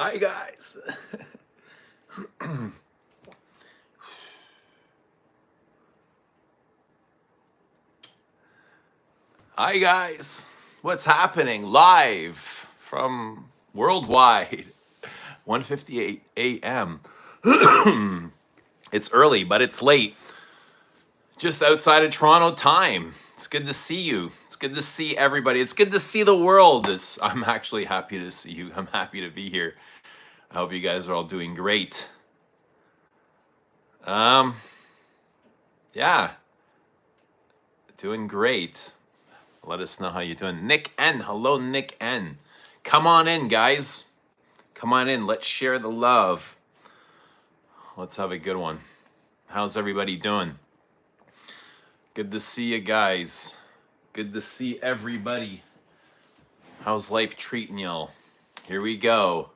Hi guys. Hi guys. What's happening live from worldwide? 1:58 a.m. It's early, but it's late. Just outside of Toronto time. It's good to see you. It's good to see everybody. It's good to see the world. I'm actually happy to see you. I'm happy to be here. I hope you guys are all doing great. Yeah, doing great. Let us know how you're doing. Nick N. Hello, Nick N. Come on in, guys. Come on in. Let's share the love. Let's have a good one. How's everybody doing? Good to see you guys. Good to see everybody. How's life treating y'all? Here we go.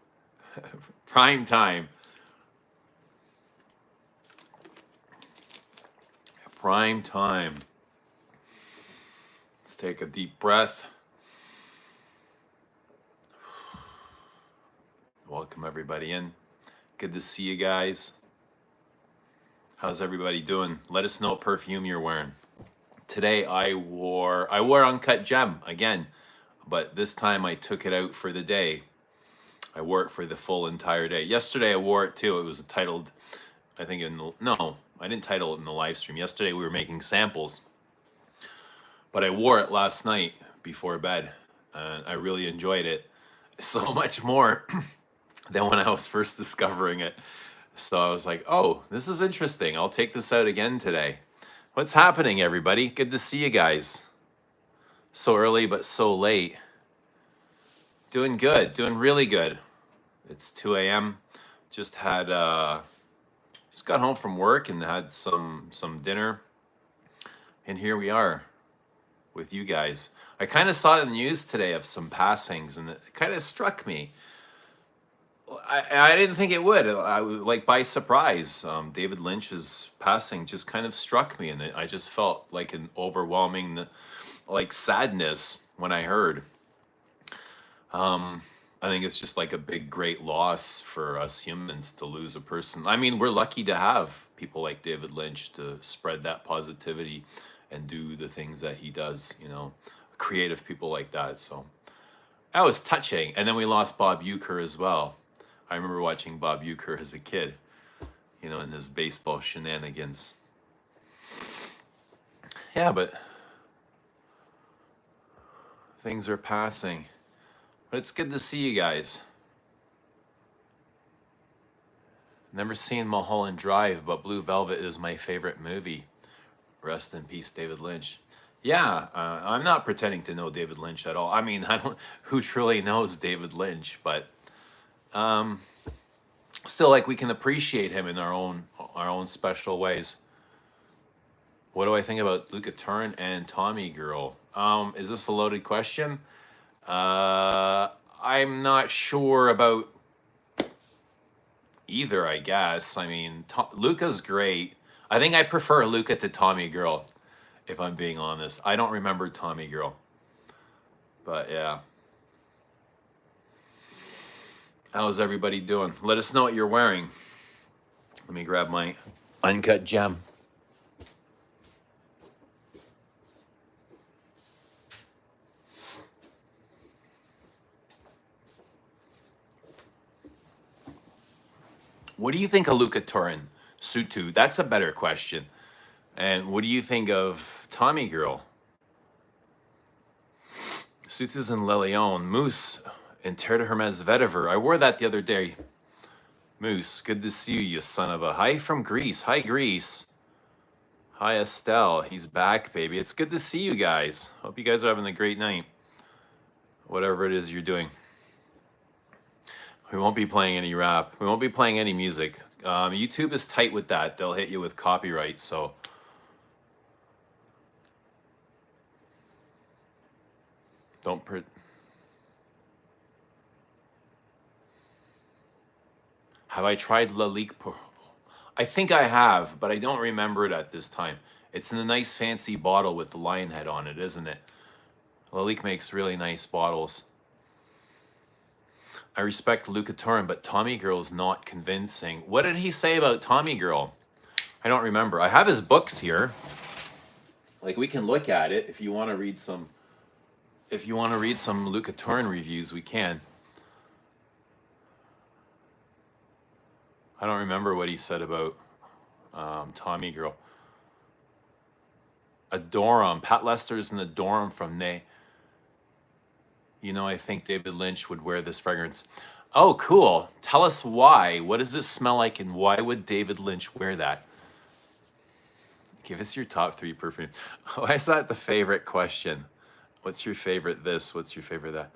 Prime time. Prime time. Let's take a deep breath. Welcome everybody in. Good to see you guys. How's everybody doing? Let us know what perfume you're wearing. Today I wore Uncut Gem again, but this time I took it out for the day. I wore it for the full entire day. Yesterday I wore it too. It was titled, I think no, I didn't title it in the live stream. Yesterday we were making samples, but I wore it last night before bed. I really enjoyed it so much more than when I was first discovering it. So I was like, oh, this is interesting. I'll take this out again today. What's happening, everybody? Good to see you guys. So early, but so late. Doing good, doing really good. It's 2 a.m. Just got home from work and had some dinner. And here we are with you guys. I kind of saw the news today of some passings and it kind of struck me. I didn't think it would. I was like by surprise. David Lynch's passing just kind of struck me, and I just felt like an overwhelming, like sadness when I heard. I think it's just like a big, great loss for us humans to lose a person. I mean, we're lucky to have people like David Lynch to spread that positivity and do the things that he does. You know, creative people like that. So that was touching. And then we lost Bob Uecker as well. I remember watching Bob Uecker as a kid, you know, in his baseball shenanigans. Yeah, but things are passing. But it's good to see you guys. Never seen Mulholland Drive, but Blue Velvet is my favorite movie. Rest in peace, David Lynch. Yeah, I'm not pretending to know David Lynch at all. I mean, I don't. Who truly knows David Lynch? But still, like, we can appreciate him in our own special ways. What do I think about Luca Turin and Tommy Girl? Is this a loaded question? I'm not sure about either, I guess. I mean, Luca's great. I think I prefer Luca to Tommy Girl, if I'm being honest. I don't remember Tommy Girl. But yeah. How's everybody doing? Let us know what you're wearing. Let me grab my Uncut Gem. What do you think of Luca Turin? Sutu, that's a better question. And what do you think of Tommy Girl? Sutu's in Le Leon. Moose in Terre de Hermes Vetiver. I wore that the other day. Moose, good to see you, you son of a... Hi from Greece. Hi, Greece. Hi, Estelle. He's back, baby. It's good to see you guys. Hope you guys are having a great night. Whatever it is you're doing. We won't be playing any rap. We won't be playing any music. YouTube is tight with that. They'll hit you with copyright, so... Don't... Have I tried Lalique? I think I have, but I don't remember it at this time. It's in a nice fancy bottle with the lion head on it, isn't it? Lalique makes really nice bottles. I respect Luca Torn, but Tommy Girl is not convincing. What did he say about Tommy Girl? I don't remember. I have his books here. Like, we can look at it if you want to read some. If you want to read some Luca Torn reviews, we can. I don't remember what he said about Tommy Girl. Adorum. Pat Lester's an Adorum from Nay. You know, I think David Lynch would wear this fragrance. Oh, cool. Tell us why. What does it smell like, and why would David Lynch wear that? Give us your top 3 perfumes. Why is that the favorite question? What's your favorite this? What's your favorite that?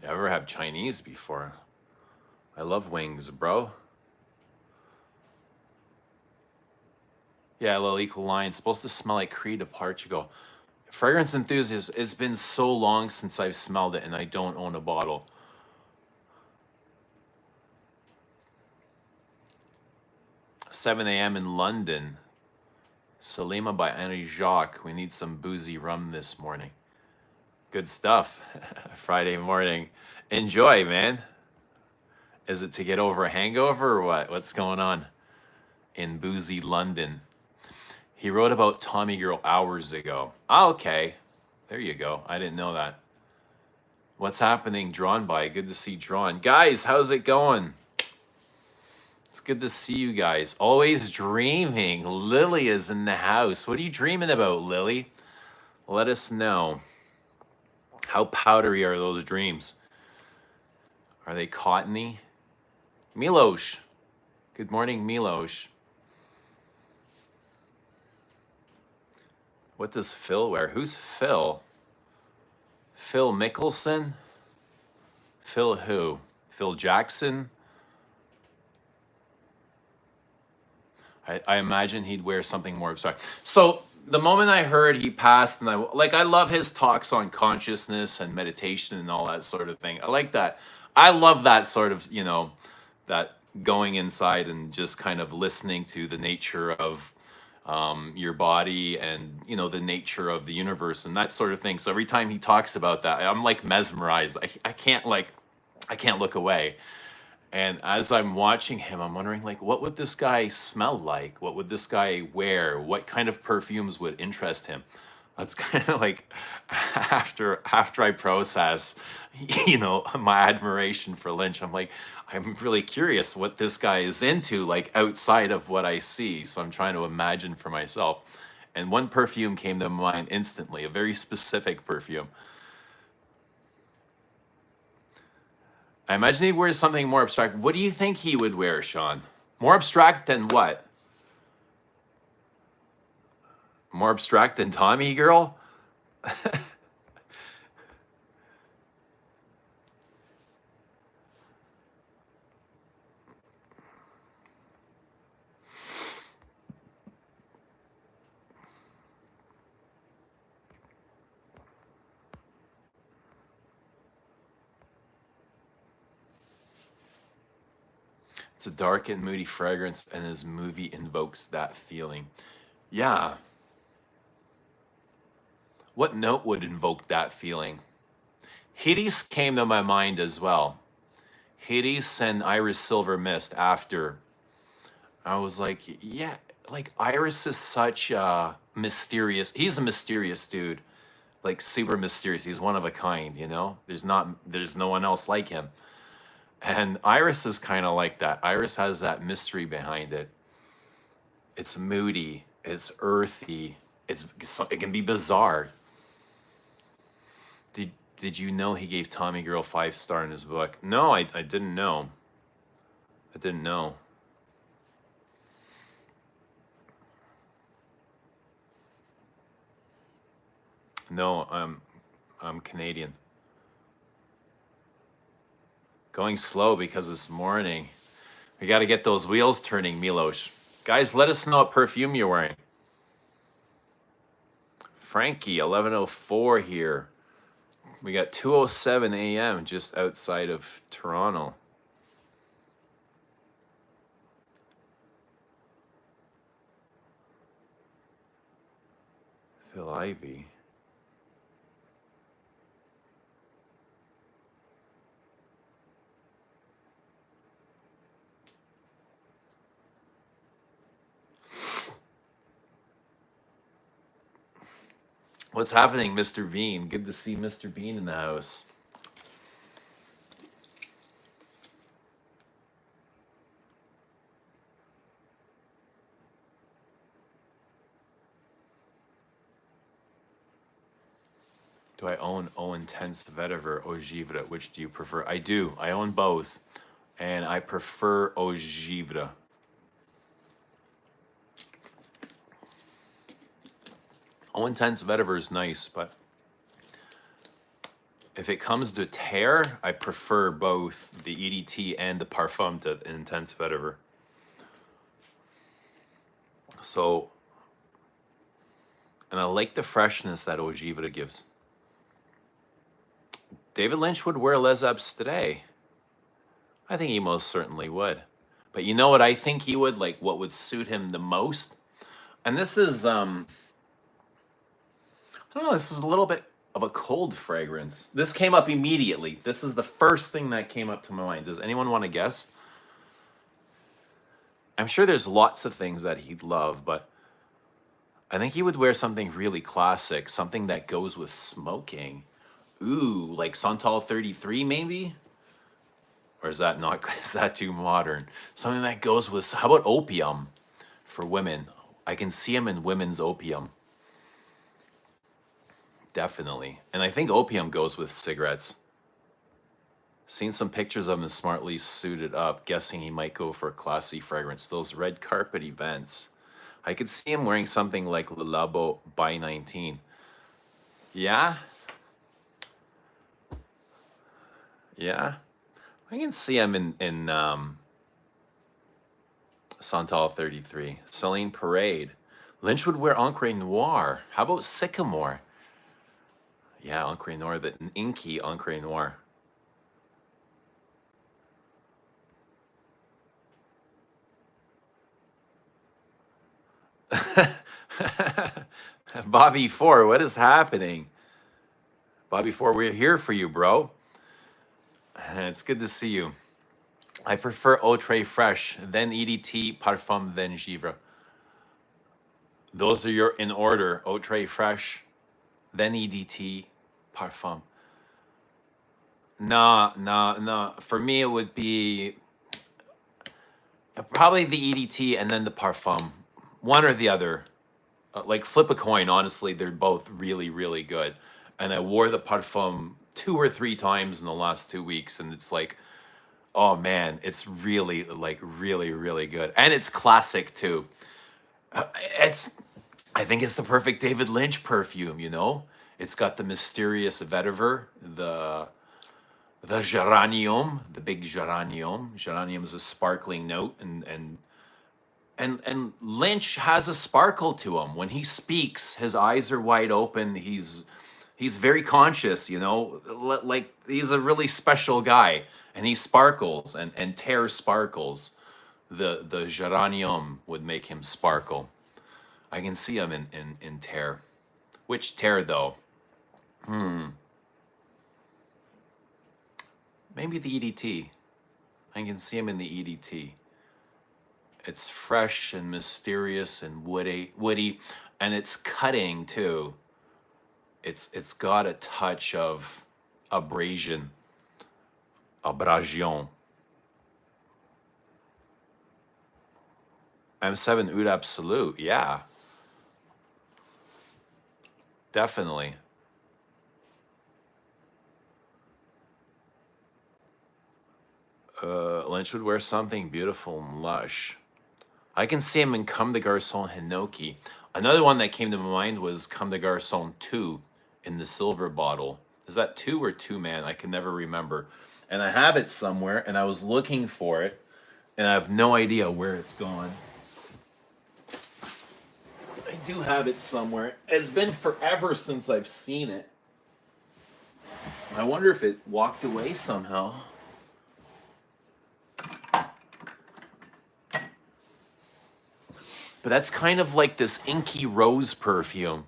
You ever have Chinese before? I love wings, bro. Yeah, Little Equal Line. It's supposed to smell like Creed de Portugal. Fragrance enthusiast, it's been so long since I've smelled it and I don't own a bottle. "7 a.m. in London. Salima by Henri Jacques. We need some boozy rum this morning." Good stuff. Friday morning. Enjoy, man. Is it to get over a hangover or what? What's going on in boozy London? He wrote about Tommy Girl hours ago. Oh, okay. There you go. I didn't know that. What's happening, Drawn by? Good to see Drawn. Guys, how's it going? It's good to see you guys. Always dreaming. Lily is in the house. What are you dreaming about, Lily? Let us know. How powdery are those dreams? Are they cottony? Milosh. Good morning, Milosh. What does Phil wear? Who's Phil? Phil Mickelson? Phil who? Phil Jackson? I imagine he'd wear something more abstract. So the moment I heard he passed, and I love his talks on consciousness and meditation and all that sort of thing. I like that. I love that sort of, that going inside and just kind of listening to the nature of your body and, the nature of the universe and that sort of thing. So every time he talks about that, I'm like mesmerized. I can't look away. And as I'm watching him, I'm wondering, like, what would this guy smell like? What would this guy wear? What kind of perfumes would interest him? That's kind of like after I process, my admiration for Lynch, I'm like, I'm really curious what this guy is into, like outside of what I see. So I'm trying to imagine for myself. And one perfume came to mind instantly, a very specific perfume. I imagine he wears something more abstract. What do you think he would wear, Sean? More abstract than what? More abstract than Tommy Girl? It's a dark and moody fragrance, and his movie invokes that feeling. Yeah. What note would invoke that feeling? Hades came to my mind as well. Hades and Iris Silver Mist after. I was like, yeah, like Iris is such a mysterious, he's a mysterious dude. Like super mysterious. He's one of a kind, There's no one else like him. And Iris is kind of like that. Iris has that mystery behind it. It's moody, it's earthy, it can be bizarre. Did you know he gave Tommy Girl 5-star in his book? No, I didn't know. I didn't know. No, I'm Canadian. Going slow because this morning. We got to get those wheels turning, Milosh. Guys, let us know what perfume you're wearing. Frankie, 11:04 here. We got 2:07 a.m. just outside of Toronto. Phil Ivy. What's happening, Mr. Bean? Good to see Mr. Bean in the house. Do I own Eau Intense Vetiver or Givre? Which do you prefer? I do. I own both. And I prefer Eau Givre. Eau Intense Vetiver is nice, but if it comes to tear, I prefer both the EDT and the Parfum to Intense Vetiver. So, and I like the freshness that Eau Givre gives. David Lynch would wear Les Abs today. I think he most certainly would. But you know what I think he would? Like, what would suit him the most? And this is, I don't know, this is a little bit of a cold fragrance. This came up immediately. This is the first thing that came up to my mind. Does anyone want to guess? I'm sure there's lots of things that he'd love, but I think he would wear something really classic, something that goes with smoking. Ooh, like Santal 33 maybe? Or is that not, is that too modern? Something that goes with, how about opium for women? I can see him in women's opium. Definitely. And I think opium goes with cigarettes. Seen some pictures of him smartly suited up, guessing he might go for a classy fragrance. Those red carpet events. I could see him wearing something like Le Labo by 19. Yeah? Yeah? I can see him in Santal 33. Celine Parade. Lynch would wear Encre Noir. How about Sycamore? Yeah, Encre Noir, the inky Encre Noir. Bobby 4, what is happening? Bobby 4, we're here for you, bro. It's good to see you. I prefer Eau Très Fresh, then EDT, Parfum, then Givre. Those are your in order. Eau Très Fresh, then EDT, Parfum. No. For me, it would be probably the EDT and then the Parfum. One or the other. Like flip a coin, honestly, they're both really, really good. And I wore the Parfum 2 or 3 times in the last 2 weeks, and it's like, oh man, it's really, like, really, really good. And it's classic too. It's, I think it's the perfect David Lynch perfume, you know? It's got the mysterious vetiver, the geranium, the big geranium. Geranium is a sparkling note, and Lynch has a sparkle to him. When he speaks, his eyes are wide open. He's very conscious, you know, like he's a really special guy, and he sparkles and Terre sparkles. The geranium would make him sparkle. I can see him in Terre. Which Terre though? Maybe the EDT. I can see him in the EDT. It's fresh and mysterious and woody, and it's cutting too. It's got a touch of abrasion. M7 Oud Absolute, yeah. Definitely. Lynch would wear something beautiful and lush. I can see him in Comme des Garçons Hinoki. Another one that came to my mind was Comme des Garçons 2 in the silver bottle. Is that 2 or 2 man? I can never remember. And I have it somewhere, and I was looking for it, and I have no idea where it's gone. I do have it somewhere. It's been forever since I've seen it. I wonder if it walked away somehow. But that's kind of like this inky rose perfume.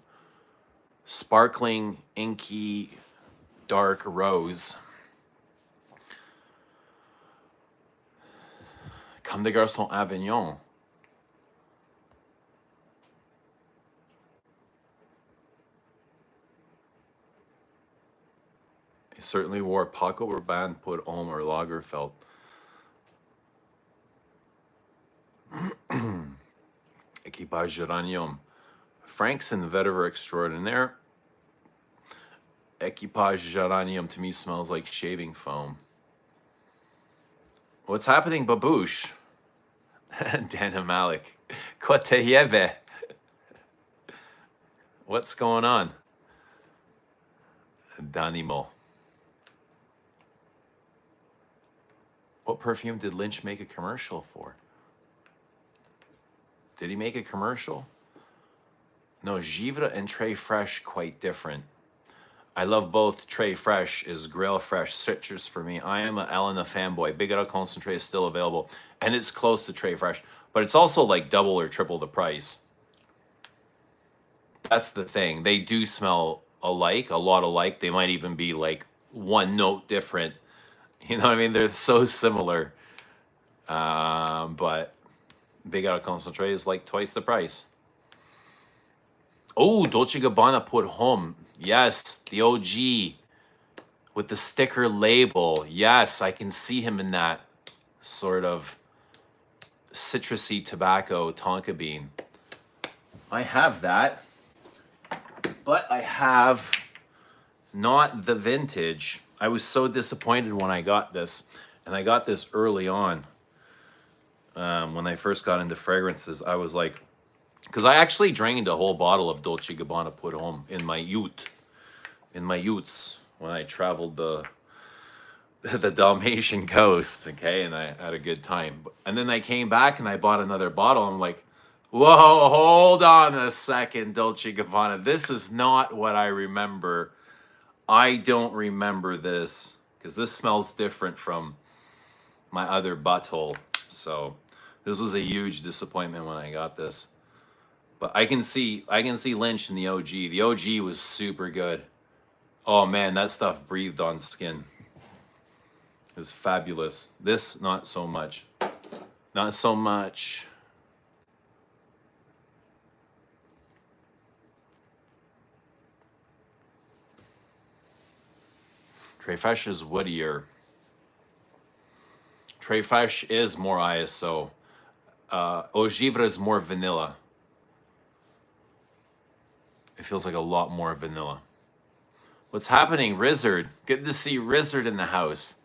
sparkling, inky, dark rose. Comme des Garçons Avignon. He certainly wore Paco Rabanne, Put Homme, or Lagerfeld. Equipage Geranium. Frank's and Vetiver Extraordinaire. Equipage Geranium to me smells like shaving foam. What's happening, Babouche? Dana Malik. Kote yeve. What's going on? Danimo. What perfume did Lynch make a commercial for? Did he make a commercial? No, Givre and Très Fresh, quite different. I love both. Très Fresh is grill fresh citrus for me. I am an Elena fanboy. Big Out Concentrate is still available, and it's close to Très Fresh, but it's also like double or triple the price. That's the thing. They do smell alike, a lot alike. They might even be like one note different. You know what I mean? They're so similar. But Big Out Concentrate is like twice the price. Oh, Dolce & Gabbana Put Homme. Yes, the OG with the sticker label. Yes, I can see him in that sort of citrusy tobacco tonka bean. I have that, but I have not the vintage. I was so disappointed when I got this, and I got this early on. When I first got into fragrances, I was like, because I actually drained a whole bottle of Dolce & Gabbana Put Homme in my ute, when I traveled the Dalmatian coast, okay, and I had a good time. And then I came back and I bought another bottle. I'm like, whoa, hold on a second, Dolce & Gabbana. This is not what I remember. I don't remember this, because this smells different from my other bottle. So this was a huge disappointment when I got this. But I can see Lynch in the OG. The OG was super good. Oh man, that stuff breathed on skin. It was fabulous. This, not so much. Not so much. Très Fresh is woodier. Très Fresh is more ISO. Eau Givre is more vanilla. It feels like a lot more vanilla. What's happening, Rizzard? Good to see Rizzard in the house.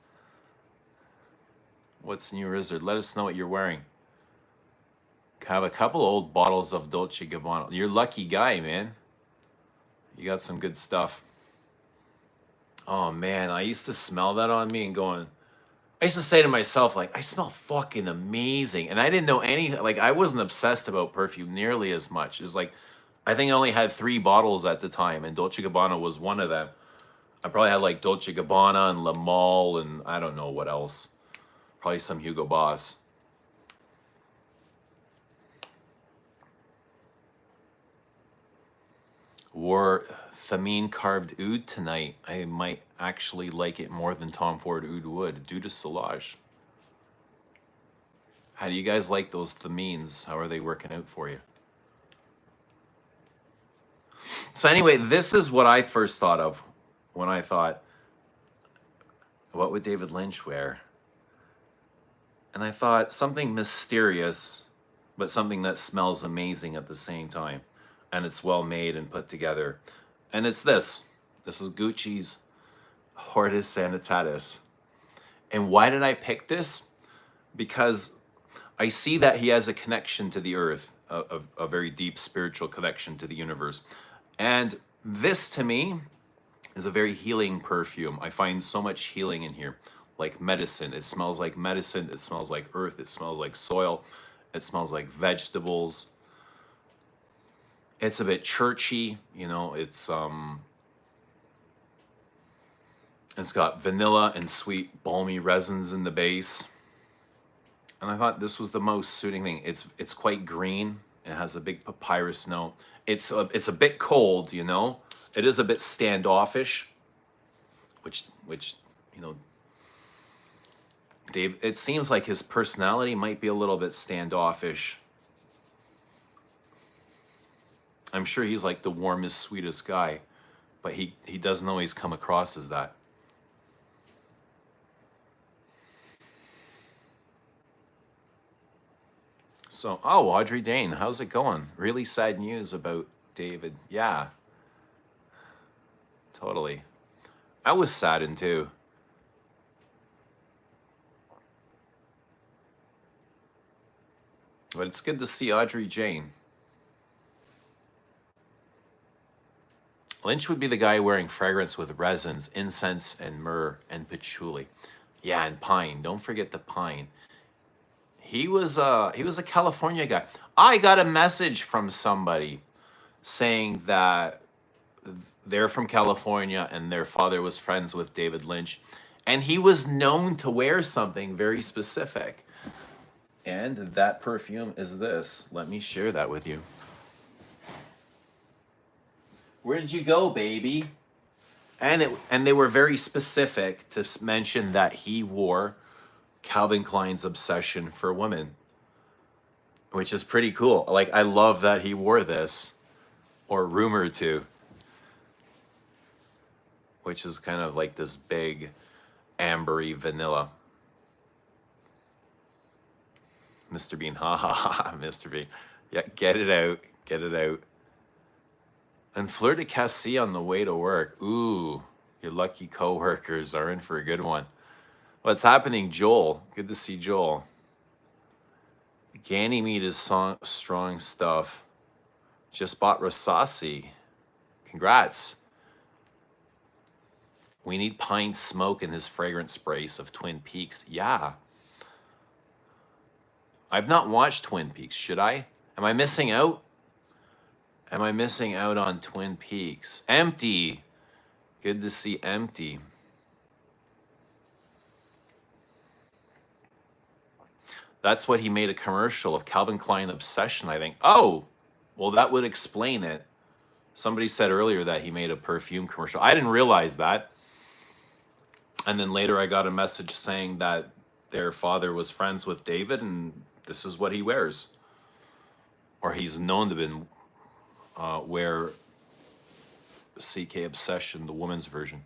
What's new, Rizzard? Let us know what you're wearing. I have a couple old bottles of Dolce & Gabbana. You're a lucky guy, man. You got some good stuff. Oh man, I used to smell that on me and I used to say to myself, like, I smell fucking amazing. And I didn't know anything, like, I wasn't obsessed about perfume nearly as much. It's like, I think I only had 3 bottles at the time, and Dolce & Gabbana was one of them. I probably had like Dolce & Gabbana and La Mole and I don't know what else. Probably some Hugo Boss. Wore Thamine carved oud tonight. I might actually like it more than Tom Ford oud would, due to Solage. How do you guys like those Thamines? How are they working out for you? So anyway, this is what I first thought of when I thought, what would David Lynch wear? And I thought something mysterious, but something that smells amazing at the same time. And it's well made and put together. And it's this. This is Gucci's Hortus Sanitatis. And why did I pick this? Because I see that he has a connection to the earth, a very deep spiritual connection to the universe. And this, to me, is a very healing perfume. I find so much healing in here, like medicine. It smells like medicine. It smells like earth. It smells like soil. It smells like vegetables. It's a bit churchy, you know. It's got vanilla and sweet, balmy resins in the base. And I thought this was the most suiting thing. It's quite green It has a big papyrus note. It's a bit cold, you know. It is a bit standoffish, which you know, Dave. It seems like his personality might be a little bit standoffish. I'm sure he's like the warmest, sweetest guy, but he doesn't always come across as that. So, oh, Audrey Dane, how's it going? Really sad news about David. Yeah, totally. I was saddened too. But it's good to see Audrey Jane. Lynch would be the guy wearing fragrance with resins, incense and myrrh and patchouli. Yeah, and pine. Don't forget the pine. He was a California guy. I got a message from somebody saying that they're from California and their father was friends with David Lynch, and he was known to wear something very specific. And that perfume is this. Let me share that with you. Where did you go, baby? And they were very specific to mention that he wore Calvin Klein's obsession for women, which is pretty cool. Like, I love that he wore this, or rumored to, which is kind of like this big ambery vanilla. Mr. Bean, ha ha ha, Mr. Bean. Yeah, get it out, get it out. And Fleur de Cassis on the way to work. Ooh, your lucky coworkers are in for a good one. What's happening, Joel? Good to see Joel. Ganymede is strong stuff. Just bought Rosassi. Congrats. We need pine smoke in his fragrance sprays of Twin Peaks. Yeah. I've not watched Twin Peaks. Should I? Am I missing out? Am I missing out on Twin Peaks? Empty. Good to see Empty. That's what he made a commercial of, Calvin Klein Obsession, I think. Oh, well, that would explain it. Somebody said earlier that he made a perfume commercial. I didn't realize that. And then later I got a message saying that their father was friends with David and this is what he wears. Or he's known to been wear CK Obsession, the woman's version,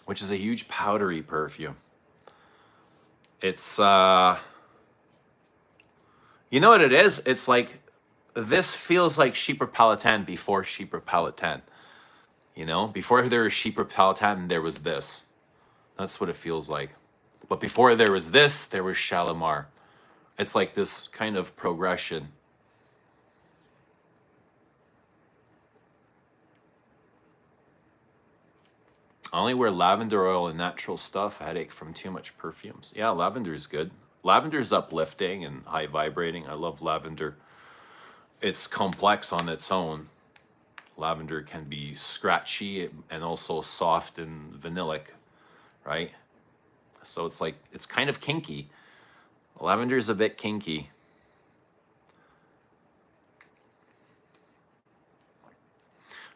which is a huge powdery perfume. It's, you know what it is? It's like, this feels like Chypre Palatin before Chypre Palatin. You know, before there was Chypre Palatin, there was this. That's what it feels like. But before there was this, there was Shalimar. It's like this kind of progression. I only wear lavender oil and natural stuff. Headache from too much perfumes. Yeah, lavender is good. Lavender's uplifting and high vibrating. I love lavender. It's complex on its own. Lavender can be scratchy and also soft and vanillic, right? So it's like, it's kind of kinky. Lavender is a bit kinky.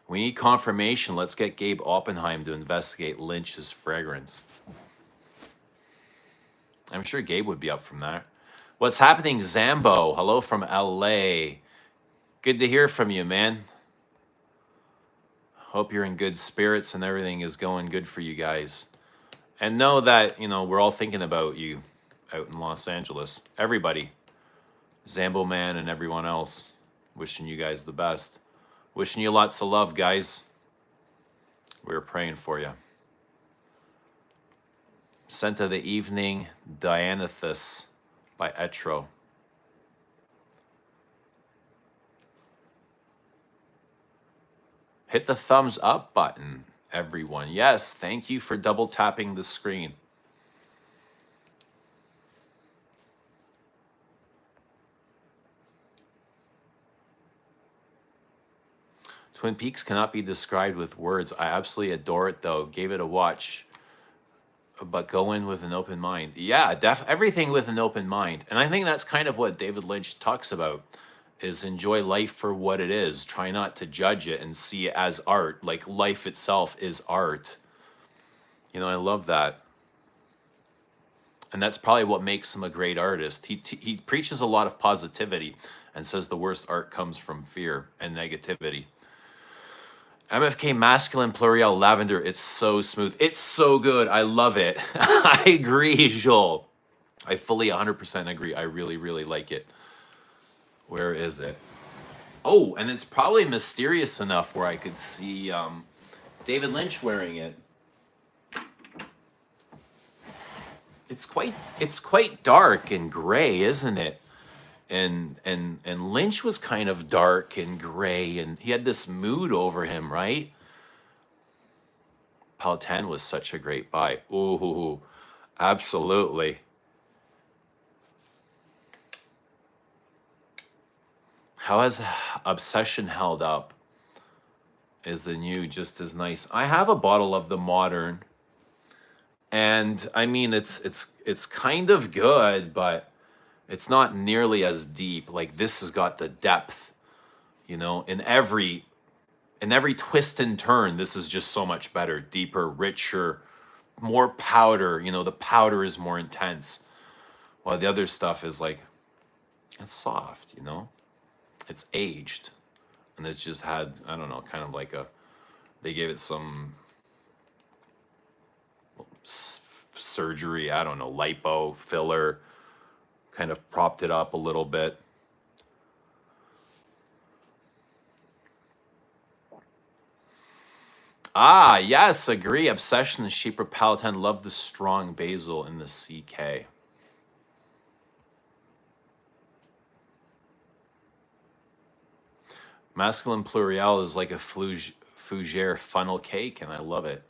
We need confirmation. Let's get Gabe Oppenheim to investigate Lynch's fragrance. I'm sure Gabe would be up from that. What's happening, Zambo? Hello from LA. Good to hear from you, man. Hope you're in good spirits and everything is going good for you guys. And know that, you know, we're all thinking about you out in Los Angeles. Everybody. Zambo Man and everyone else. Wishing you guys the best. Wishing you lots of love, guys. We're praying for you. Scent of the Evening, Dianathus by Etro. Hit the thumbs up button, everyone. Yes, thank you for double tapping the screen. Twin Peaks cannot be described with words. I absolutely adore it, though. Gave it a watch. But go in with an open mind. Yeah, everything with an open mind. And I think that's kind of what David Lynch talks about. is enjoy life for what it is. Try not to judge it and see it as art. Like life itself is art. You know, I love that. And that's probably what makes him a great artist. He preaches a lot of positivity and says the worst art comes from fear and negativity. MFK Masculine Plurial Lavender. It's so smooth. It's so good. I love it. I agree, Joel. I fully 100% agree. I really, really like it. Where is it? Oh, and it's probably mysterious enough where I could see David Lynch wearing it. It's quite dark and gray, isn't it? And Lynch was kind of dark and gray, and he had this mood over him, right? Palatine was such a great buy. Ooh, absolutely. How has Obsession held up? Is the new just as nice? I have a bottle of the modern, and I mean it's kind of good, but it's not nearly as deep. Like this has got the depth, you know, in every twist and turn. This is just so much better, deeper, richer, more powder. You know, the powder is more intense, while the other stuff is like, it's soft, you know, it's aged, and it's just had, I don't know, kind of like they gave it some surgery, I don't know, lipo, filler, kind of propped it up a little bit. Ah, yes, agree. Obsession, the Sheeper Palatine, love the strong basil in the CK. Masculine Plurial is like a fougere funnel cake, and I love it.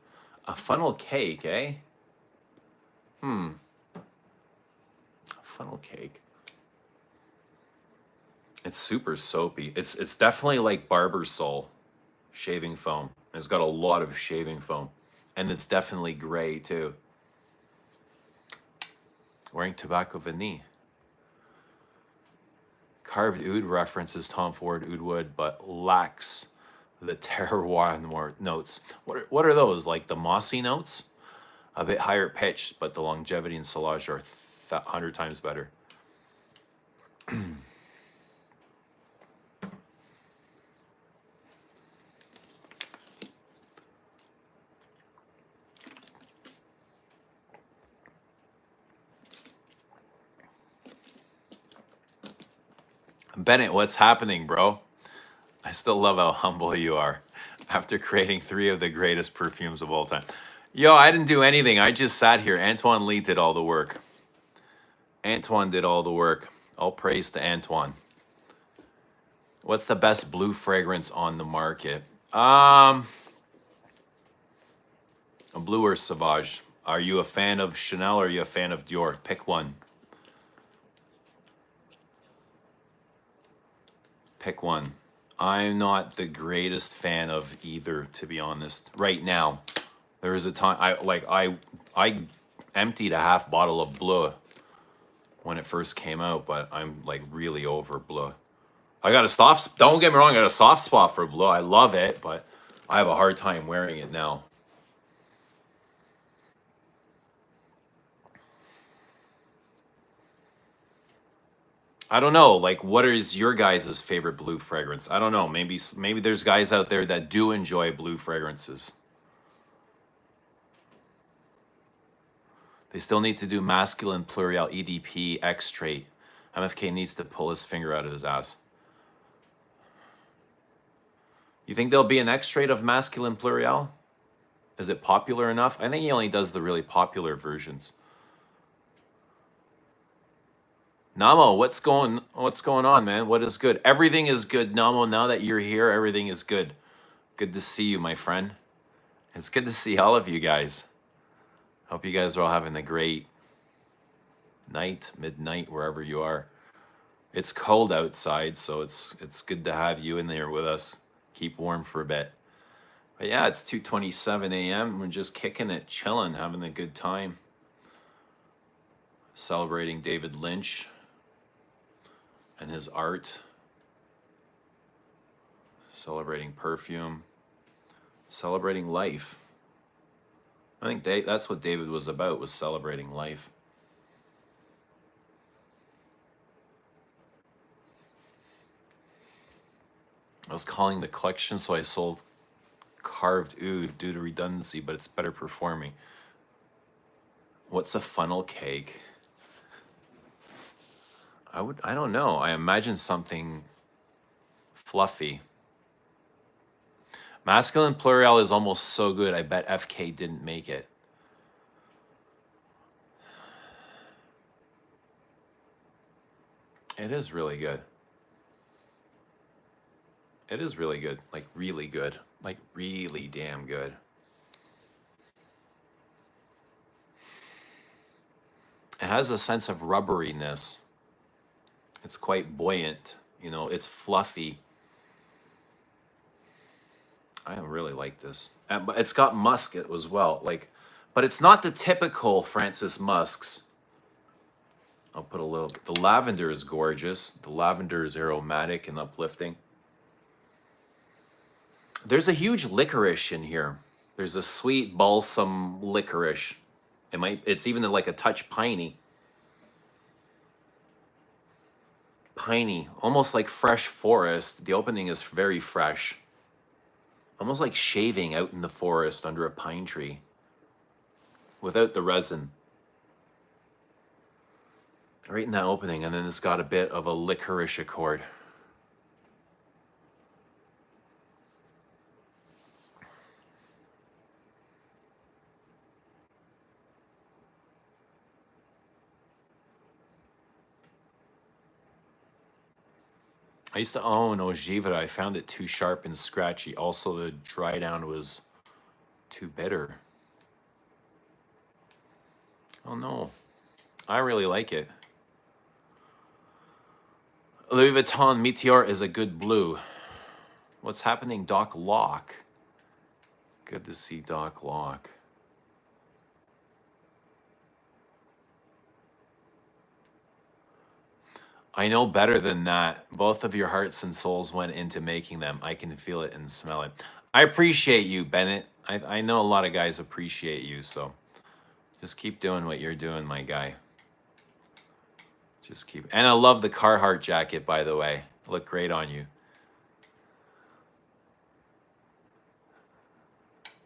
A funnel cake, eh? A funnel cake. It's super soapy. It's definitely like barber soul shaving foam. It's got a lot of shaving foam, and it's definitely gray too. Wearing tobacco vanille. Carved oud references Tom Ford oud wood, but lacks the terroir notes. What are those? Like the mossy notes? A bit higher pitched, but the longevity and silage are 100 times better. Bennett, what's happening, bro? I still love how humble you are after creating 3 of the greatest perfumes of all time. Yo, I didn't do anything. I just sat here. Antoine Lee did all the work. Antoine did all the work. All praise to Antoine. What's the best blue fragrance on the market? A blue or Sauvage? Are you a fan of Chanel or are you a fan of Dior? Pick one. Pick one. I'm not the greatest fan of either, to be honest. Right now, there was a time I emptied a half bottle of Bleu when it first came out, but I'm like really over Bleu. I got a soft. Don't get me wrong, I got a soft spot for Bleu. I love it, but I have a hard time wearing it now. I don't know. Like, what is your guys' favorite blue fragrance? I don't know. Maybe there's guys out there that do enjoy blue fragrances. They still need to do masculine plurial EDP extrait. MFK needs to pull his finger out of his ass. You think there'll be an extrait of masculine plurial? Is it popular enough? I think he only does the really popular versions. Namo, what's going on, man? What is good? Everything is good, Namo. Now that you're here, everything is good. Good to see you, my friend. It's good to see all of you guys. Hope you guys are all having a great night, midnight, wherever you are. It's cold outside, so it's good to have you in there with us. Keep warm for a bit. But yeah, it's 2:27 a.m. We're just kicking it, chilling, having a good time. Celebrating David Lynch and his art. Celebrating perfume. Celebrating life. I think that's what David was about, was celebrating life. I was calling the collection, so I sold carved oud due to redundancy, but it's better performing. What's a funnel cake? I don't know. I imagine something fluffy. Masculine plural is almost so good, I bet FK didn't make it. It is really good. It is really good. Like really good. Like really damn good. It has a sense of rubberiness. It's quite buoyant. You know, it's fluffy. I really like this. But it's got musk as well. Like, but it's not the typical Francis musks. I'll put a little. The lavender is gorgeous. The lavender is aromatic and uplifting. There's a huge licorice in here. There's a sweet balsam licorice. It's even like a touch piney. Piney, almost like fresh forest. The opening is very fresh. Almost like shaving out in the forest under a pine tree. Without the resin. Right in that opening, and then it's got a bit of a licorice accord. I used to own Ogiva. I found it too sharp and scratchy. Also, the dry down was too bitter. Oh no. I really like it. Louis Vuitton Meteor is a good blue. What's happening, Doc Locke? Good to see Doc Locke. I know better than that. Both of your hearts and souls went into making them. I can feel it and smell it. I appreciate you, Bennett. I know a lot of guys appreciate you, so just keep doing what you're doing, my guy. Just keep. And I love the Carhartt jacket, by the way. Look great on you.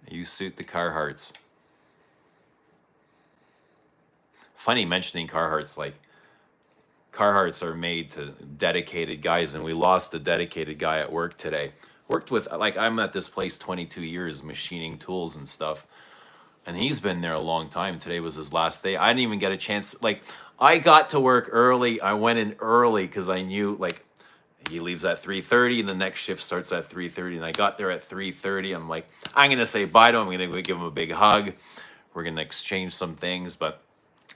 You suit the Carhartts. Funny mentioning Carhartts, like Carhartts are made to dedicated guys, and we lost a dedicated guy at work today. Worked with, like, I'm at this place 22 years machining tools and stuff, and he's been there a long time. Today was his last day. I didn't even get a chance. Like, I got to work early. I went in early because I knew, like, he leaves at 3:30 and the next shift starts at 3:30, and I got there at 3:30. I'm like, I'm gonna say bye to him. I'm gonna give him a big hug. We're gonna exchange some things, but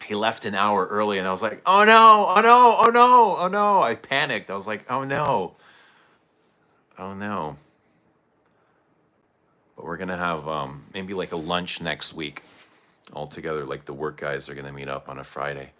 he left an hour early, and I was like, oh no, oh no, oh no, oh no. I panicked. I was like, oh no. Oh no. But we're gonna have maybe like a lunch next week all together. Like the work guys are gonna meet up on a Friday.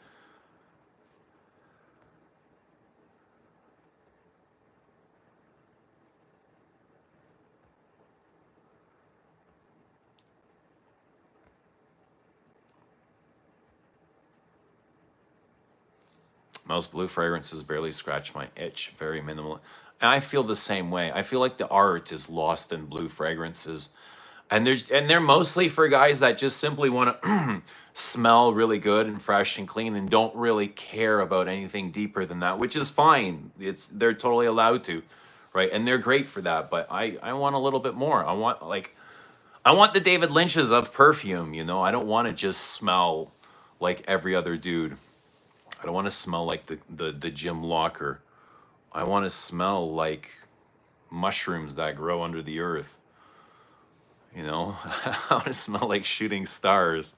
Most blue fragrances barely scratch my itch. Very minimal. And I feel the same way. I feel like the art is lost in blue fragrances. And they're mostly for guys that just simply want to smell really good and fresh and clean and don't really care about anything deeper than that, which is fine. They're totally allowed to, right? And they're great for that. But I want a little bit more. I want the David Lynches of perfume, you know? I don't want to just smell like every other dude. I don't want to smell like the Jim Locker. I want to smell like mushrooms that grow under the earth. You know, I want to smell like shooting stars.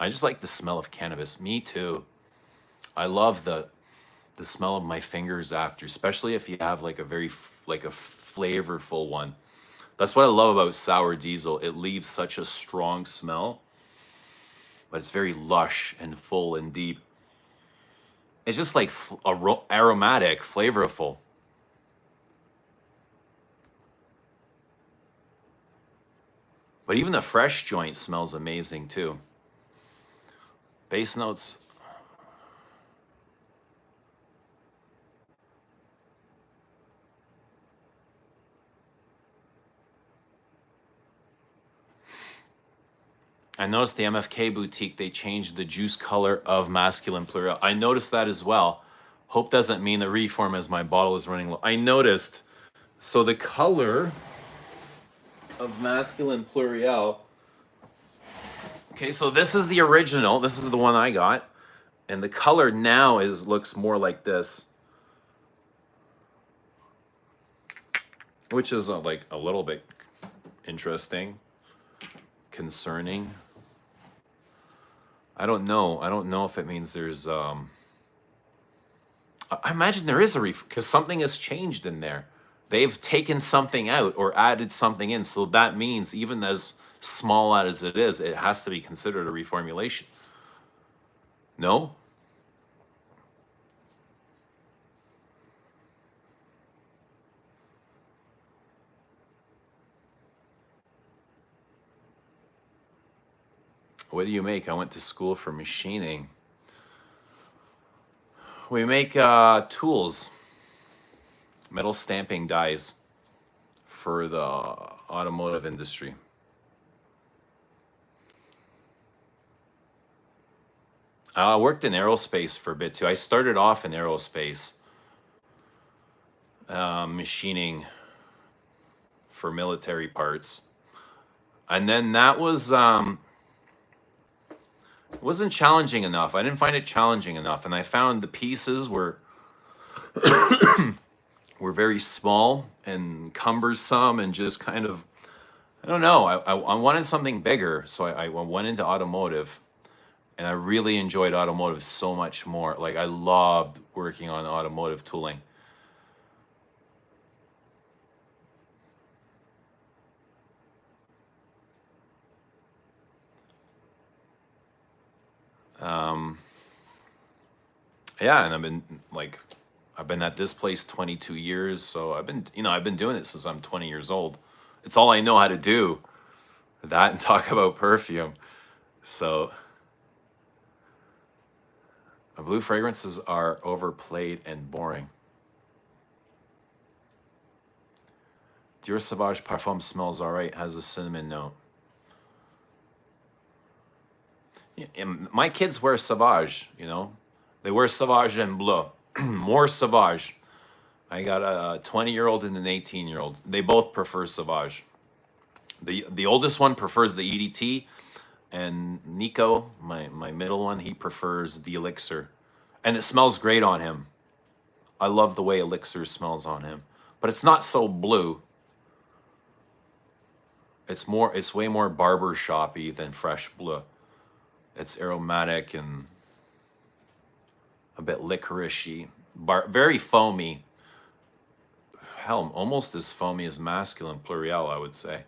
I just like the smell of cannabis. Me too. I love the smell of my fingers after, especially if you have like a like a flavorful one. That's what I love about Sour Diesel. It leaves such a strong smell, but it's very lush and full and deep. It's just like aromatic, flavorful. But even the fresh joint smells amazing too. Base notes. I noticed the MFK boutique, they changed the juice color of masculine plurial. I noticed that as well. Hope doesn't mean the reform as my bottle is running low. I noticed. So the color of masculine plurial. Okay, so this is the original. This is the one I got. And the color now looks more like this. Which is like a little bit interesting, concerning. I don't know. I don't know if it means there's I imagine there is a because something has changed in there. They've taken something out or added something in. So that means even as small as it is, it has to be considered a reformulation. No? What do you make? I went to school for machining. We make tools, metal stamping dies for the automotive industry. I worked in aerospace for a bit too. I started off in aerospace, machining for military parts. And then that was wasn't challenging enough. I didn't find it challenging enough. And I found the pieces were were very small and cumbersome and just kind of, I don't know. I wanted something bigger. So I went into automotive. And I really enjoyed automotive so much more. Like I loved working on automotive tooling. Yeah, and I've been at this place 22 years, so I've been doing it since I'm 20 years old. It's all I know how to do. That and talk about perfume. So blue fragrances are overplayed and boring. Dior Sauvage Parfum smells all right, has a cinnamon note. And my kids wear Sauvage, They wear Sauvage and Bleu. More Sauvage. I got a 20-year-old and an 18-year-old. They both prefer Sauvage. The oldest one prefers the EDT, and Nico, my middle one, he prefers the Elixir. And it smells great on him. I love the way Elixir smells on him. But it's not so blue. It's way more barber shoppy than fresh Bleu. It's aromatic and a bit licoricey, very foamy. Hell, almost as foamy as masculine plurial, I would say.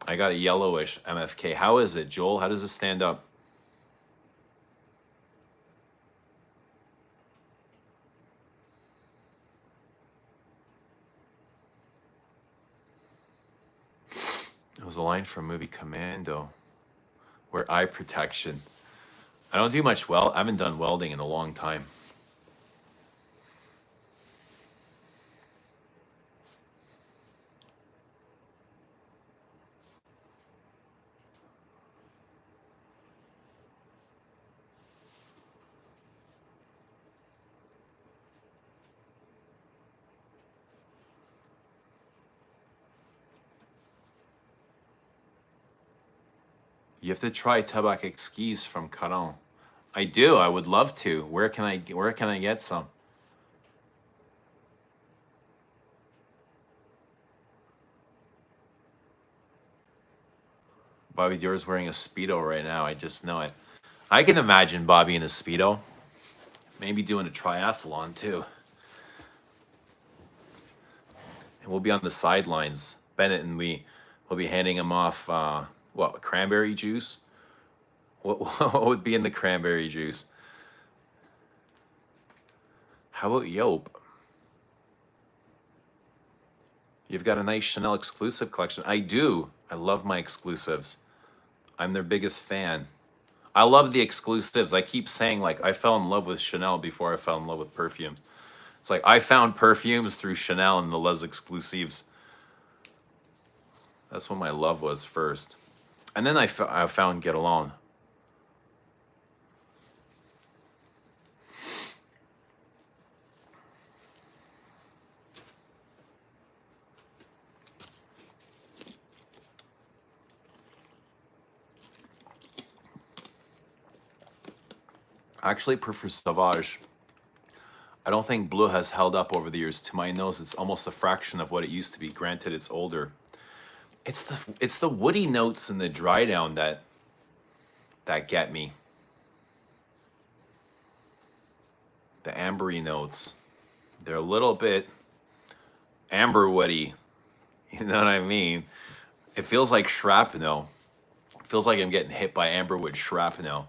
I got a yellowish MFK. How is it, Joel? How does it stand up? It was a line from movie Commando. Wear eye protection. I don't do much I haven't done welding in a long time. You have to try Tabac Exquise from Caron. I do. I would love to. Where can I get some? Bobby Dior's wearing a Speedo right now. I just know it. I can imagine Bobby in a Speedo. Maybe doing a triathlon too. And we'll be on the sidelines. Bennett and we will be handing him off cranberry juice What would be in the cranberry juice? How about Yope? You've got a nice Chanel exclusive collection. I do. I love my exclusives. I'm their biggest fan. I love the exclusives. I keep saying, like, I fell in love with Chanel before I fell in love with perfumes. It's like I found perfumes through Chanel and the Les Exclusives. That's what my love was first. And then I found Get Alone. I actually prefer Sauvage. I don't think Bleu has held up over the years. To my nose, it's almost a fraction of what it used to be. Granted, it's older. It's the woody notes and the dry down that get me. The ambery notes. They're a little bit amber woody. You know what I mean? It feels like shrapnel. It feels like I'm getting hit by amberwood shrapnel.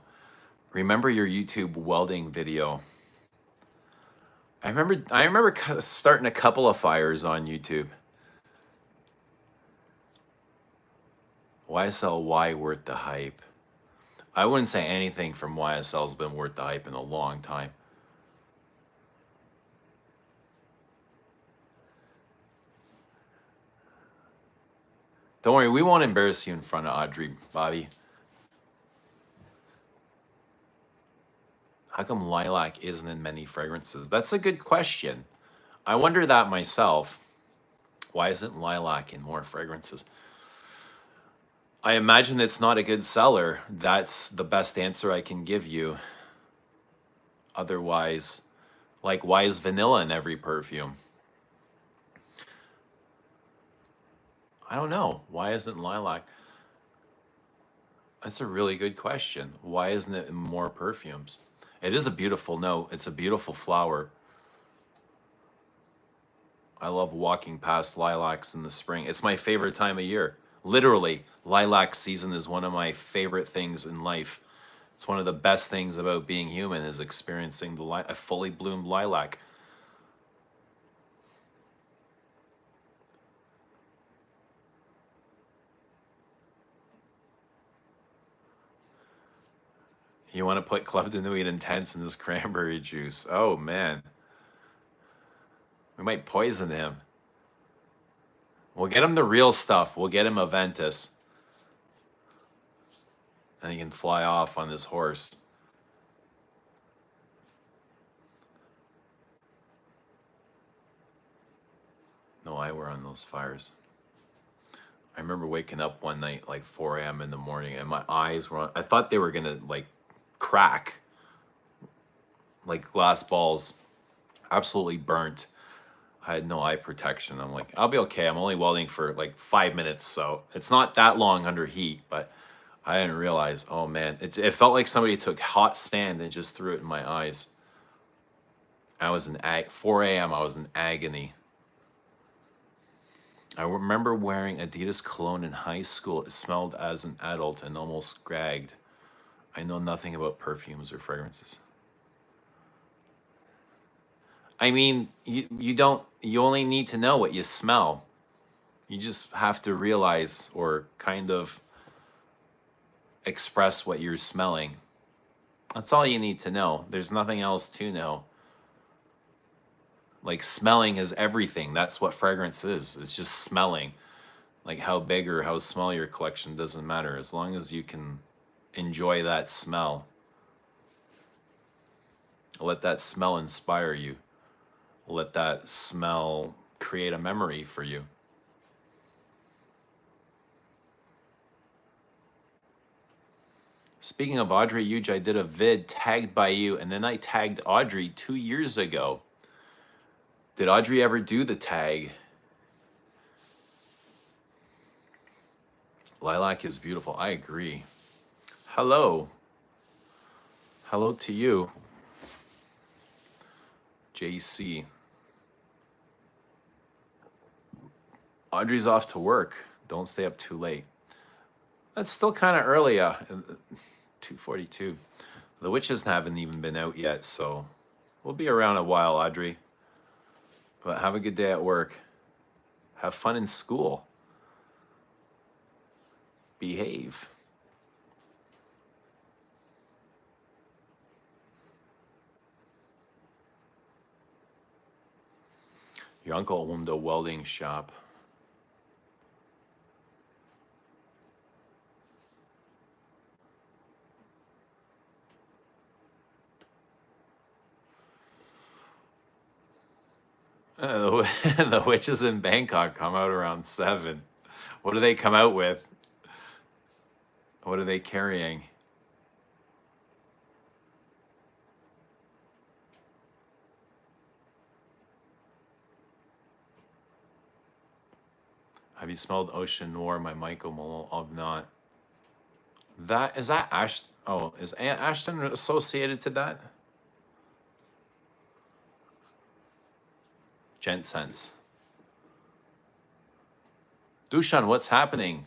Remember your YouTube welding video? I remember starting a couple of fires on YouTube. YSL worth the hype? I wouldn't say anything from YSL's been worth the hype in a long time. Don't worry, we won't embarrass you in front of Audrey, Bobby. How come lilac isn't in many fragrances? That's a good question. I wonder that myself. Why isn't lilac in more fragrances? I imagine it's not a good seller. That's the best answer I can give you. Otherwise, like, why is vanilla in every perfume? I don't know. Why isn't lilac? That's a really good question. Why isn't it in more perfumes? It is a beautiful note. It's a beautiful flower. I love walking past lilacs in the spring. It's my favorite time of year. Literally, lilac season is one of my favorite things in life. It's one of the best things about being human is experiencing a fully bloomed lilac. You want to put Club de Nuit Intense in this cranberry juice? Oh man, we might poison him. We'll get him the real stuff. We'll get him Aventus, and he can fly off on this horse. No, I were on those fires. I remember waking up one night like 4 a.m. in the morning, and my eyes were on, I thought they were gonna like crack, like glass balls, absolutely burnt. I had no eye protection. I'm like, I'll be okay. I'm only welding for like 5 minutes, so it's not that long under heat. But I didn't realize. Oh man, it felt like somebody took hot sand and just threw it in my eyes. I was in 4 a.m. I was in agony. I remember wearing Adidas cologne in high school. It smelled as an adult and almost gagged. I know nothing about perfumes or fragrances. I mean, you only need to know what you smell. You just have to realize or kind of express what you're smelling. That's all you need to know. There's nothing else to know. Like, smelling is everything. That's what fragrance is. It's just smelling. Like, how big or how small your collection doesn't matter. As long as you can enjoy that smell. Let that smell inspire you. Let that smell create a memory for you. Speaking of Audrey Huge, I did a vid tagged by you, and then I tagged Audrey 2 years ago. Did Audrey ever do the tag? Lilac is beautiful. I agree. Hello. Hello to you, JC. Audrey's off to work. Don't stay up too late. That's still kind of early. 2:42. The witches haven't even been out yet, so we'll be around a while, Audrey. But have a good day at work. Have fun in school. Behave. Your uncle owned a welding shop. The witches in Bangkok come out around 7. What do they come out with? What are they carrying? Have you smelled Ocean Noir, my Michael Malone? I've not. That is that Ash? Oh, is Ashton associated to that? Gent Sense. Dushan, what's happening?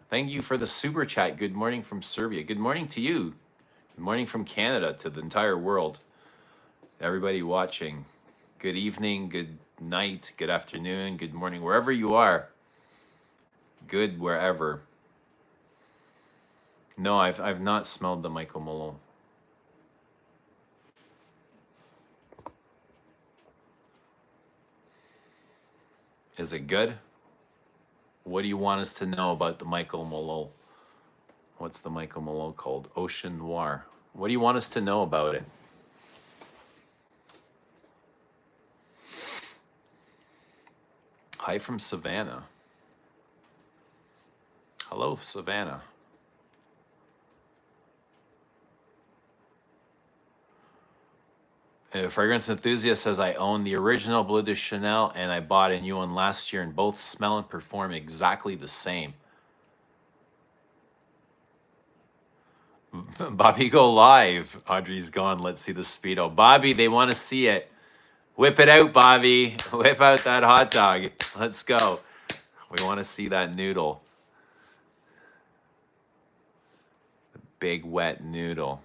Thank you for the super chat. Good morning from Serbia. Good morning to you. Good morning from Canada to the entire world. Everybody watching. Good evening, good night, good afternoon, good morning, wherever you are. Good wherever. No, I've not smelled the Michael Malone. Is it good? What do you want us to know about the Michael Malone? What's the Michael Malone called? Ocean Noir. What do you want us to know about it? Hi from Savannah. Hello, Savannah. A fragrance enthusiast says I own the original Bleu de Chanel and I bought a new one last year and both smell and perform exactly the same. Bobby, go live. Audrey's gone. Let's see the Speedo. Bobby, they want to see it. Whip it out, Bobby. Whip out that hot dog. Let's go. We want to see that noodle. The big wet noodle.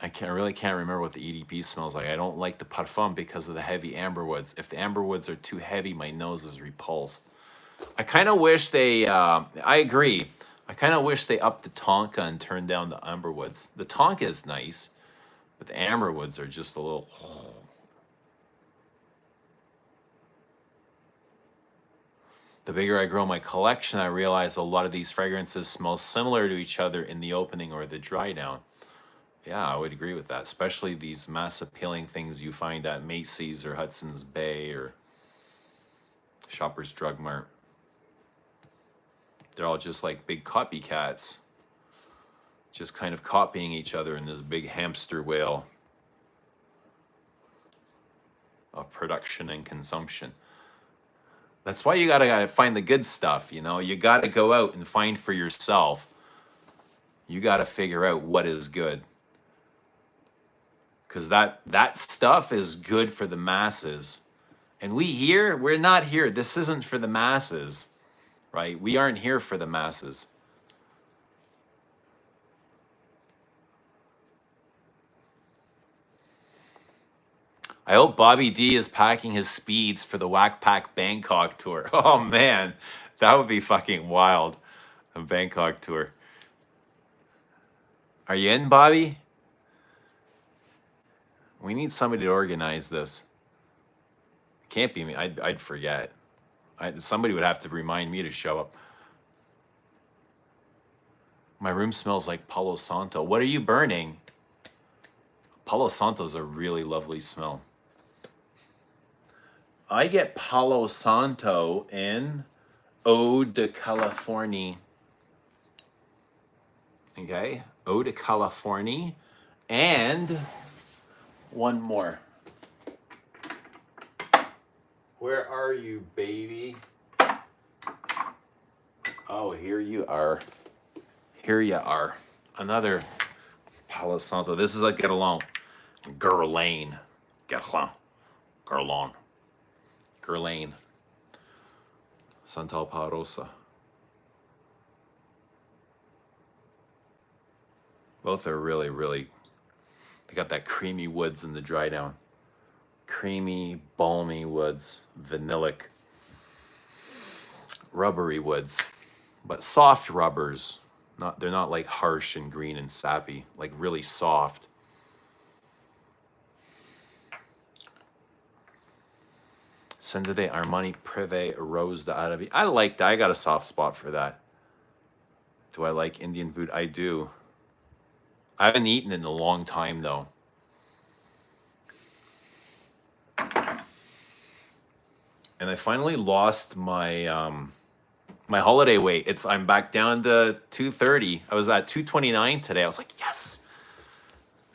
I really can't remember what the EDP smells like. I don't like the Parfum because of the heavy amberwoods. If the amberwoods are too heavy, my nose is repulsed. I kind of wish they, I agree. I kind of wish they upped the Tonka and turned down the amberwoods. The Tonka is nice, but the amberwoods are just a little... The bigger I grow my collection, I realize a lot of these fragrances smell similar to each other in the opening or the dry down. Yeah, I would agree with that, especially these mass appealing things you find at Macy's or Hudson's Bay or Shoppers Drug Mart. They're all just like big copycats, just kind of copying each other in this big hamster wheel of production and consumption. That's why you gotta find the good stuff, you know? You gotta go out and find for yourself. You gotta figure out what is good. Because that stuff is good for the masses. And we're not here. This isn't for the masses, right? We aren't here for the masses. I hope Bobby D is packing his speeds for the Whack Pack Bangkok tour. Oh man, that would be fucking wild. A Bangkok tour. Are you in, Bobby? We need somebody to organize this. It can't be me. I'd forget. Somebody would have to remind me to show up. My room smells like Palo Santo. What are you burning? Palo Santo is a really lovely smell. I get Palo Santo in Eau de Californie. Okay, Eau de Californie, and one more. Where are you, baby? Oh, here you are. Here you are. Another Palo Santo. This is a Guerlain. Guerlain. Santal Parosa. Both are really, really, they got that creamy woods in the dry down. Creamy, balmy woods, vanillic, rubbery woods, but soft rubbers. They're not like harsh and green and sappy, like really soft. Sendete Armani Privé Rose d'Arabie. I like that. I got a soft spot for that. Do I like Indian food? I do. I haven't eaten in a long time though. And I finally lost my my holiday weight. I'm back down to 230. I was at 229 today. I was like, yes.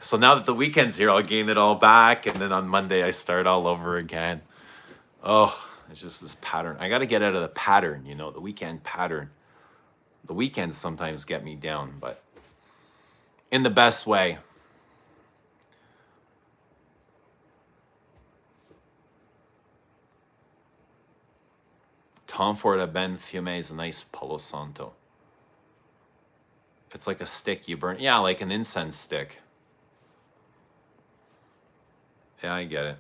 So now that the weekend's here, I'll gain it all back, and then on Monday I start all over again. Oh, it's just this pattern. I got to get out of the pattern, you know, the weekend pattern. The weekends sometimes get me down, but in the best way. Tom Ford a Ben Fume is a nice Palo Santo. It's like a stick you burn. Yeah, like an incense stick. Yeah, I get it.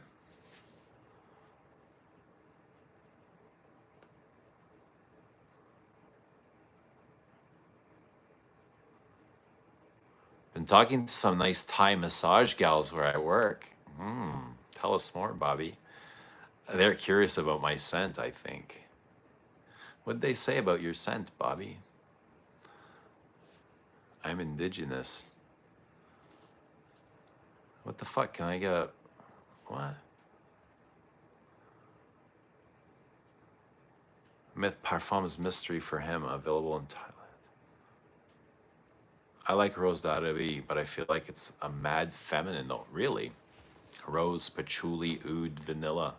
Been talking to some nice Thai massage gals where I work. Tell us more, Bobby. They're curious about my scent, I think. What'd they say about your scent, Bobby? I'm indigenous. What the fuck? Can I get a... What? Myth Parfums Mystery for him, available in Thailand. I like Rose d'Arabie, but I feel like it's a mad feminine though. Really? Rose, patchouli, oud, vanilla.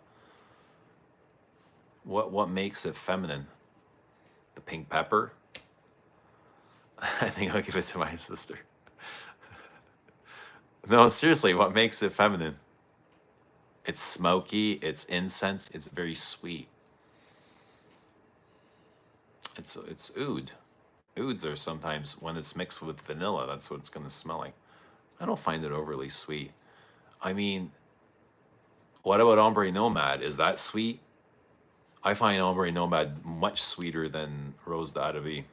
What makes it feminine? The pink pepper? I think I'll give it to my sister. No, seriously, what makes it feminine? It's smoky, it's incense, it's very sweet. It's oud. Ouds are sometimes, when it's mixed with vanilla, that's what it's going to smell like. I don't find it overly sweet. I mean, what about Ombre Nomad? Is that sweet? I find Ombre Nomad much sweeter than Rose d'Arabie.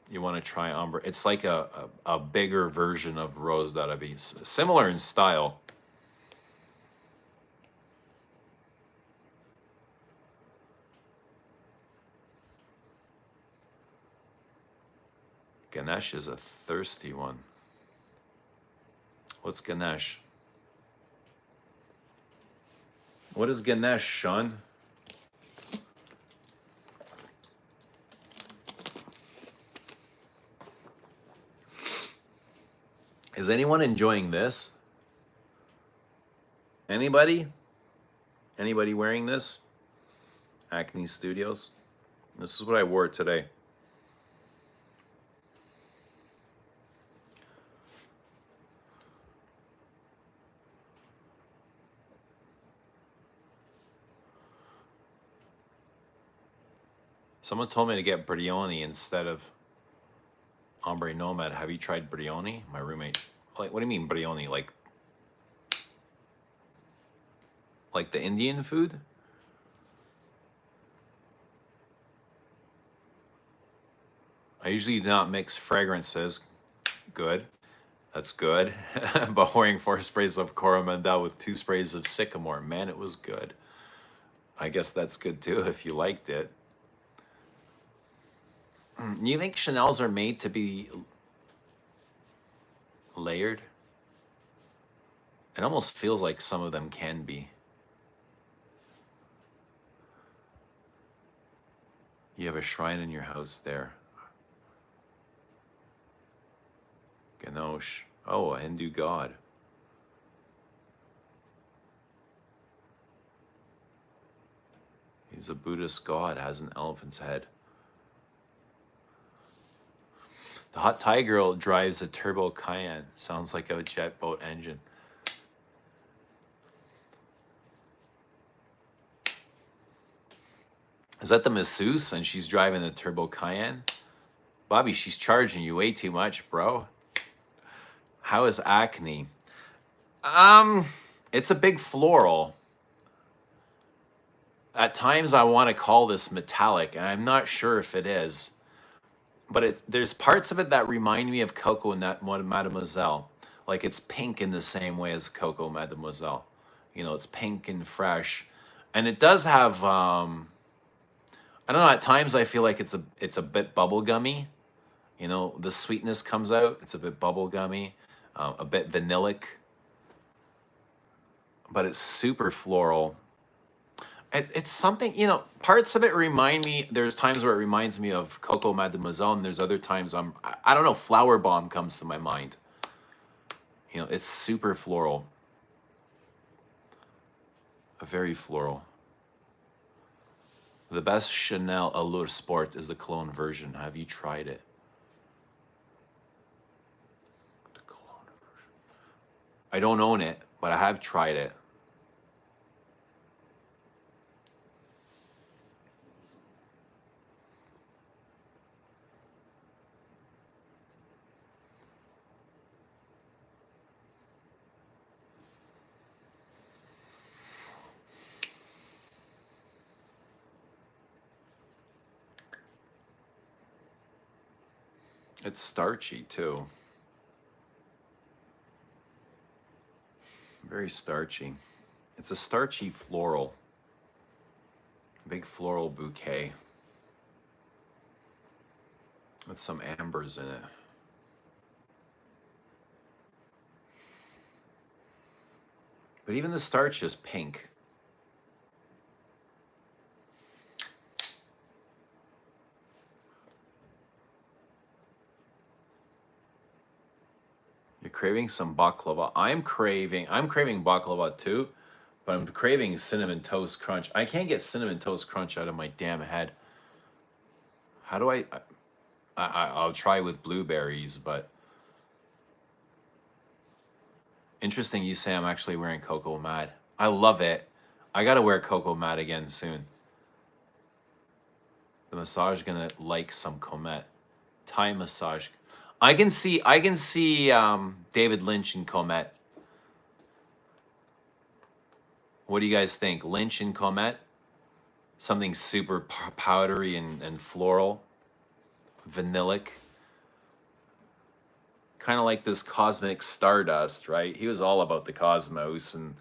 You want to try Ombre? It's like a bigger version of Rose d'Arabie, similar in style. Ganesh is a thirsty one. What's Ganesh? What is Ganesh, Sean? Is anyone enjoying this? Anybody? Anybody wearing this? Acne Studios. This is what I wore today. Someone told me to get Brioni instead of Ombre Nomad. Have you tried Brioni? My roommate. Like, what do you mean Brioni? Like the Indian food? I usually do not mix fragrances. Good. That's good. But wearing 4 sprays of Coromandel with 2 sprays of Sycamore. Man, it was good. I guess that's good too if you liked it. You think Chanel's are made to be layered? It almost feels like some of them can be. You have a shrine in your house there. Ganesh. Oh, a Hindu god. He's a Buddhist god, has an elephant's head. The hot Thai girl drives a turbo Cayenne. Sounds like a jet boat engine. Is that the masseuse and she's driving the Turbo Cayenne? Bobby, she's charging you way too much, bro. How is acne? It's a big floral. At times I want to call this metallic, and I'm not sure if it is. But there's parts of it that remind me of Coco Mademoiselle. Like it's pink in the same way as Coco Mademoiselle. You know, it's pink and fresh. And it does have, I don't know, at times I feel like it's a bit bubblegummy. You know, the sweetness comes out. It's a bit bubblegummy, a bit vanillic. But it's super floral. It's something, you know, parts of it remind me, there's times where it reminds me of Coco Mademoiselle, and there's other times I don't know, Flower Bomb comes to my mind. You know, it's super floral. Very floral. The best Chanel Allure Sport is the cologne version. Have you tried it? The cologne version. I don't own it, but I have tried it. It's starchy too. Very starchy. It's a starchy floral. Big floral bouquet. With some ambers in it. But even the starch is pink. You're craving some baklava. I'm craving baklava too, but I'm craving cinnamon toast crunch. I can't get cinnamon toast crunch out of my damn head. How do I'll try with blueberries, but interesting you say I'm actually wearing Coco Mad. I love it. I gotta wear Coco Mad again soon. The massage gonna like some Comet. Thai massage. I can see David Lynch and Comet. What do you guys think? Lynch and Comet? Something super powdery and floral. Vanillic. Kind of like this cosmic stardust, right? He was all about the cosmos. And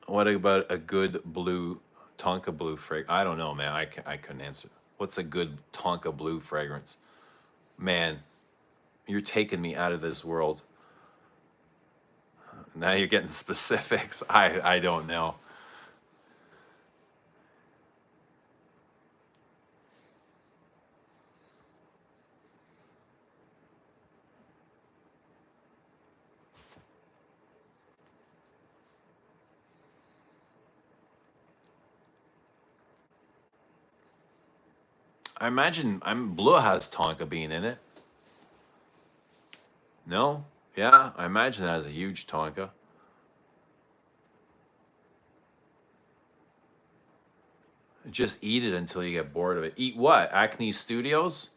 what about a good blue Tonka blue fragrance? I don't know, man. I couldn't answer. What's a good Tonka blue fragrance? Man, you're taking me out of this world. Now you're getting specifics. I don't know. I imagine Blue has Tonka bean in it. No? Yeah, I imagine it has a huge Tonka. Just eat it until you get bored of it. Eat what? Acne Studios?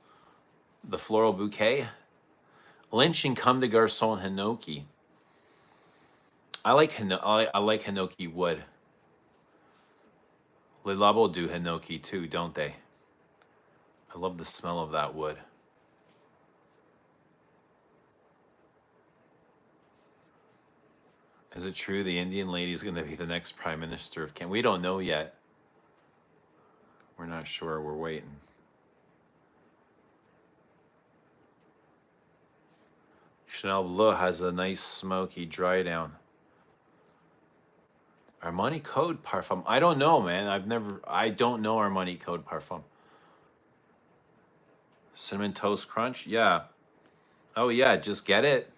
The floral bouquet? Lynch and Comme des Garçons Hinoki. I like Hinoki wood. Le Labo do Hinoki too, don't they? I love the smell of that wood. Is it true the Indian lady is going to be the next prime minister of Canada? We don't know yet. We're not sure. We're waiting. Chanel Bleu has a nice smoky dry down. Armani Code Parfum. I don't know, man. I don't know Armani Code Parfum. Cinnamon Toast Crunch? Yeah. Oh, yeah. Just get it.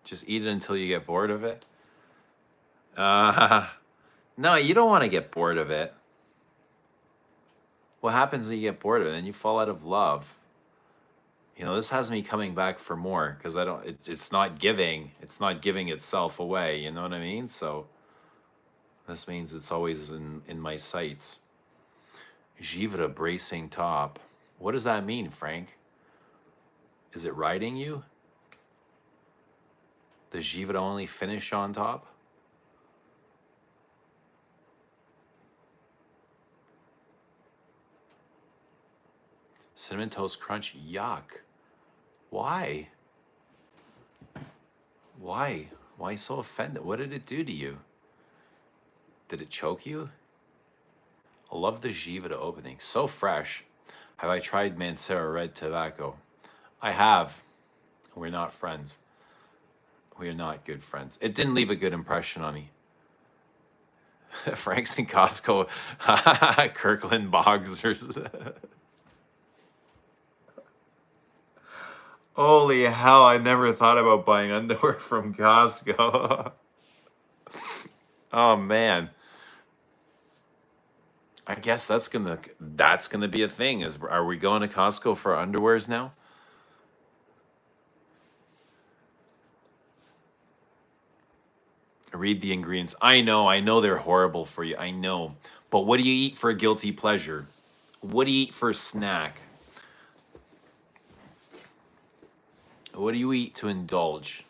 Just eat it until you get bored of it. No, you don't want to get bored of it. What happens when you get bored of it? Then you fall out of love. You know, this has me coming back for more because I don't. It's not giving. It's not giving itself away. You know what I mean? So this means it's always in my sights. Givre bracing top. What does that mean, Frank? Is it riding you? Does Givre only finish on top? Cinnamon Toast Crunch, yuck. Why? Why? Why so offended? What did it do to you? Did it choke you? I love the Givre opening. So fresh. Have I tried Mancera Red Tobacco? I have. We're not friends. We are not good friends. It didn't leave a good impression on me. Frank's in Costco. Kirkland Boxers. Holy hell, I never thought about buying underwear from Costco. Oh man. I guess that's gonna be a thing. Are we going to Costco for underwears now? Read the ingredients. I know they're horrible for you. I know. But what do you eat for a guilty pleasure? What do you eat for a snack? What do you eat to indulge?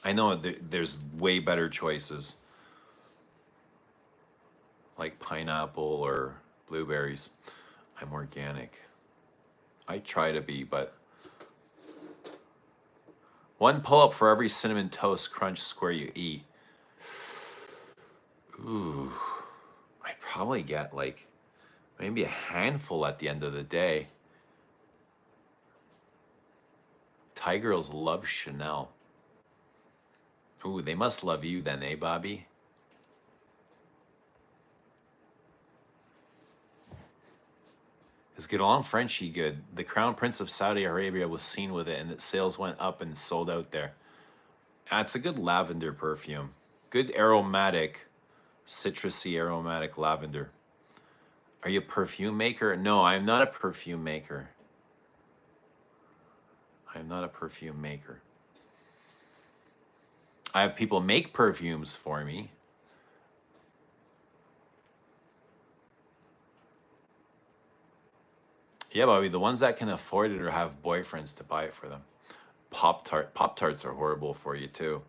I know there's way better choices, like pineapple or blueberries. I'm organic. I try to be, but one pull-up for every cinnamon toast crunch square you eat. Ooh, I probably get like maybe a handful at the end of the day. Thai girls love Chanel. Ooh, they must love you then, eh, Bobby? Is get along Frenchie good? The Crown Prince of Saudi Arabia was seen with it, and its sales went up and sold out there. It's a good lavender perfume. Good aromatic, citrusy aromatic lavender. Are you a perfume maker? No, I'm not a perfume maker. I'm not a perfume maker. I have people make perfumes for me. Yeah, Bobby, the ones that can afford it or have boyfriends to buy it for them. Pop-Tarts are horrible for you too.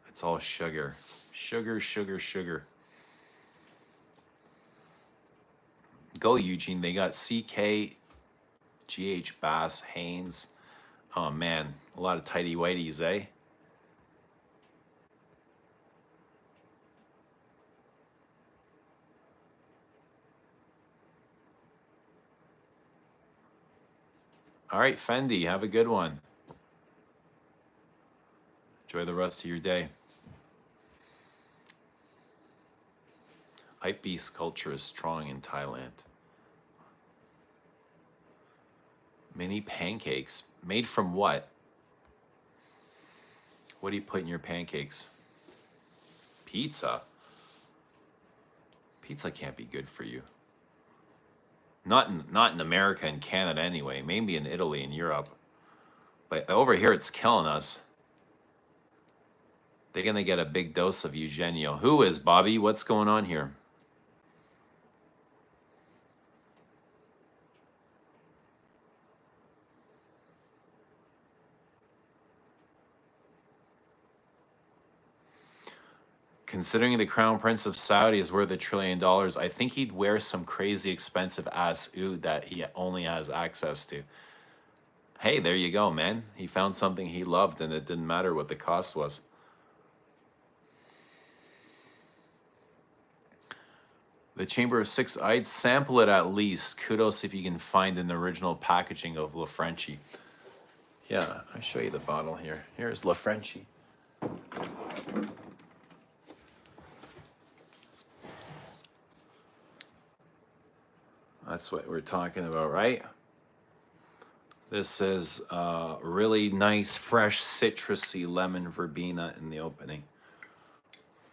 It's all sugar. Sugar, sugar, sugar. Go, Eugene. They got CK, GH Bass, Hanes. Oh man, a lot of tighty whiteys, eh? All right, Fendi, have a good one. Enjoy the rest of your day. Hypebeast culture is strong in Thailand. Mini pancakes. Made from what? What do you put in your pancakes? Pizza. Pizza can't be good for you. Not in America and Canada anyway. Maybe in Italy and Europe. But over here it's killing us. They're gonna get a big dose of Eugenio. Who is Bobby? What's going on here? Considering the Crown Prince of Saudi is worth $1 trillion, I think he'd wear some crazy expensive ass oud that he only has access to. Hey, there you go, man. He found something he loved and it didn't matter what the cost was. The Chamber of Six, I'd sample it at least. Kudos if you can find an original packaging of La Frenchie. Yeah, I'll show you the bottle here. Here's La Frenchie. That's what we're talking about, right? This is really nice, fresh, citrusy lemon verbena in the opening.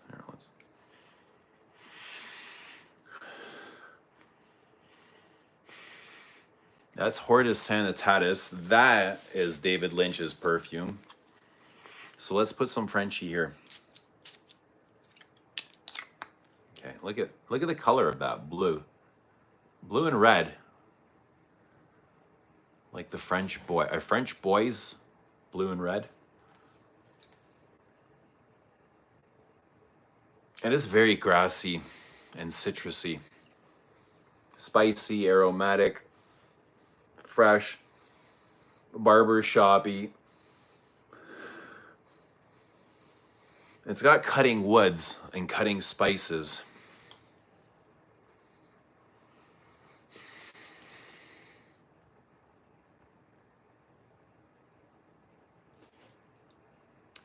Here, That's Hortus Sanitatis. That is David Lynch's perfume. So let's put some Frenchie here. Okay, look at the color of that blue. Blue and red. Like the French boy. Are French boys blue and red? It is very grassy and citrusy. Spicy, aromatic, fresh, barber shoppy. It's got cutting woods and cutting spices.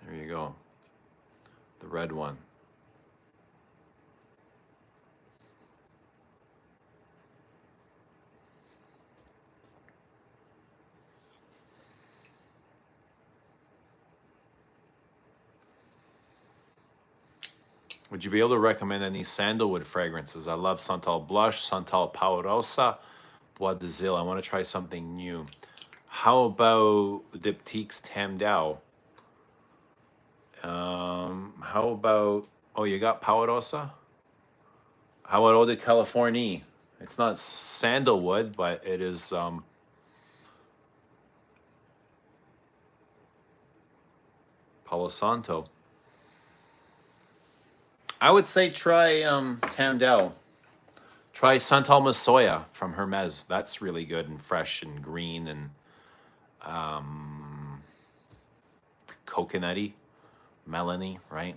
There you go. The red one. Would you be able to recommend any sandalwood fragrances? I love Santal Blush, Santal Paurosa, Bois de Zil. I want to try something new. How about Diptyque's Tam Dao? How about, oh, you got Paurosa? How about Eau de Californie? It's not sandalwood, but it is Palo Santo. I would say try Tam Dao. Try Santal Masoya from Hermes. That's really good and fresh and green and coconutty, melony, right?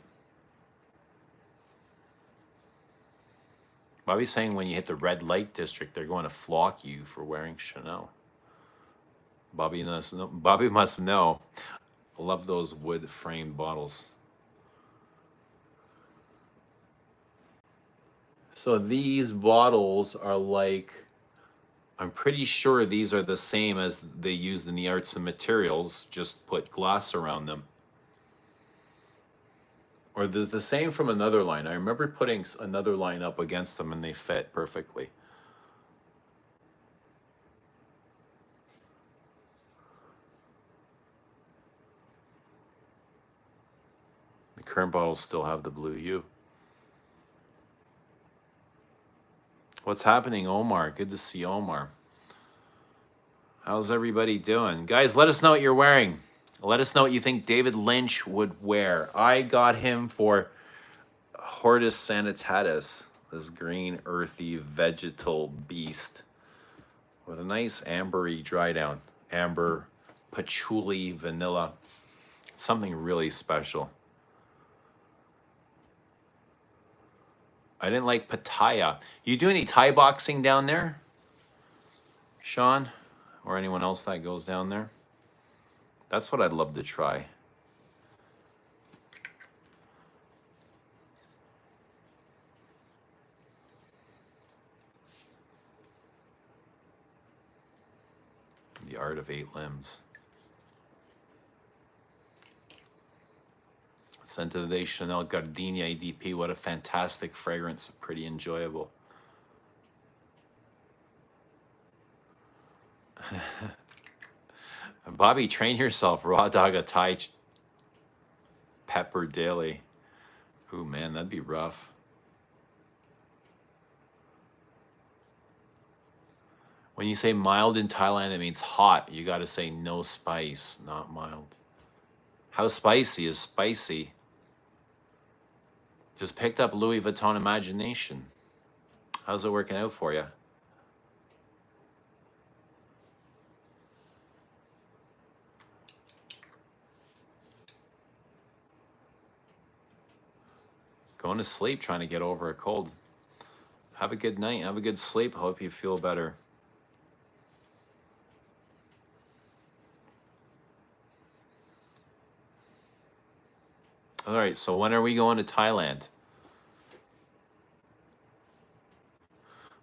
Bobby's saying when you hit the red light district, they're going to flock you for wearing Chanel. Bobby must know. I love those wood framed bottles. So these bottles are like, I'm pretty sure these are the same as they used in the Arts and Materials, just put glass around them. Or the same from another line. I remember putting another line up against them and they fit perfectly. The current bottles still have the blue hue. What's happening, Omar? Good to see Omar. How's everybody doing? Guys, let us know what you're wearing. Let us know what you think David Lynch would wear. I got him for Hortus Sanitatis, this green, earthy, vegetal beast with a nice ambery dry down. Amber, patchouli, vanilla. Something really special. I didn't like Pattaya. You do any Thai boxing down there, Sean? Or anyone else that goes down there? That's what I'd love to try. The Art of 8 Limbs. Scent of the Day, Chanel Gardenia EDP. What a fantastic fragrance. Pretty enjoyable. Bobby, train yourself. Raw dog a Thai pepper daily. Ooh, man, that'd be rough. When you say mild in Thailand, it means hot. You got to say no spice, not mild. How spicy is spicy? Just picked up Louis Vuitton Imagination. How's it working out for you? Going to sleep, trying to get over a cold. Have a good night. Have a good sleep. Hope you feel better. All right, so when are we going to Thailand?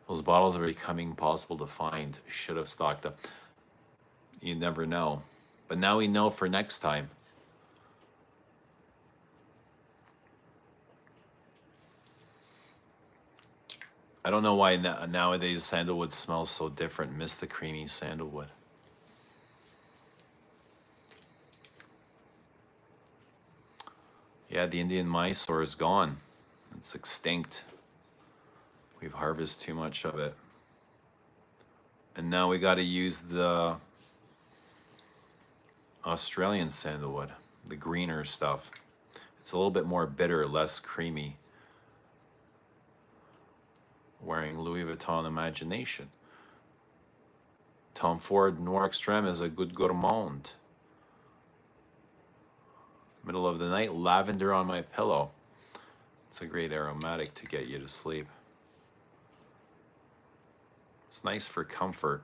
Those bottles are becoming impossible to find. Should have stocked up. You never know. But now we know for next time. I don't know why nowadays sandalwood smells so different. Miss the creamy sandalwood. Yeah, the Indian Mysore is gone. It's extinct. We've harvested too much of it. And now we got to use the Australian sandalwood, the greener stuff. It's a little bit more bitter, less creamy. Wearing Louis Vuitton Imagination. Tom Ford Noir Extreme is a good gourmand. Middle of the night, lavender on my pillow. It's a great aromatic to get you to sleep. It's nice for comfort.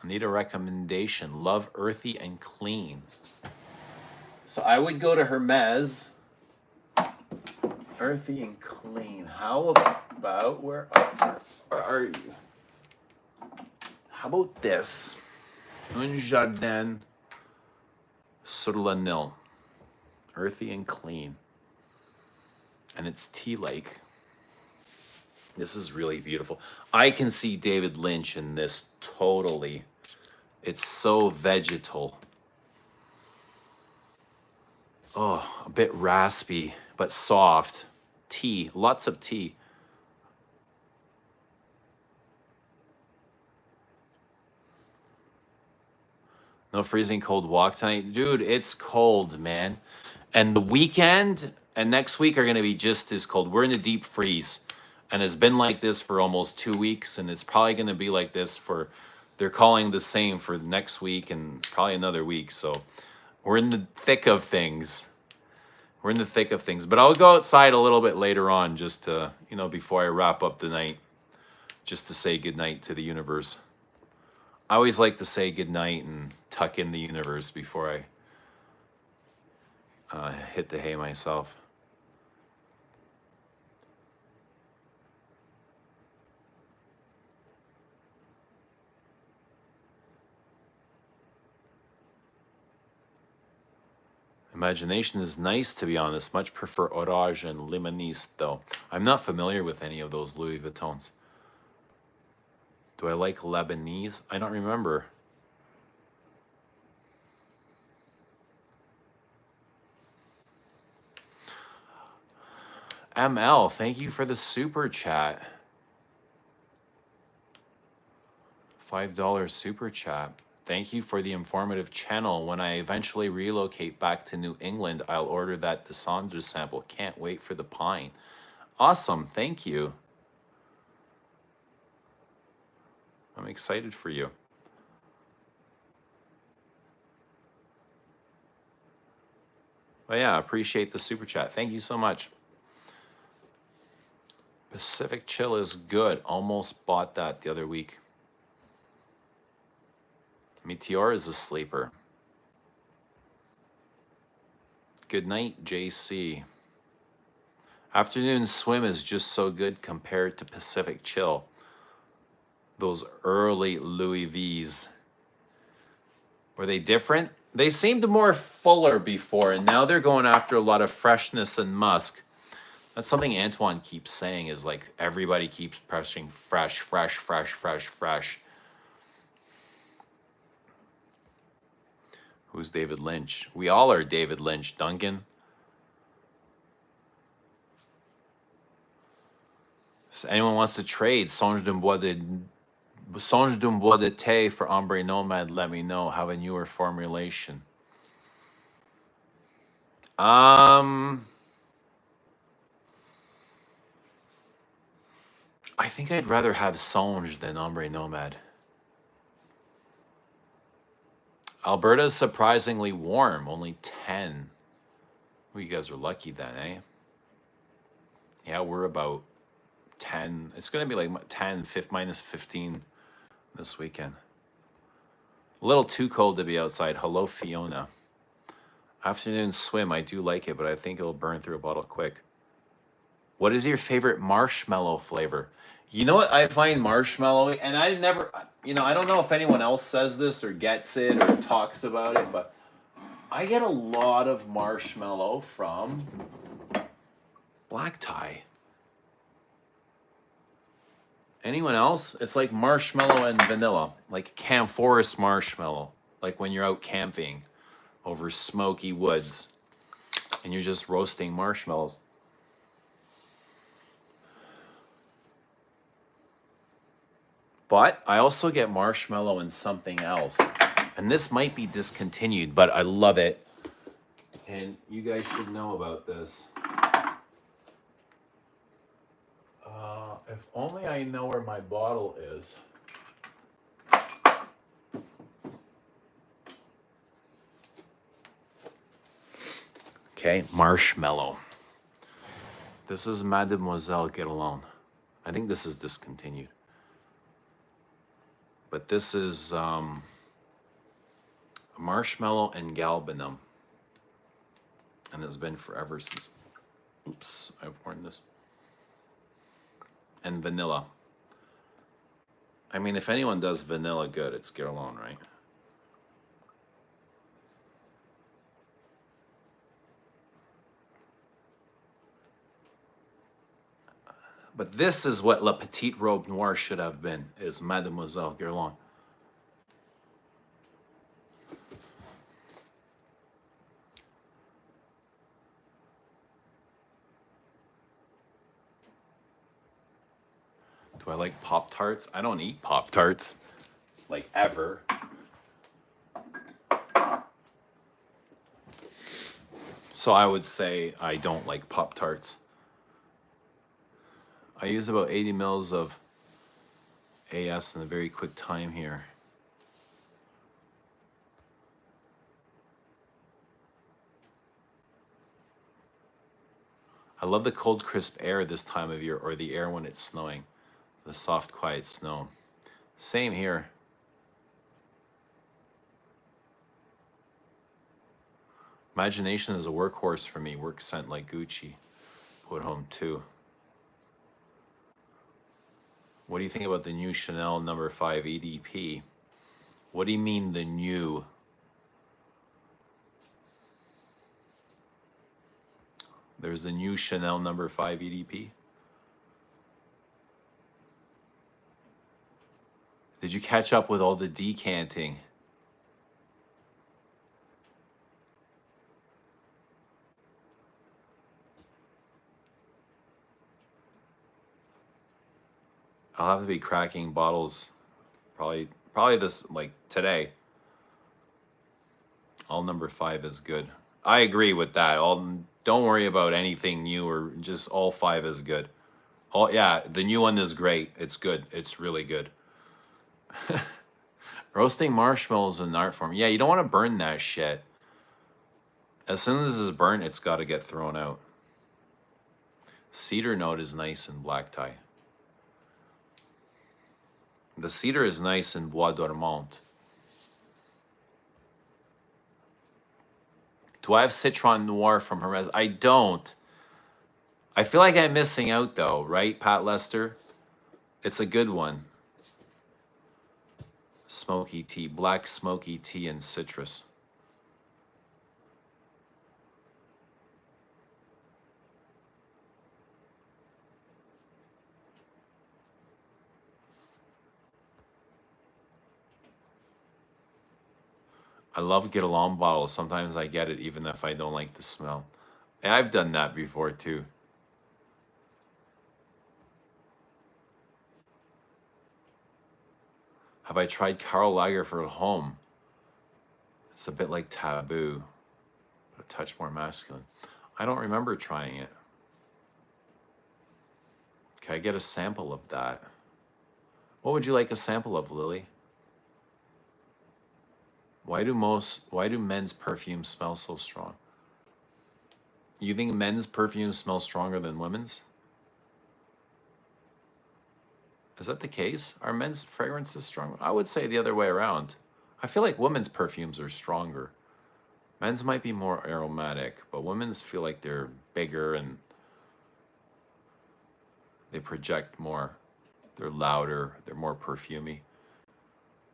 I need a recommendation. Love earthy and clean. So I would go to Hermes. Earthy and clean. How about where are you? How about this? Un Jardin sur le Nil. Earthy and clean. And it's tea lake. This is really beautiful. I can see David Lynch in this totally. It's so vegetal. Oh, a bit raspy, but soft. Tea, lots of tea. No freezing cold walk tonight. Dude, it's cold, man. And the weekend and next week are going to be just as cold. We're in a deep freeze. And it's been like this for almost 2 weeks. And it's probably going to be like this for, they're calling the same for next week and probably another week. So we're in the thick of things. We're in the thick of things. But I'll go outside a little bit later on just to, you know, before I wrap up the night, just to say goodnight to the universe. I always like to say goodnight and tuck in the universe before I hit the hay myself. Imagination is nice, to be honest. Much prefer Orange and Limoniste, though. I'm not familiar with any of those Louis Vuittons. Do I like Lebanese? I don't remember. ML, thank you for the super chat. $5 super chat. Thank you for the informative channel. When I eventually relocate back to New England, I'll order that Descendre sample. Can't wait for the pine. Awesome, thank you. I'm excited for you. But yeah, appreciate the super chat. Thank you so much. Pacific Chill is good. Almost bought that the other week. Meteor is a sleeper. Good night, JC. Afternoon swim is just so good compared to Pacific Chill. Those early Louis V's. Were they different? They seemed more fuller before, and now they're going after a lot of freshness and musk. That's something Antoine keeps saying, is like everybody keeps pressing fresh, fresh, fresh, fresh, fresh. Who's David Lynch? We all are David Lynch, Duncan. If anyone wants to trade Songe d'un bois de thé for Ombre Nomad, let me know. Have a newer formulation. I think I'd rather have Songe than Ombre Nomad. Alberta is surprisingly warm, only 10. Well, you guys are lucky then, eh? Yeah, we're about 10. It's going to be like 10, minus 15 this weekend. A little too cold to be outside. Hello, Fiona. Afternoon swim, I do like it, but I think it'll burn through a bottle quick. What is your favorite marshmallow flavor? You know what I find marshmallow, and I never, you know, I don't know if anyone else says this or gets it or talks about it, but I get a lot of marshmallow from black tie. Anyone else? It's like marshmallow and vanilla, like camp forest marshmallow, like when you're out camping over smoky woods and you're just roasting marshmallows. But I also get marshmallow and something else. And this might be discontinued, but I love it. And you guys should know about this. If only I know where my bottle is. Okay, marshmallow. This is Mademoiselle Get Alone. I think this is discontinued. But this is marshmallow and galbanum. And it's been forever since, oops, I've worn this. And vanilla. I mean, if anyone does vanilla good, it's Get Alone, right? But this is what La Petite Robe Noire should have been, is Mademoiselle Guerlain. Do I like Pop-Tarts? I don't eat Pop-Tarts, like ever. So I would say I don't like Pop-Tarts. I use about 80 mils of AS in a very quick time here. I love the cold, crisp air this time of year, or the air when it's snowing. The soft, quiet snow. Same here. Imagination is a workhorse for me. Work scent like Gucci. Put home too. What do you think about the new Chanel No. 5 EDP? What do you mean the new? There's a new Chanel No. 5 EDP. Did you catch up with all the decanting? I'll have to be cracking bottles probably this, like, today. All No. 5 is good. I agree with that. Don't worry about anything new, or just all 5 is good. Yeah, the new one is great. It's good. It's really good. Roasting marshmallows is an art form. Yeah, you don't want to burn that shit. As soon as it's burnt, it's got to get thrown out. Cedar note is nice in black tie. The cedar is nice in Bois Dormant. Do I have Citron Noir from Hermes? I don't. I feel like I'm missing out though, right, Pat Lester? It's a good one. Smoky tea, black smoky tea and citrus. I love Get Along bottles. Sometimes I get it even if I don't like the smell. And I've done that before too. Have I tried Karl Lagerfeld Home? It's a bit like Taboo, but a touch more masculine. I don't remember trying it. Can I get a sample of that? What would you like a sample of, Lily? Why do men's perfumes smell so strong? You think men's perfumes smell stronger than women's? Is that the case? Are men's fragrances stronger? I would say the other way around. I feel like women's perfumes are stronger. Men's might be more aromatic, but women's feel like they're bigger and they project more. They're louder, they're more perfumey.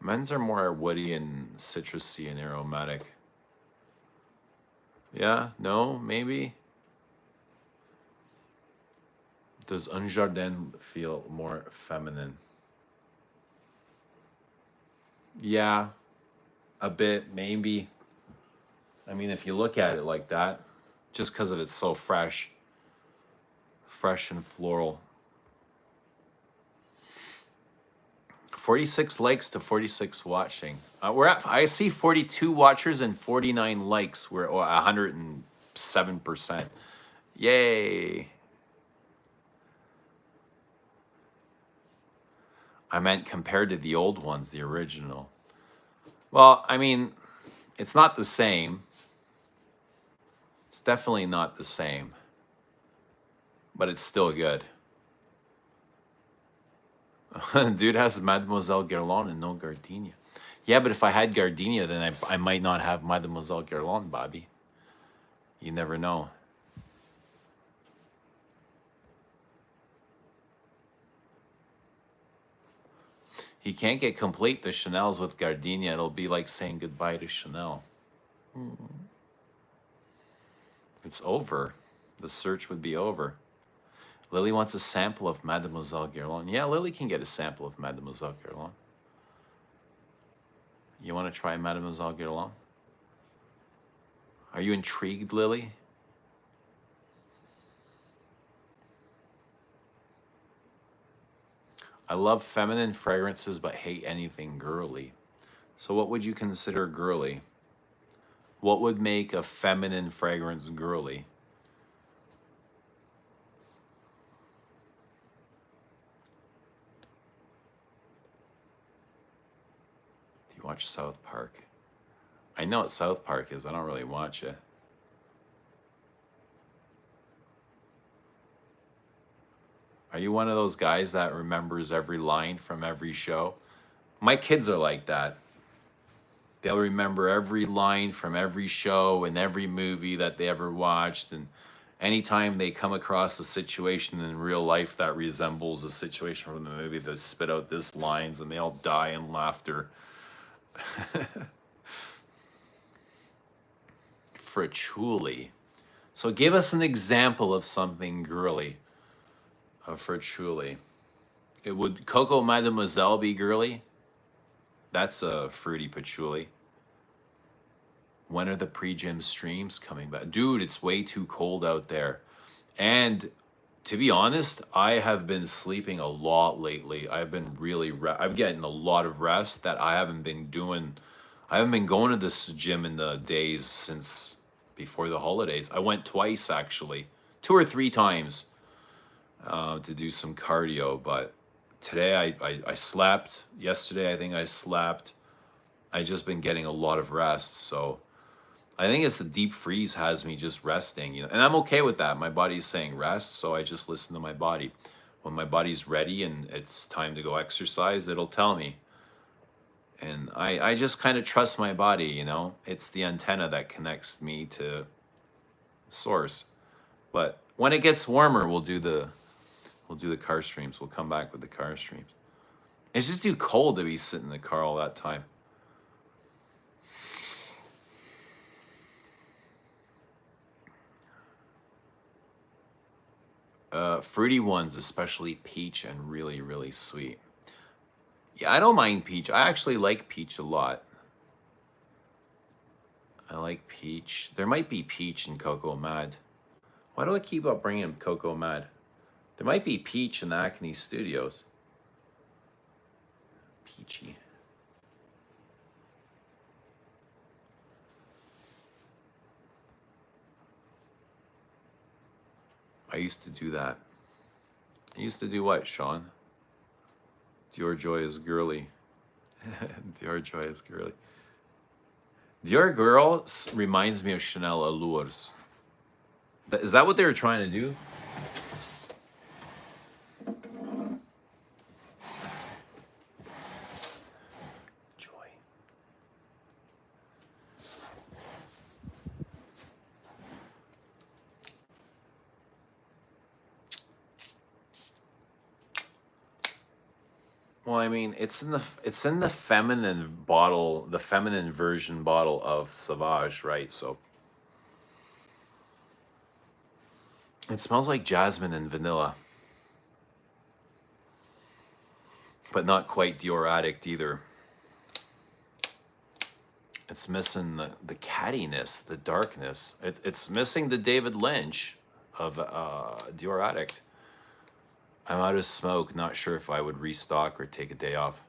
Men's are more woody and citrusy and aromatic. Yeah, no, maybe. Does Un Jardin feel more feminine? Yeah, a bit, maybe. I mean, if you look at it like that, just because of it's so fresh, fresh and floral. 46 likes to 46 watching. We're at, I see 42 watchers and 49 likes. We're 107%. Yay. I meant compared to the old ones, the original. Well, I mean, it's not the same. It's definitely not the same, but it's still good. Dude has Mademoiselle Guerlain and no Gardenia. Yeah, but if I had Gardenia, then I might not have Mademoiselle Guerlain, Bobby. You never know. He can't get complete the Chanel's with Gardenia. It'll be like saying goodbye to Chanel. It's over. The search would be over. Lily wants a sample of Mademoiselle Guerlain. Yeah, Lily can get a sample of Mademoiselle Guerlain. You want to try Mademoiselle Guerlain? Are you intrigued, Lily? I love feminine fragrances but hate anything girly. So what would you consider girly? What would make a feminine fragrance girly? Do you watch South Park? I know what South Park is. I don't really watch it. Are you one of those guys that remembers every line from every show? My kids are like that. They'll remember every line from every show and every movie that they ever watched. And anytime they come across a situation in real life that resembles a situation from the movie, they spit out this lines and they all die in laughter. Frachuli. So give us an example of something girly. Of frachuli. It would Coco Mademoiselle be girly? That's a fruity patchouli. When are the pre-gym streams coming back? Dude, it's way too cold out there. And to be honest, I have been sleeping a lot lately. I've been really, I'm getting a lot of rest that I haven't been doing. I haven't been going to this gym in the days since before the holidays. I went twice actually, 2 or 3 times to do some cardio. But today I slept. Yesterday I think I slept. I just been getting a lot of rest. So I think it's the deep freeze has me just resting, and I'm okay with that. My body's saying rest, so I just listen to my body. When my body's ready and it's time to go exercise, it'll tell me. And I just kind of trust my body. It's the antenna that connects me to source. But when it gets warmer, we'll do the car streams. We'll come back with the car streams. It's just too cold to be sitting in the car all that time. Fruity ones, especially peach and really, really sweet. Yeah, I don't mind peach. I actually like peach a lot. I like peach. There might be peach in Cocoa Mad. Why do I keep up bringing Cocoa Mad? There might be peach in the Acne Studios. Peachy. I used to do that. I used to do what, Sean? Dior Joy is girly. Dior Joy is girly. Dior Girl reminds me of Chanel Allures. Is that what they were trying to do? Joy. Well, I mean, it's in the feminine bottle, the feminine version bottle of Sauvage, right? So It smells like jasmine and vanilla, but not quite Dior Addict either. It's missing the cattiness, the darkness. It's missing the David Lynch of Dior Addict. I'm out of smoke. Not sure if I would restock or take a day off.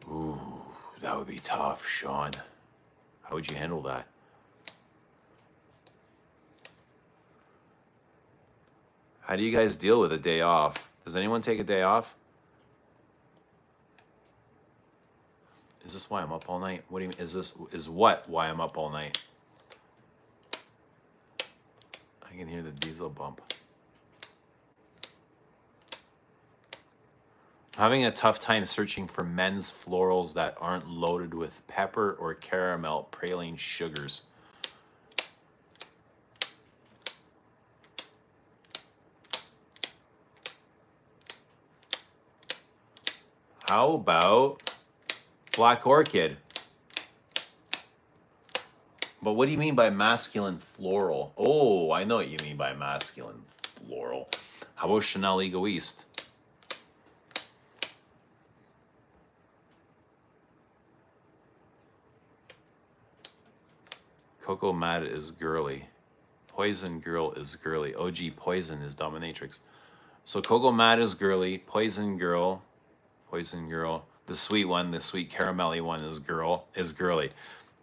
Ooh, that would be tough, Sean. How would you handle that? How do you guys deal with a day off? Does anyone take a day off? Is this why I'm up all night? What do you mean? Is what why I'm up all night? I can hear the diesel bump. I'm having a tough time searching for men's florals that aren't loaded with pepper or caramel praline sugars. How about Black Orchid? But what do you mean by masculine floral? Oh, I know what you mean by masculine floral. How about Chanel Egoiste? Coco Mad is girly. Poison Girl is girly. OG Poison is dominatrix. So Coco Mad is girly. Poison Girl, the sweet one, the sweet caramelly one is girly.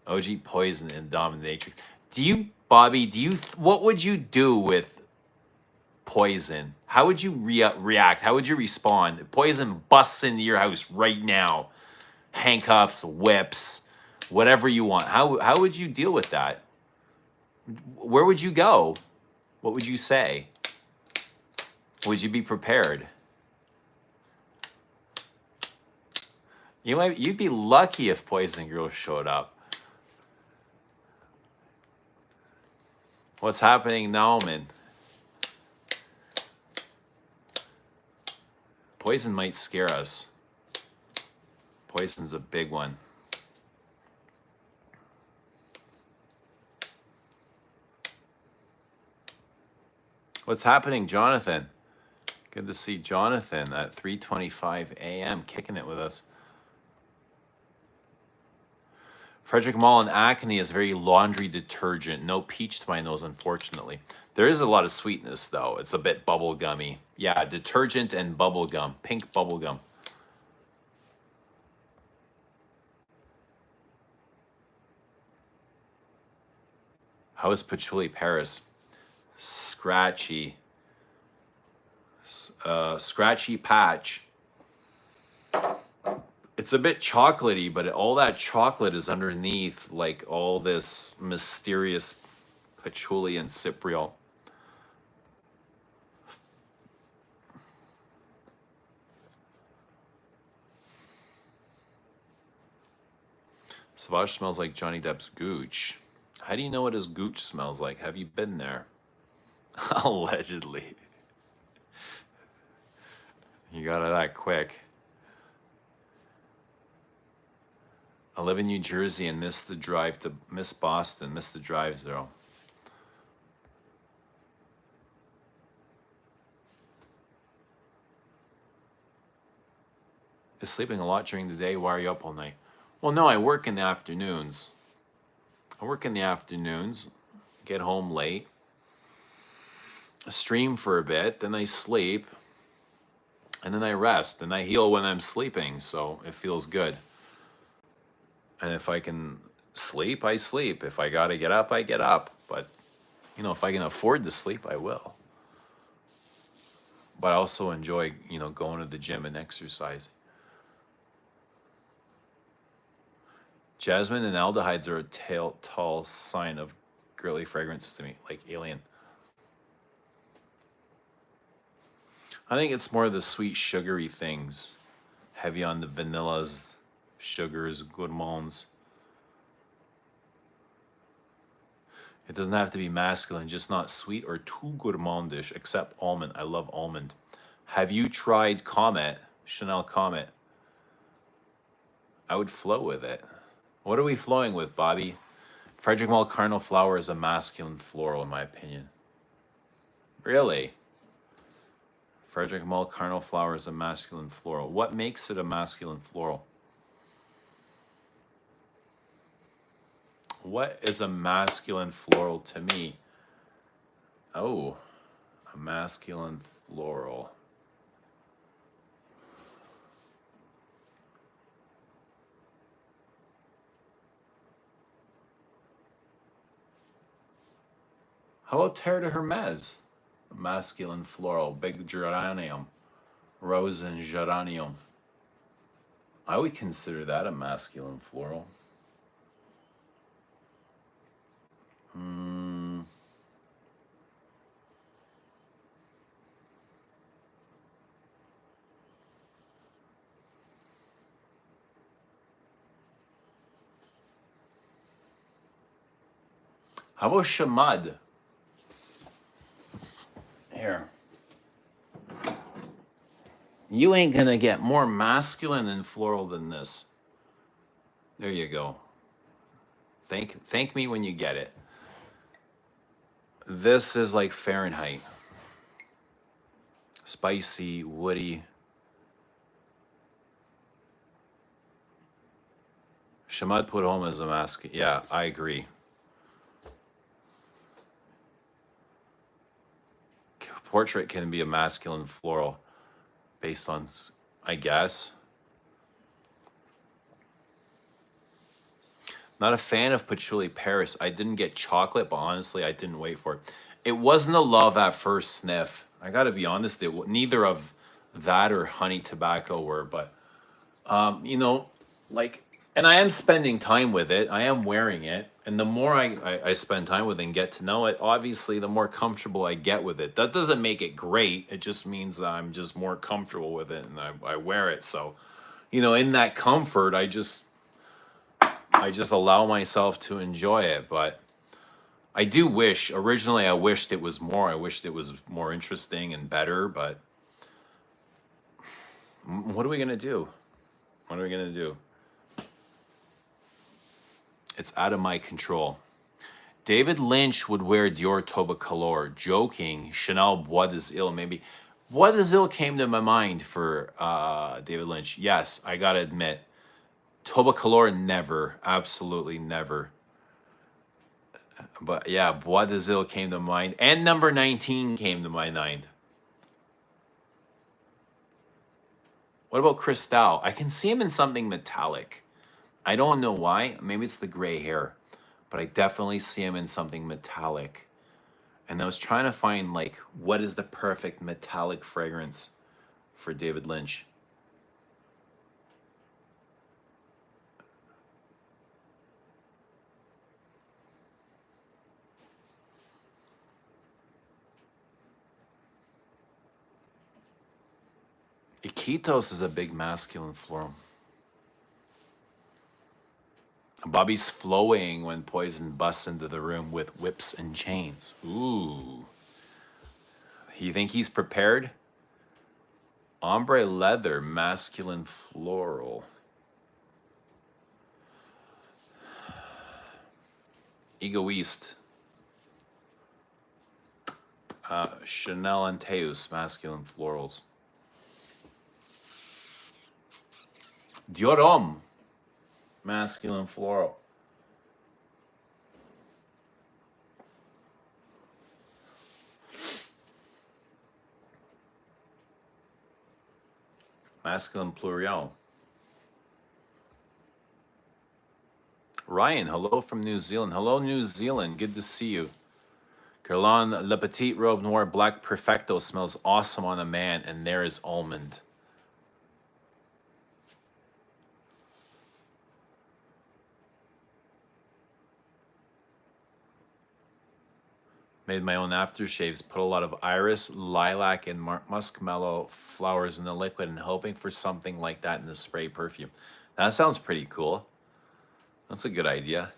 OG Poison and dominatrix. Do you, Bobby? What would you do with Poison? How would you react? How would you respond? Poison busts into your house right now. Handcuffs, whips, whatever you want. How would you deal with that? Where would you go? What would you say? Would you be prepared? You'd be lucky if Poison Girl showed up. What's happening, Nauman? Poison might scare us. Poison's a big one. What's happening, Jonathan? Good to see Jonathan at 3:25 a.m. kicking it with us. Frederick Mullen Acne is very laundry detergent. No peach to my nose, unfortunately. There is a lot of sweetness, though. It's a bit bubble gummy. Yeah, detergent and bubble gum. Pink bubble gum. How is Patchouli Paris? Scratchy. Scratchy patch. It's a bit chocolatey, but all that chocolate is underneath, like all this mysterious patchouli and cypriol. Sauvage smells like Johnny Depp's gooch. How do you know what his gooch smells like? Have you been there? Allegedly. You got it that quick. I live in New Jersey and miss Boston. Miss the drive, though. Is sleeping a lot during the day? Why are you up all night? Well, no, I work in the afternoons. Get home late, stream for a bit, then I sleep, and then I rest, and I heal when I'm sleeping, so it feels good. And if I can sleep, I sleep. If I gotta get up, I get up. But, you know, if I can afford to sleep, I will. But I also enjoy, you know, going to the gym and exercising. Jasmine and aldehydes are a tall sign of girly fragrance to me, like Alien. I think it's more the sweet, sugary things. Heavy on the vanillas, sugars, gourmands. It doesn't have to be masculine, just not sweet or too gourmandish, except almond. I love almond. Have you tried Comet, Chanel Comet? I would flow with it. What are we flowing with, Bobby? Frederick Mall Cardinal Flower is a masculine floral, in my opinion. Really? Frederick Mull, Carnal Flower is a masculine floral. What makes it a masculine floral? What is a masculine floral to me? Oh, a masculine floral. How about Terre de Hermes? A masculine floral, big geranium, rose and geranium. I would consider that a masculine floral. How about Shamad? Here. You ain't gonna get more masculine and floral than this. There you go. Thank me when you get it. This is like Fahrenheit. Spicy, woody. Shamad put home as a mask. Yeah, I agree. Portrait can be a masculine floral based on, I guess. Not a fan of Patchouli Paris. I didn't get chocolate, but honestly, I didn't wait for it. It wasn't a love at first sniff. I gotta be honest, neither of that or honey tobacco were, but you know, like, and I am spending time with it. I am wearing it. And the more I spend time with it and get to know it, obviously, the more comfortable I get with it. That doesn't make it great. It just means that I'm just more comfortable with it and I wear it. So, you know, in that comfort, I just allow myself to enjoy it. But I do wish, originally, I wished it was more. I wished it was more interesting and better. But what are we going to do? What are we going to do? It's out of my control. David Lynch would wear Dior Toba Color. Joking. Chanel Bois des Îles, maybe. Bois des Îles came to my mind for David Lynch. Yes, I gotta admit. Toba Color, never. Absolutely never. But yeah, Bois des Îles came to mind. And number 19 came to my mind. What about Cristal? I can see him in something metallic. I don't know why. Maybe it's the gray hair. But I definitely see him in something metallic. And I was trying to find, like, what is the perfect metallic fragrance for David Lynch? Iquitos is a big masculine floral. Bobby's flowing when Poison busts into the room with whips and chains. Ooh. You think he's prepared? Ombre leather, masculine floral. Egoist. Chanel and Teus, masculine florals. Dior Homme, masculine floral. Masculine plural. Ryan, hello from New Zealand. Hello, New Zealand. Good to see you. Guerlain Le Petit Robe Noir Black Perfecto smells awesome on a man, and there is almond. Made my own aftershaves. Put a lot of iris, lilac, and muskmellow flowers in the liquid and hoping for something like that in the spray perfume. That sounds pretty cool. That's a good idea.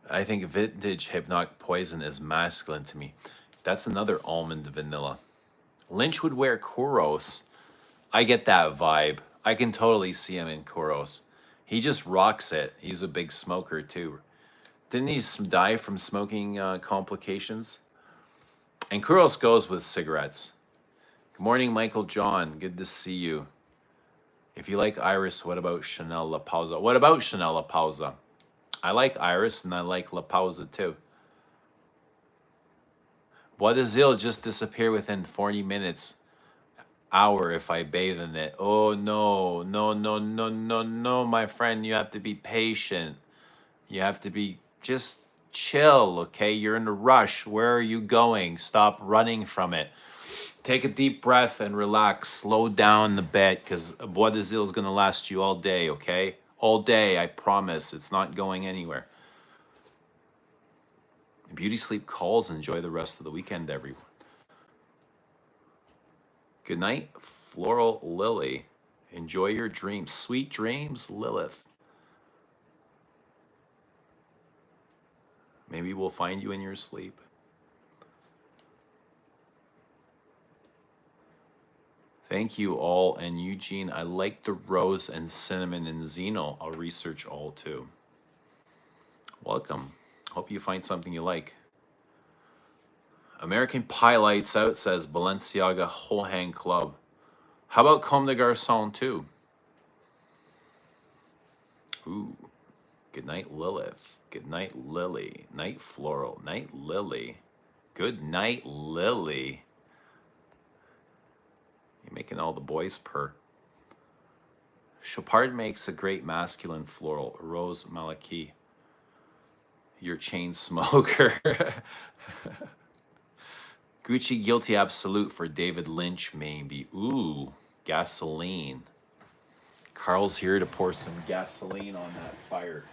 I think vintage Hypnotic Poison is masculine to me. That's another almond vanilla. Lynch would wear Kuros. I get that vibe. I can totally see him in Kuros. He just rocks it. He's a big smoker too. Didn't he die from smoking complications? And Kuros goes with cigarettes. Good morning, Michael John. Good to see you. If you like Iris, what about Chanel La Pausa? What about Chanel La Pausa? I like Iris and I like La Pausa too. Bois d'Azil just disappear within 40 minutes, hour if I bathe in it. Oh no, no, no, no, no, no, my friend. You have to be patient. You have to be just chill, okay? You're in a rush. Where are you going? Stop running from it. Take a deep breath and relax. Slow down the bit because Bois d'Azil is going to last you all day, okay? All day, I promise. It's not going anywhere. Beauty sleep calls. Enjoy the rest of the weekend, everyone. Good night, Floral Lily. Enjoy your dreams. Sweet dreams, Lilith. Maybe we'll find you in your sleep. Thank you all. And Eugene, I like the rose and cinnamon and Zeno. I'll research all too. Welcome. Hope you find something you like. American Pie Lights Out says Balenciaga Hohang Club. How about Comme des Garçons too? Ooh. Good night, Lilith. Good night, Lily. Night Floral. Night Lily. Good night, Lily. You're making all the boys purr. Chopard makes a great masculine floral. Rose Malaki. Your chain smoker. Gucci Guilty Absolute for David Lynch, maybe. Ooh, gasoline. Carl's here to pour some gasoline on that fire.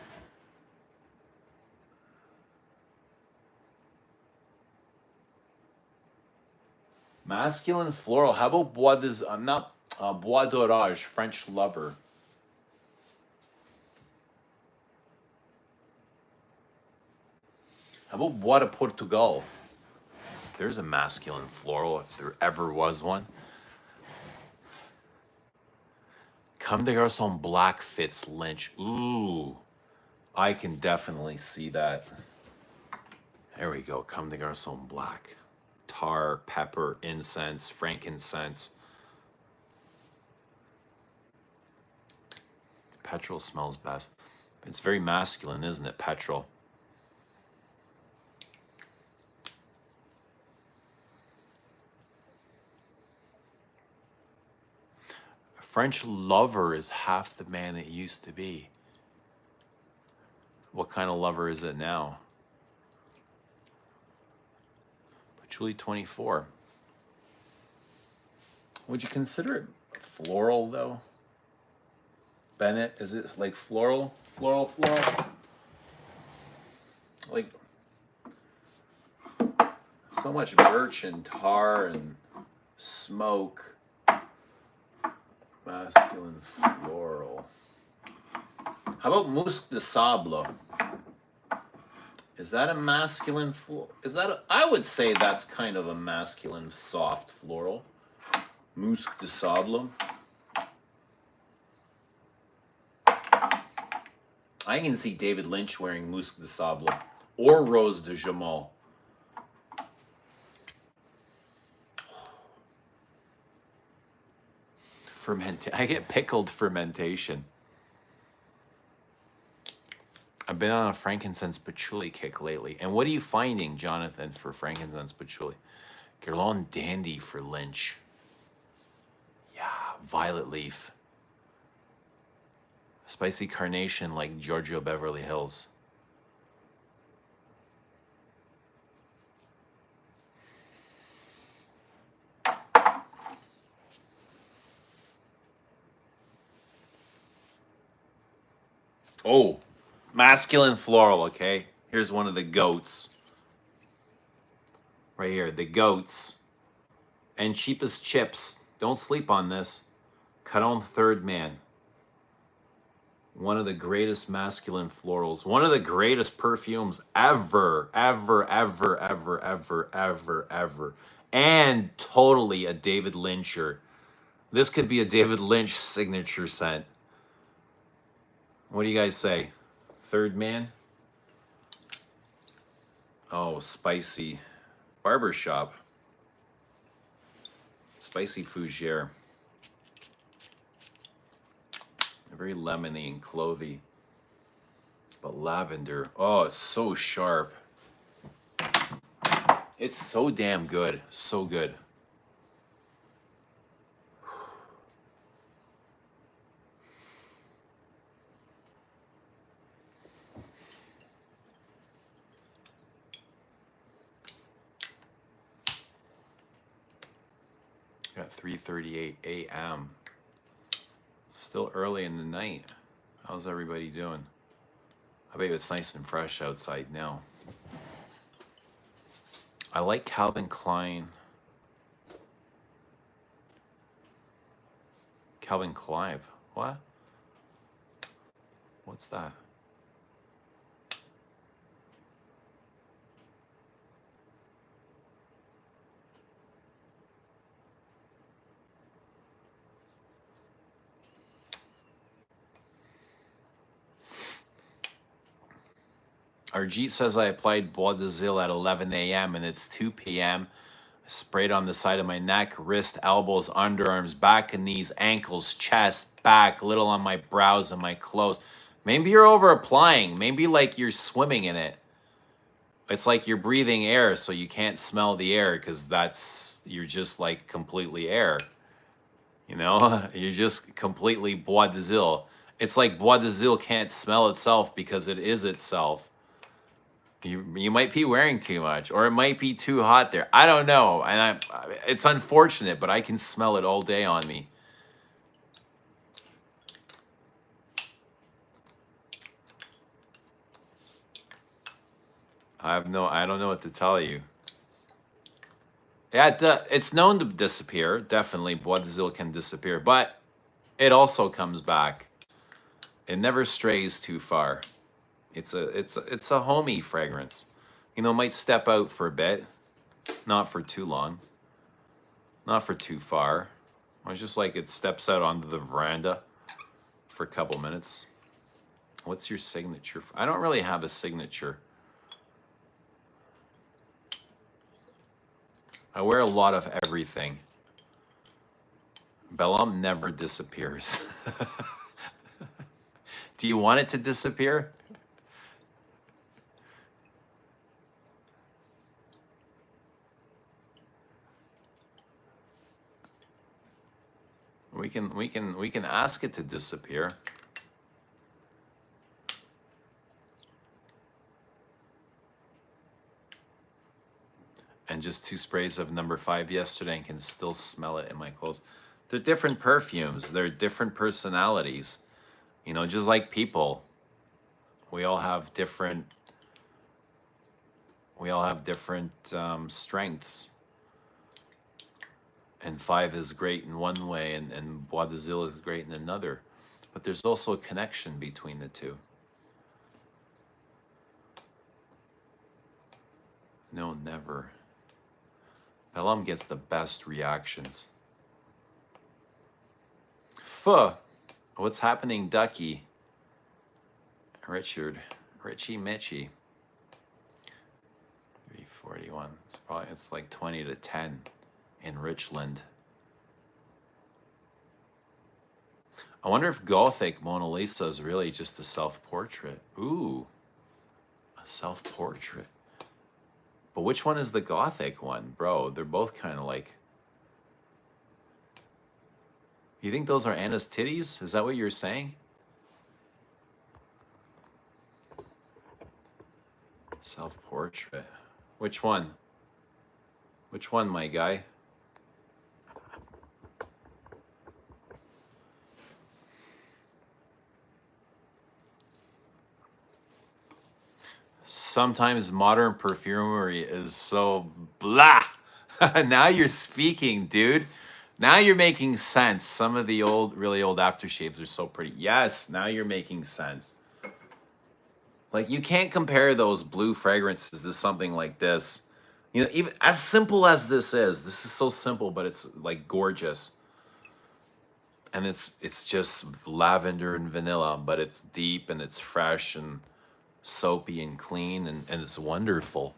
Masculine floral. How about Bois des... I'm not... Bois d'Orage, French Lover. How about Bois de Portugal? There's a masculine floral if there ever was one. Comme des Garçons Black fits Lynch. Ooh, I can definitely see that. There we go. Comme des Garçons Black. Tar, pepper, incense, frankincense. Petrol smells best. It's very masculine, isn't it? Petrol. French Lover is half the man it used to be. What kind of lover is it now? Patchouli 24. Would you consider it floral though? Bennett, is it like floral? Floral? Like so much birch and tar and smoke. Masculine floral. How about Musc de Sable? Is that a masculine floral? Is that a, I would say that's kind of a masculine soft floral. Musc de Sable. I can see David Lynch wearing Musc de Sable or Rose de Jamal. I get pickled fermentation. I've been on a frankincense patchouli kick lately. And what are you finding, Jonathan, for frankincense patchouli? Guerlain Dandy for Lynch. Yeah, violet leaf. Spicy carnation like Giorgio Beverly Hills. Oh, masculine floral, okay? Here's one of the goats. Right here, the goats. And cheapest chips. Don't sleep on this. Caron Third Man. One of the greatest masculine florals. One of the greatest perfumes ever. And totally a David Lyncher. This could be a David Lynch signature scent. What do you guys say? Third Man? Oh, spicy. Barbershop. Spicy fougere. Very lemony and clovey. But lavender, oh, it's so sharp. It's so damn good. So good. Got 3:38 a.m. Still early in the night. How's everybody doing? I bet you it's nice and fresh outside now. I like Calvin Klein. Calvin Clive. What? What's that? Arjeet says I applied Bois d'Azil at 11 a.m. and it's 2 p.m. I sprayed on the side of my neck, wrist, elbows, underarms, back and knees, ankles, chest, back, a little on my brows and my clothes. Maybe you're over applying. Maybe like you're swimming in it. It's like you're breathing air, so you can't smell the air because you're just like completely air. You know, you're just completely Bois d'Azil. It's like Bois d'Azil can't smell itself because it is itself. You might be wearing too much, or it might be too hot there. I don't know, and it's unfortunate, but I can smell it all day on me. I don't know what to tell you. Yeah, it's known to disappear. Definitely, Bois d'Azil can disappear, but it also comes back. It never strays too far. It's a homey fragrance. You know, might step out for a bit, not for too long, not for too far. It's just like it steps out onto the veranda for a couple minutes. What's your signature? I don't really have a signature. I wear a lot of everything. Bellum never disappears. Do you want it to disappear? We can ask it to disappear. And just 2 sprays of number 5 yesterday and can still smell it in my clothes. They're different perfumes. They're different personalities. You know, just like people. We all have different strengths. And 5 is great in one way and Bois d'Azil is great in another. But there's also a connection between the two. No, never. Bellum gets the best reactions. Fuh. What's happening, Ducky? Richie Mitchie. 341. It's like 20 to 10 in Richland. I wonder if Gothic Mona Lisa is really just a self-portrait. Ooh, a self-portrait. But which one is the Gothic one, bro? They're both kind of like... You think those are Anna's titties? Is that what you're saying? Self-portrait. Which one? Which one, my guy? Sometimes modern perfumery is so blah. Now you're speaking, dude. Now you're making sense. Some of the really old aftershaves are so pretty. Yes, now you're making sense. Like, you can't compare those blue fragrances to something like this. You know, even as simple as this is so simple, but it's like gorgeous. And it's just lavender and vanilla, but it's deep and it's fresh and soapy and clean and it's wonderful.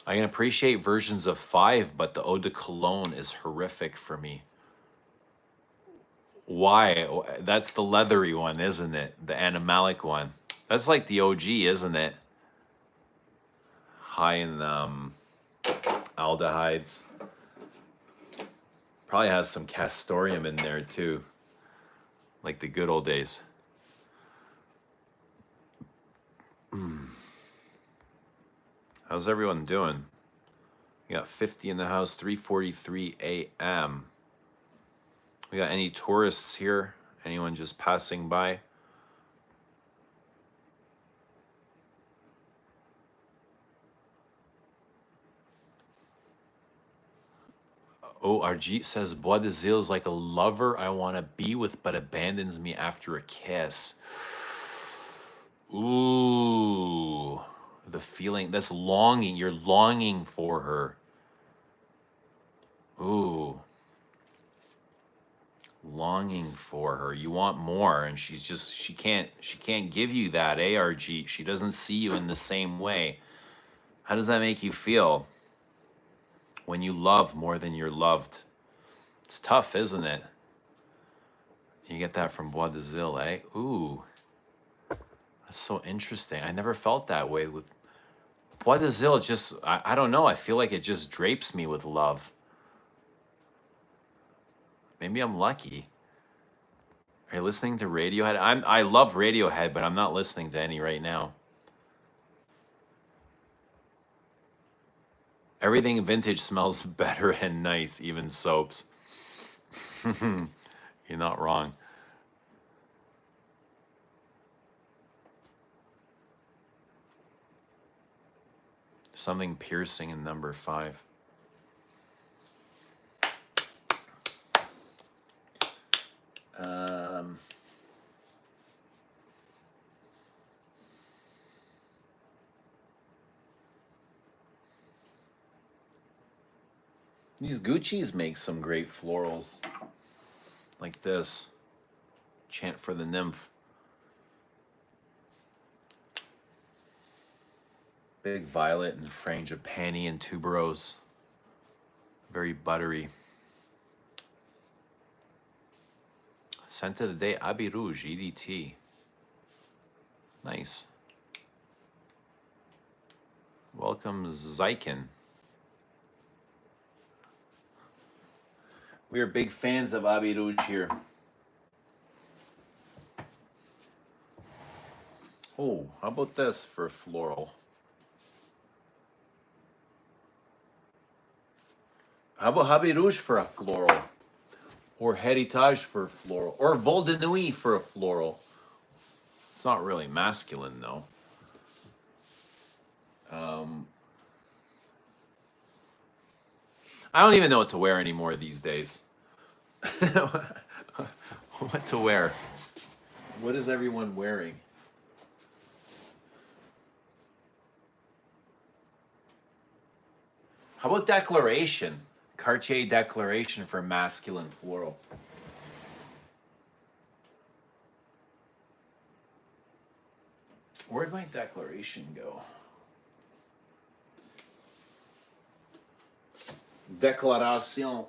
I can appreciate versions of 5, but the eau de cologne is horrific for me. Why? That's the leathery one, isn't it? The animalic one. That's like the OG, isn't it? High in aldehydes. Probably has some castoreum in there too, like the good old days. How's everyone doing? We got 50 in the house, 3:43 a.m. We got any tourists here? Anyone just passing by? Oh, Arjit says, Bois de Zille is like a lover I want to be with but abandons me after a kiss. Ooh, the feeling, that's longing. You're longing for her. Ooh, longing for her. You want more, and she can't give you that, Arjit. She doesn't see you in the same way. How does that make you feel when you love more than you're loved? It's tough, isn't it? You get that from Bois de Zille, eh? Ooh, that's so interesting. I never felt that way with Bois de Zille. Just, I don't know. I feel like it just drapes me with love. Maybe I'm lucky. Are you listening to Radiohead? I love Radiohead, but I'm not listening to any right now. Everything vintage smells better and nice, even soaps. You're not wrong. Something piercing in number 5. These Gucci's make some great florals. Like this. Chant for the Nymph. Big violet and frangipani and tuberose. Very buttery. Scent of the day, Abbey Rouge, EDT. Nice. Welcome, Zyken. We are big fans of Abbey Rouge here. Oh, how about this for a floral? How about Abbey Rouge for a floral? Or Heritage for a floral? Or Vol de Nuit for a floral? It's not really masculine, though. I don't even know what to wear anymore these days. What to wear? What is everyone wearing? How about Declaration? Cartier Declaration for masculine floral. Where'd my Declaration go? Declaration.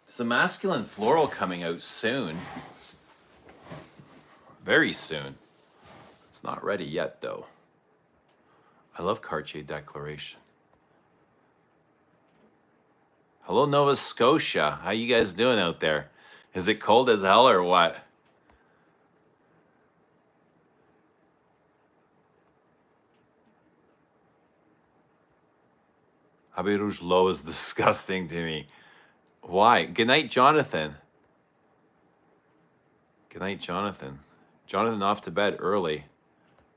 There's a masculine floral coming out soon. Very soon. It's not ready yet, though. I love Cartier Declaration. Hello, Nova Scotia. How you guys doing out there? Is it cold as hell or what? Abbey Rouge Low is disgusting to me. Why? Good night, Jonathan. Good night, Jonathan. Jonathan off to bed early.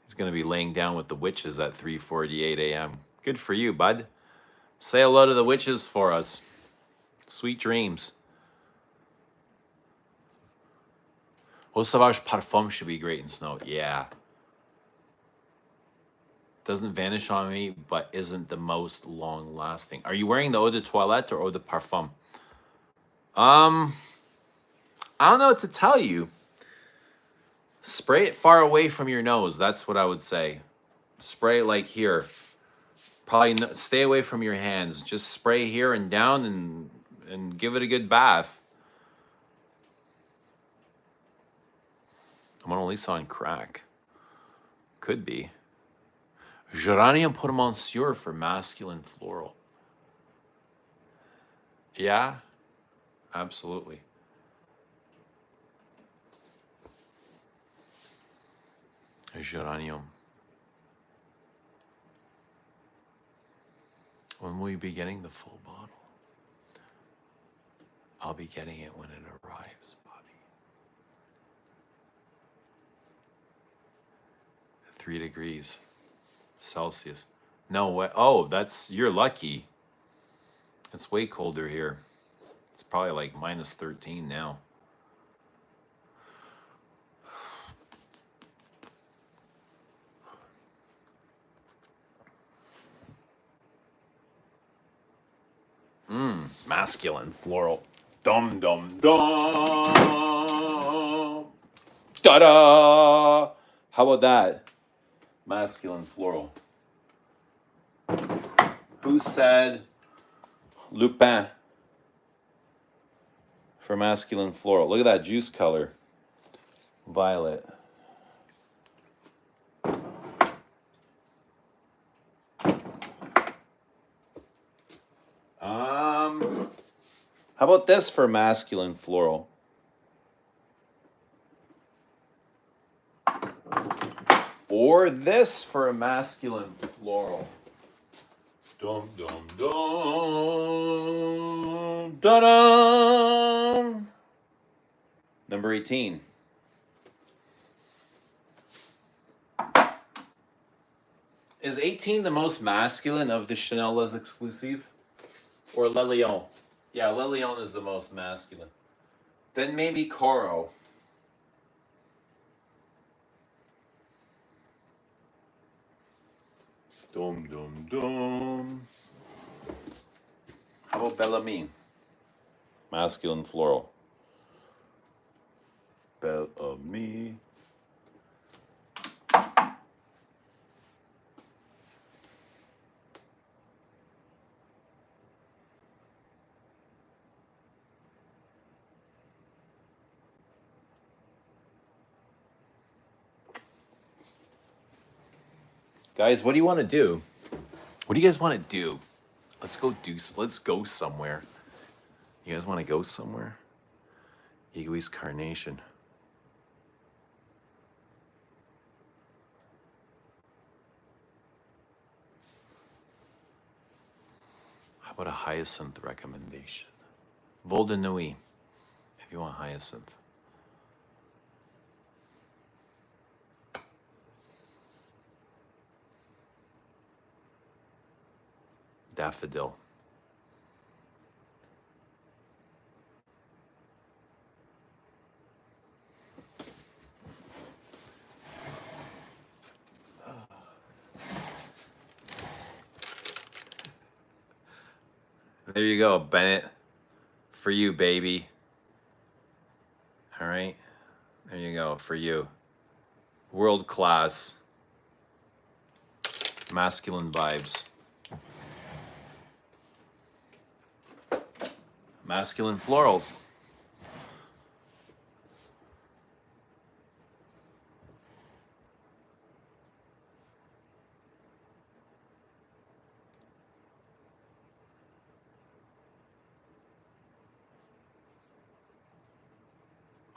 He's going to be laying down with the witches at 3:48 a.m. Good for you, bud. Say hello to the witches for us. Sweet dreams. Eau Sauvage Parfum should be great in snow. Yeah. Doesn't vanish on me, but isn't the most long lasting. Are you wearing the Eau de Toilette or Eau de Parfum? I don't know what to tell you. Spray it far away from your nose. That's what I would say. Spray it like here. Probably stay away from your hands. Just spray here and down and give it a good bath. Mona Lisa on crack. Could be. Geranium pour Monsieur for masculine floral. Yeah, absolutely. Geranium. When will you be getting the full bottle? I'll be getting it when it arrives, Bobby. 3 degrees Celsius. No way. Oh, you're lucky. It's way colder here. It's probably like minus 13 now. Masculine floral. Dum dum dum. Da da. How about that? Masculine floral. Who said Lupin for masculine floral? Look at that juice color. Violet. How about this for masculine floral? Or this for a masculine floral. Dum dum dum. Da-dum. Number 18. Is 18 the most masculine of the Chanel Les Exclusive? Or Le Lion? Yeah, Le Lion is the most masculine. Then maybe Coro. Dum dum dum. How about Bellamy? Masculine floral. Bellamy. Guys, what do you want to do? What do you guys want to do? Let's go somewhere. You guys want to go somewhere? Egoist Carnation. How about a hyacinth recommendation? Vol de Nuit, if you want hyacinth. Daffodil. There you go, Bennett. For you, baby. All right. There you go, for you. World class. Masculine vibes. Masculine florals.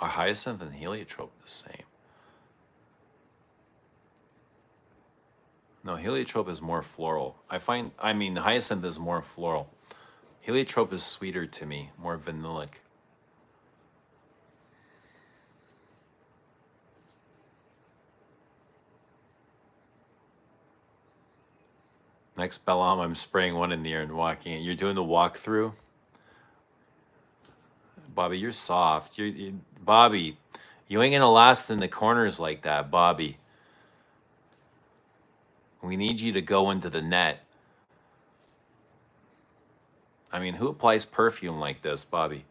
Are hyacinth and heliotrope the same? No, heliotrope is more floral. I mean, hyacinth is more floral. Heliotrope is sweeter to me, more vanillic. Next Bellam, I'm spraying one in the air and walking it. You're doing the walkthrough? Bobby, you're soft. Bobby, you ain't gonna last in the corners like that, Bobby. We need you to go into the net. I mean, who applies perfume like this, Bobby?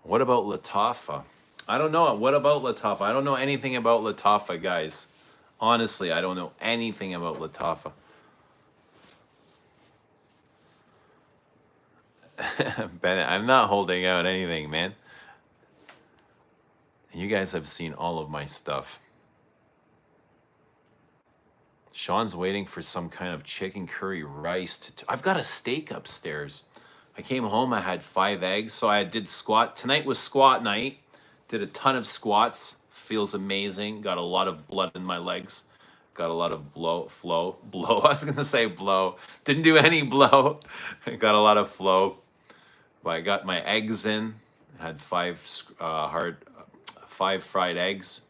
What about Latafa? I don't know. What about Latafa? I don't know anything about Latafa, guys. Honestly, I don't know anything about Latafa. Bennett, I'm not holding out anything, man. You guys have seen all of my stuff. Sean's waiting for some kind of chicken curry rice. I've got a steak upstairs. I came home, I had 5 eggs, so I did squat. Tonight was squat night. Did a ton of squats. Feels amazing. Got a lot of blood in my legs. Got a lot of flow. I was gonna say blow. Didn't do any blow. Got a lot of flow. But I got my eggs in. I had 5 fried eggs.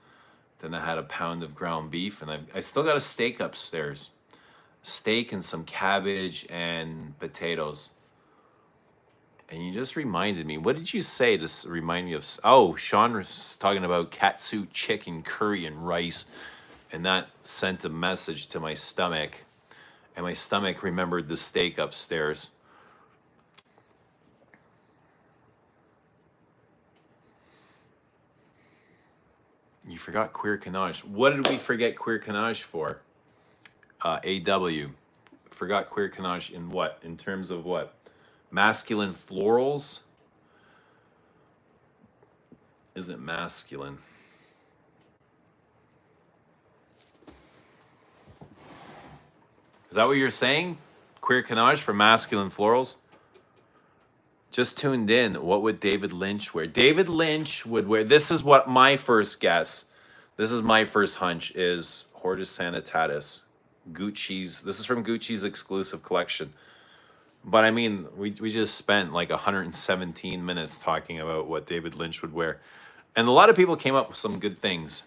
Then I had a pound of ground beef, and I still got a steak upstairs. Steak and some cabbage and potatoes. And you just reminded me. What did you say to remind me of? Oh, Sean was talking about katsu chicken curry and rice. And that sent a message to my stomach. And my stomach remembered the steak upstairs. You forgot Queer Canage. What did we forget Queer Canage for? AW. Forgot Queer Canage in what? In terms of what? Masculine florals? Isn't masculine. Is that what you're saying? Queer Canage for masculine florals? Just tuned in. What would David Lynch wear? David Lynch would wear, this is what my first guess, this is my first hunch, is Hortus Sanitatis. Gucci's, this is from Gucci's exclusive collection. But I mean, we just spent like 117 minutes talking about what David Lynch would wear. And a lot of people came up with some good things.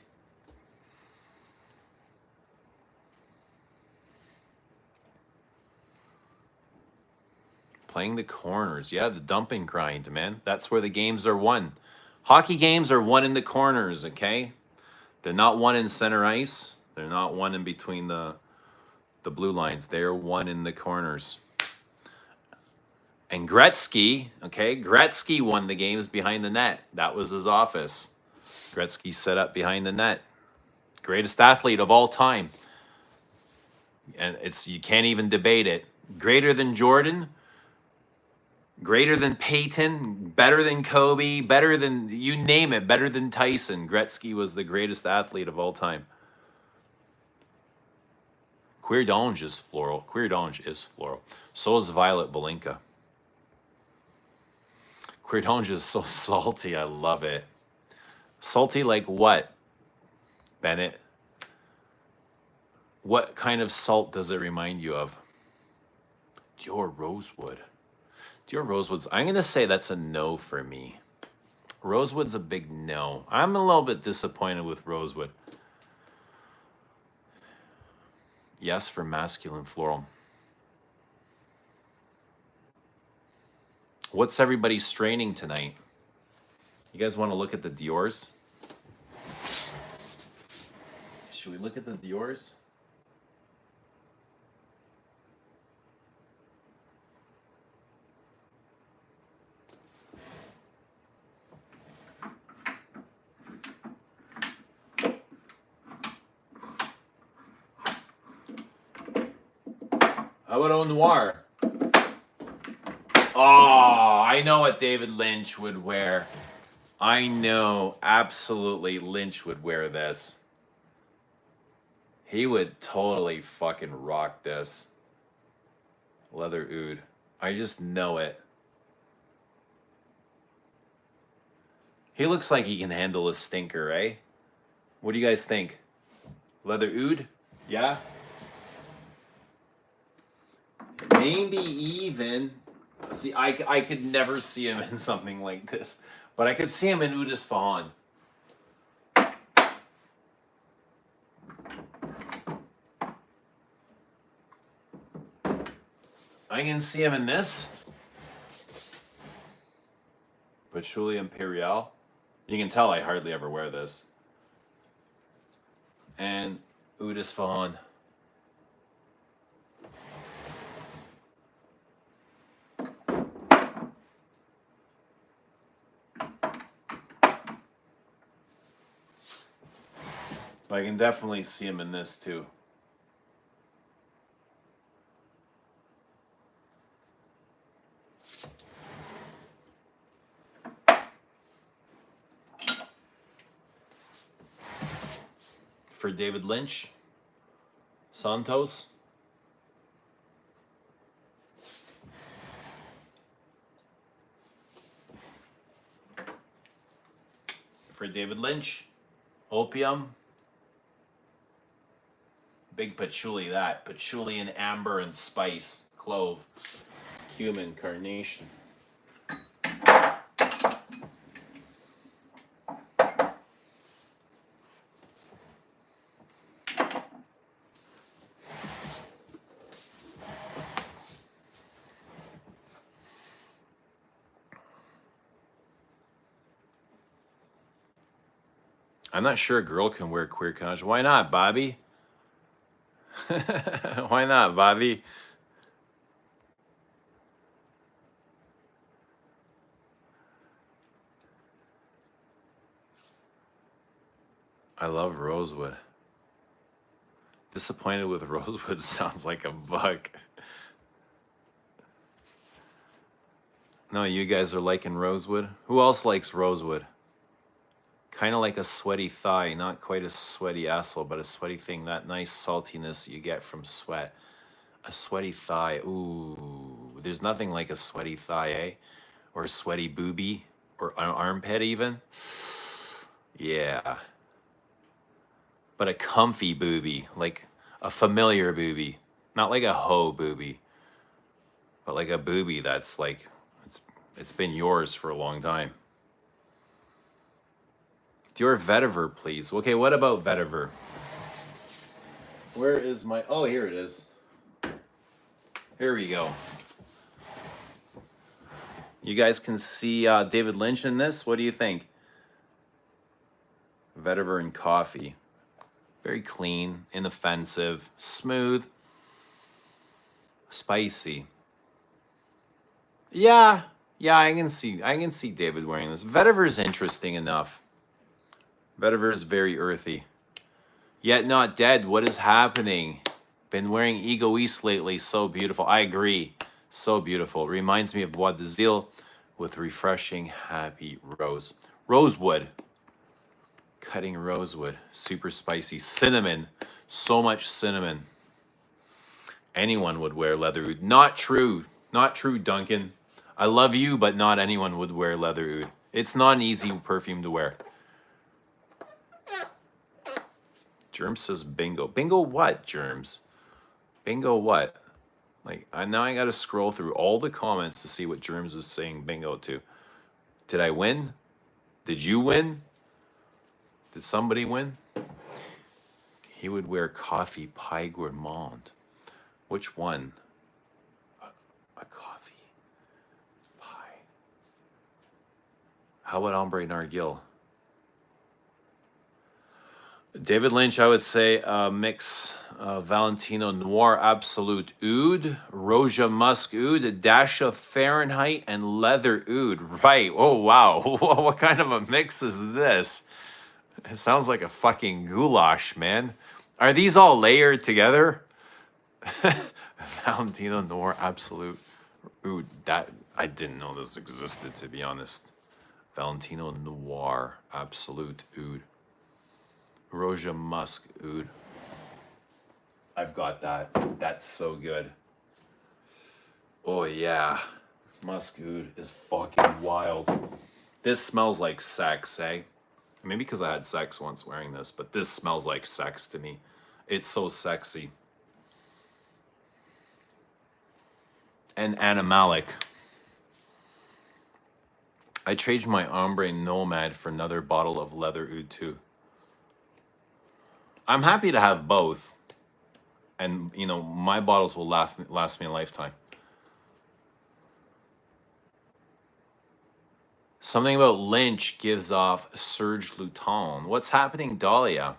Playing the corners. Yeah, the dumping grind, man. That's where the games are won. Hockey games are won in the corners, okay? They're not won in center ice. They're not won in between the blue lines. They're won in the corners. And Gretzky, okay? Gretzky won the games behind the net. That was his office. Gretzky set up behind the net. Greatest athlete of all time. And you can't even debate it. Greater than Jordan, greater than Peyton, better than Kobe, better than, you name it, better than Tyson. Gretzky was the greatest athlete of all time. Queer d'Ange is floral. Queer d'Ange is floral. So is Violet Belinka. Queer d'Ange is so salty. I love it. Salty like what, Bennett? What kind of salt does it remind you of? Dior Rosewood. Dior Rosewood's, I'm going to say that's a no for me. Rosewood's a big no. I'm a little bit disappointed with Rosewood. Yes for masculine floral. What's everybody straining tonight? You guys want to look at the Dior's? Should we look at the Dior's? How about Eau Noir? Oh, I know what David Lynch would wear. I know absolutely Lynch would wear this. He would totally fucking rock this. Leather oud. I just know it. He looks like he can handle a stinker, eh? What do you guys think? Leather oud? Yeah? Maybe even... See, I could never see him in something like this. But I could see him in Udis Fahan. I can see him in this. Patchouli Imperial. You can tell I hardly ever wear this. And Udis Fahan. But I can definitely see him in this too. For David Lynch, Santos. For David Lynch, Opium. Big patchouli, that. Patchouli and amber and spice. Clove. Cumin, carnation. I'm not sure a girl can wear queer conjure. Why not, Bobby? Why not, Bobby? I love rosewood. Disappointed with rosewood sounds like a bug. No, you guys are liking rosewood? Who else likes rosewood? Kind of like a sweaty thigh, not quite a sweaty asshole, but a sweaty thing. That nice saltiness you get from sweat. A sweaty thigh. Ooh, there's nothing like a sweaty thigh, eh? Or a sweaty boobie, or an armpit even. Yeah. But a comfy boobie, like a familiar boobie. Not like a hoe boobie, but like a boobie that's like, it's been yours for a long time. Dior vetiver, please. Okay, what about vetiver? Where is my... Oh, here it is. Here we go. You guys can see David Lynch in this. What do you think? Vetiver and coffee. Very clean, inoffensive, smooth, spicy. Yeah, I can see David wearing this. Vetiver's interesting enough. Vetiver's very earthy. Yet not dead. What is happening? Been wearing Egoist lately. So beautiful. I agree. So beautiful. Reminds me of Bois de Zile with refreshing, happy rose. Rosewood. Cutting rosewood. Super spicy. Cinnamon. So much cinnamon. Anyone would wear leather oud. Not true. Not true, Duncan. I love you, but not anyone would wear leather oud. It's not an easy perfume to wear. Germs says bingo. Bingo what, Germs? Bingo what? Like, now I gotta scroll through all the comments to see what Germs is saying bingo to. Did I win? Did you win? Did somebody win? He would wear coffee pie gourmand. Which one? A coffee pie. How about ombre nargil? David Lynch, I would say mix Valentino Noir Absolute Oud, Roja Musk Oud, a dash of Fahrenheit, and Leather Oud. Right. Oh, wow. What kind of a mix is this? It sounds like a fucking goulash, man. Are these all layered together? Valentino Noir Absolute Oud. That, I didn't know this existed, to be honest. Valentino Noir Absolute Oud. Roja Musk Oud. I've got that. That's so good. Oh yeah. Musk Oud is fucking wild. This smells like sex, eh? Maybe because I had sex once wearing this, but this smells like sex to me. It's so sexy. And animalic. I traded my Ombre Nomad for another bottle of leather oud too. I'm happy to have both. And, you know, my bottles will last me a lifetime. Something about Lynch gives off Serge Luton. What's happening, Dahlia?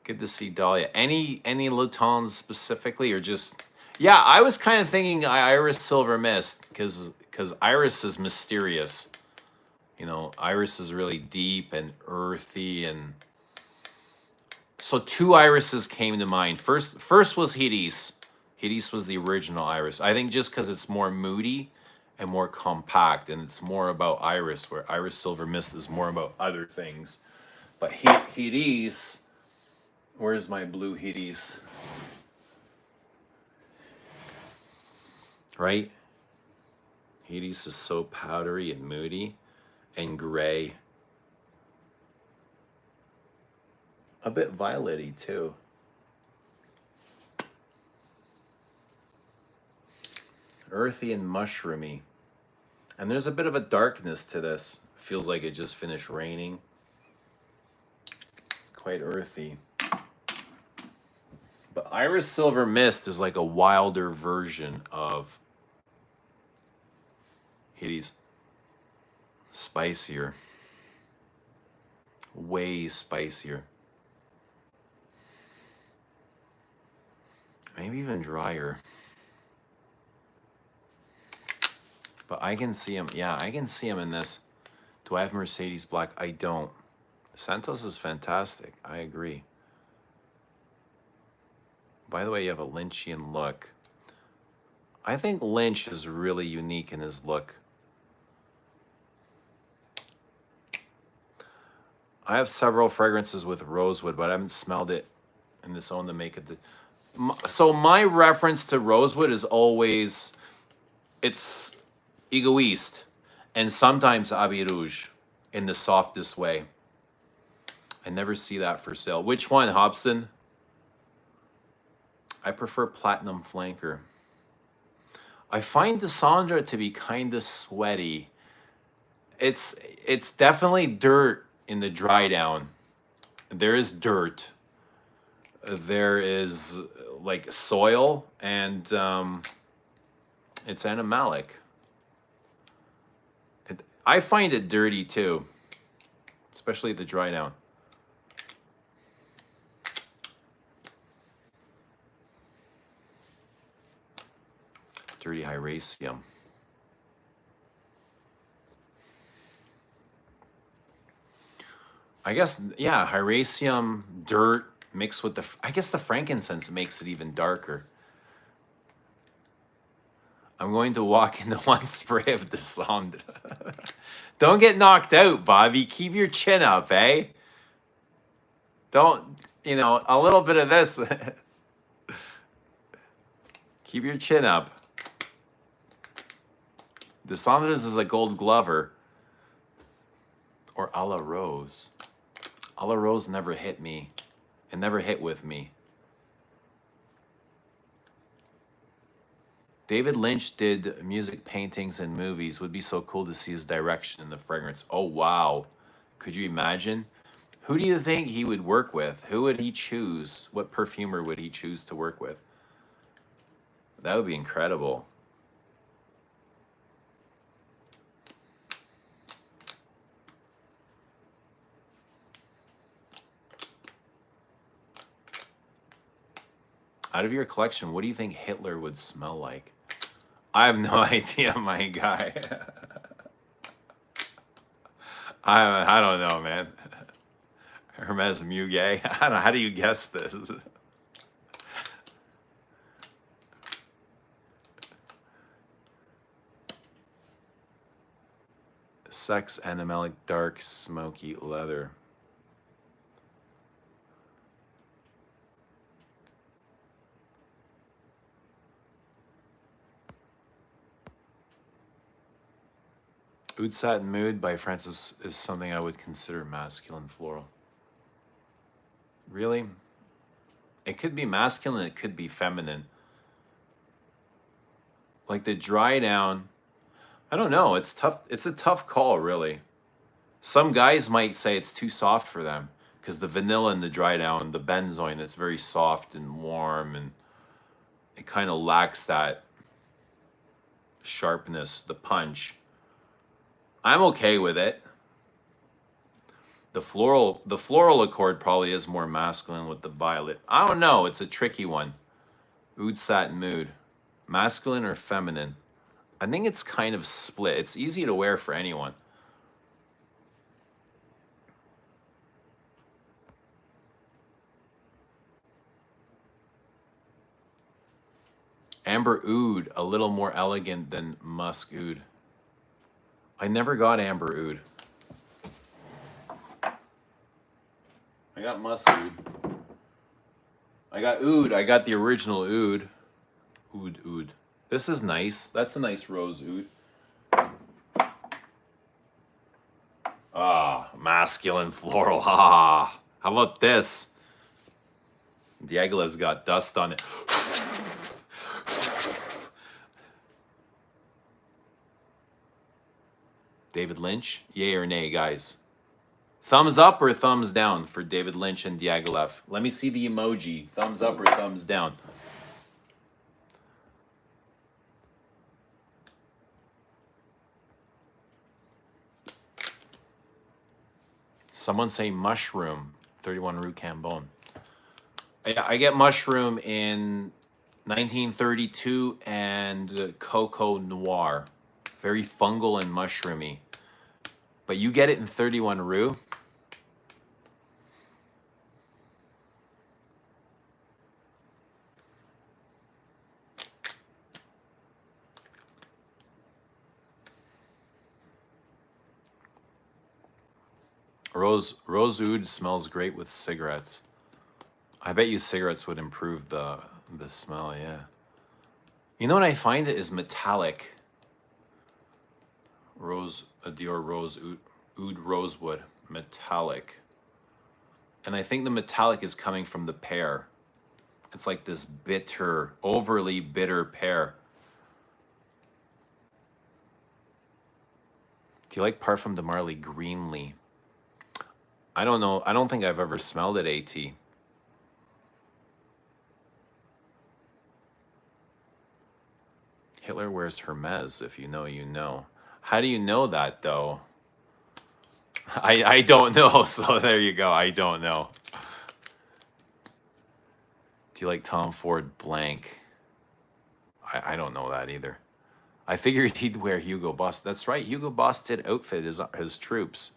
Good to see Dahlia. Any Lutons specifically, or just... Yeah, I was kind of thinking Iris Silver Mist, because Iris is mysterious. You know, Iris is really deep and earthy, and... So two irises came to mind. First was Hades. Hades was the original iris. I think just because it's more moody and more compact, and it's more about iris, where Iris Silver Mist is more about other things. But Hades, where's my blue Hades? Right? Hades is so powdery and moody and gray. A bit violet-y too. Earthy and mushroomy. And there's a bit of a darkness to this. Feels like it just finished raining. Quite earthy. But Iris Silver Mist is like a wilder version of Hades. Spicier. Way spicier. Maybe even drier. But I can see him. Yeah, I can see him in this. Do I have Mercedes Black? I don't. Santos is fantastic. I agree. By the way, you have a Lynchian look. I think Lynch is really unique in his look. I have several fragrances with rosewood, but I haven't smelled it in this own to make it. So my reference to rosewood is always, it's Egoiste, and sometimes Abbey Rouge in the softest way. I never see that for sale. Which one, Hobson? I prefer Platinum Flanker. I find Dissandra to be kind of sweaty. It's definitely dirt in the dry down. There is dirt. There is like soil, and it's animalic. I find it dirty too, especially the dry down. Dirty Hyraceum. I guess, yeah, Hyraceum, dirt, mixed with the... I guess the frankincense makes it even darker. I'm going to walk into one spray of Dissandra. Don't get knocked out, Bobby. Keep your chin up, eh? Don't, you know, a little bit of this. Keep your chin up. Dissandra's is a Gold Glover. Or a la Rose. A la Rose never hit me. It never hit with me. David Lynch did music, paintings, and movies. Would be so cool to see his direction in the fragrance. Oh, wow. Could you imagine? Who do you think he would work with? Who would he choose? What perfumer would he choose to work with? That would be incredible. Out of your collection, what do you think Hitler would smell like? I have no idea, my guy. I don't know, man. Hermes Muguet. I don't know. How do you guess this? Sex, animalic, dark, smoky leather. Oud Satin Mood by Francis is something I would consider masculine floral. Really? It could be masculine, it could be feminine. Like the dry down, I don't know, it's tough. It's a tough call, really. Some guys might say it's too soft for them because the vanilla in the dry down, the benzoin, it's very soft and warm and it kind of lacks that sharpness, the punch. I'm okay with it. The floral accord probably is more masculine with the violet. I don't know, it's a tricky one. Oud Satin Mood, masculine or feminine? I think it's kind of split. It's easy to wear for anyone. Amber Oud, a little more elegant than Musk Oud. I never got Amber Oud. I got Musk Oud. I got Oud. I got the original Oud. Oud. This is nice. That's a nice rose Oud. Ah, masculine floral. Ha! How about this? Diagola's got dust on it. David Lynch, yay or nay, guys? Thumbs up or thumbs down for David Lynch and Diaghilev? Let me see the emoji. Thumbs up or thumbs down? Someone say mushroom. 31 Rue Cambon. I get mushroom in 1932 and Coco Noir. Very fungal and mushroomy. But you get it in 31 Rue. Rose Oud smells great with cigarettes. I bet you cigarettes would improve the smell, yeah. You know what I find it is metallic. A Dior Rose Oud Rosewood, metallic. And I think the metallic is coming from the pear. It's like this bitter, overly bitter pear. Do you like Parfum de Marly Greenly? I don't know. I don't think I've ever smelled it, AT. Hitler wears Hermes. If you know, you know. How do you know that, though? I don't know, so there you go. I don't know. Do you like Tom Ford blank? I don't know that either. I figured he'd wear Hugo Boss. That's right. Hugo Boss did outfit his troops.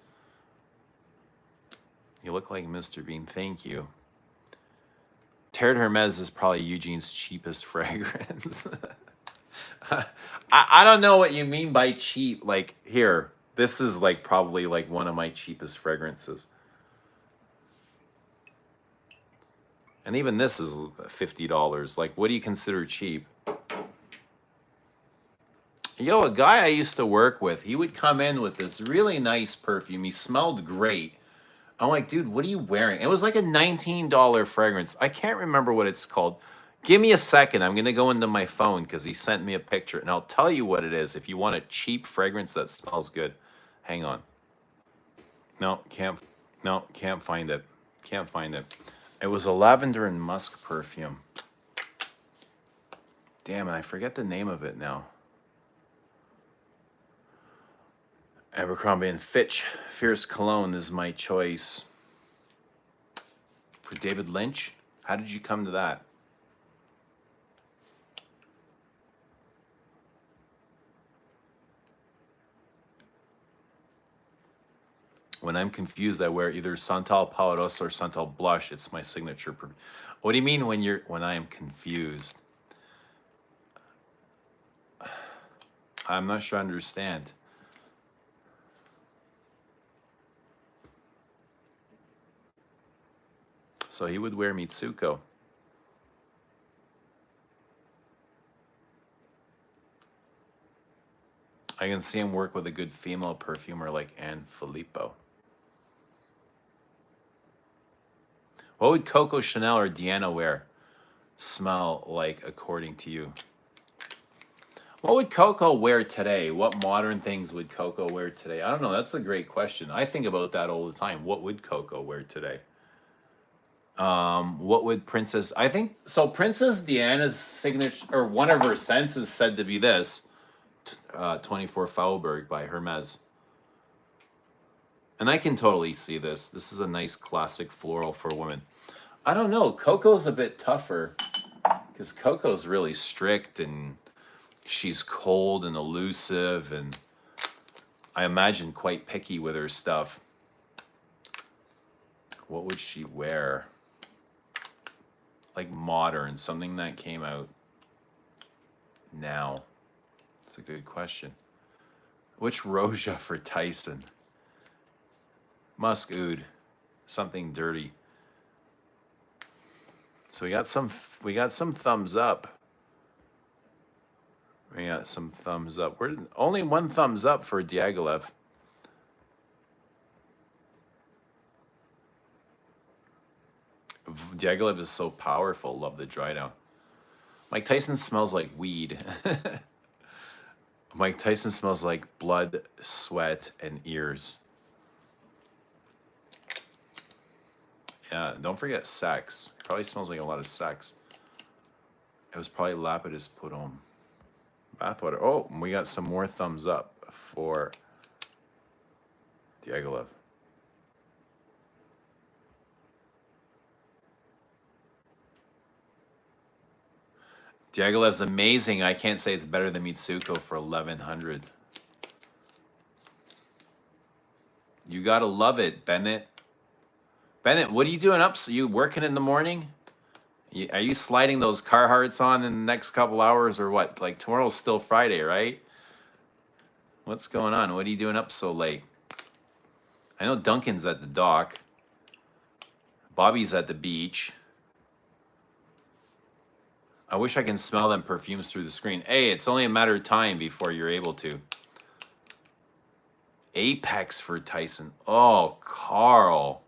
You look like Mr. Bean. Thank you. Terre Hermes is probably Eugene's cheapest fragrance. I don't know what you mean by cheap. Like, here, this is like probably like one of my cheapest fragrances. And even this is $50. Like, what do you consider cheap? Yo, a guy I used to work with, he would come in with this really nice perfume. He smelled great. I'm like, dude, what are you wearing? It was like a $19 fragrance. I can't remember what it's called. Give me a second. I'm going to go into my phone because he sent me a picture. And I'll tell you what it is if you want a cheap fragrance that smells good. Hang on. No, can't find it. Can't find it. It was a lavender and musk perfume. Damn it, I forget the name of it now. Abercrombie and Fitch Fierce Cologne is my choice. For David Lynch? How did you come to that? When I'm confused, I wear either Santal Paurosa or Santal Blush. It's my signature. What do you mean when I am confused? I'm not sure I understand. So he would wear Mitsuko. I can see him work with a good female perfumer like Anne Filippo. What would Coco Chanel or Deanna wear smell like according to you? What would Coco wear today? What modern things would Coco wear today? I don't know. That's a great question. I think about that all the time. What would Coco wear today? What would Princess? I think so. Princess Diana's signature, or one of her scents, is said to be this 24 Faubourg by Hermes. And I can totally see this. This is a nice classic floral for women. I don't know. Coco's a bit tougher because Coco's really strict and she's cold and elusive and I imagine quite picky with her stuff. What would she wear? Like modern, something that came out now. That's a good question. Which Roja for Tyson? Musk Oud, something dirty. So we got some thumbs up. We got some thumbs up. We're only one thumbs up for Diaghilev. Diaghilev is so powerful. Love the dry down. Mike Tyson smells like weed. Mike Tyson smells like blood, sweat, and ears. Yeah, don't forget sex. Probably smells like a lot of sex. It was probably Lapidus put on. Bathwater. Oh, we got some more thumbs up for Diaghilev. Diaghilev's amazing. I can't say it's better than Mitsuko for 1100. You gotta love it, Bennett. Bennett, what are you doing up? So you working in the morning? Are you sliding those Carhartts on in the next couple hours or what? Like tomorrow's still Friday, right? What's going on? What are you doing up so late? I know Duncan's at the dock. Bobby's at the beach. I wish I can smell them perfumes through the screen. Hey, it's only a matter of time before you're able to. Apex for Tyson. Oh, Carl.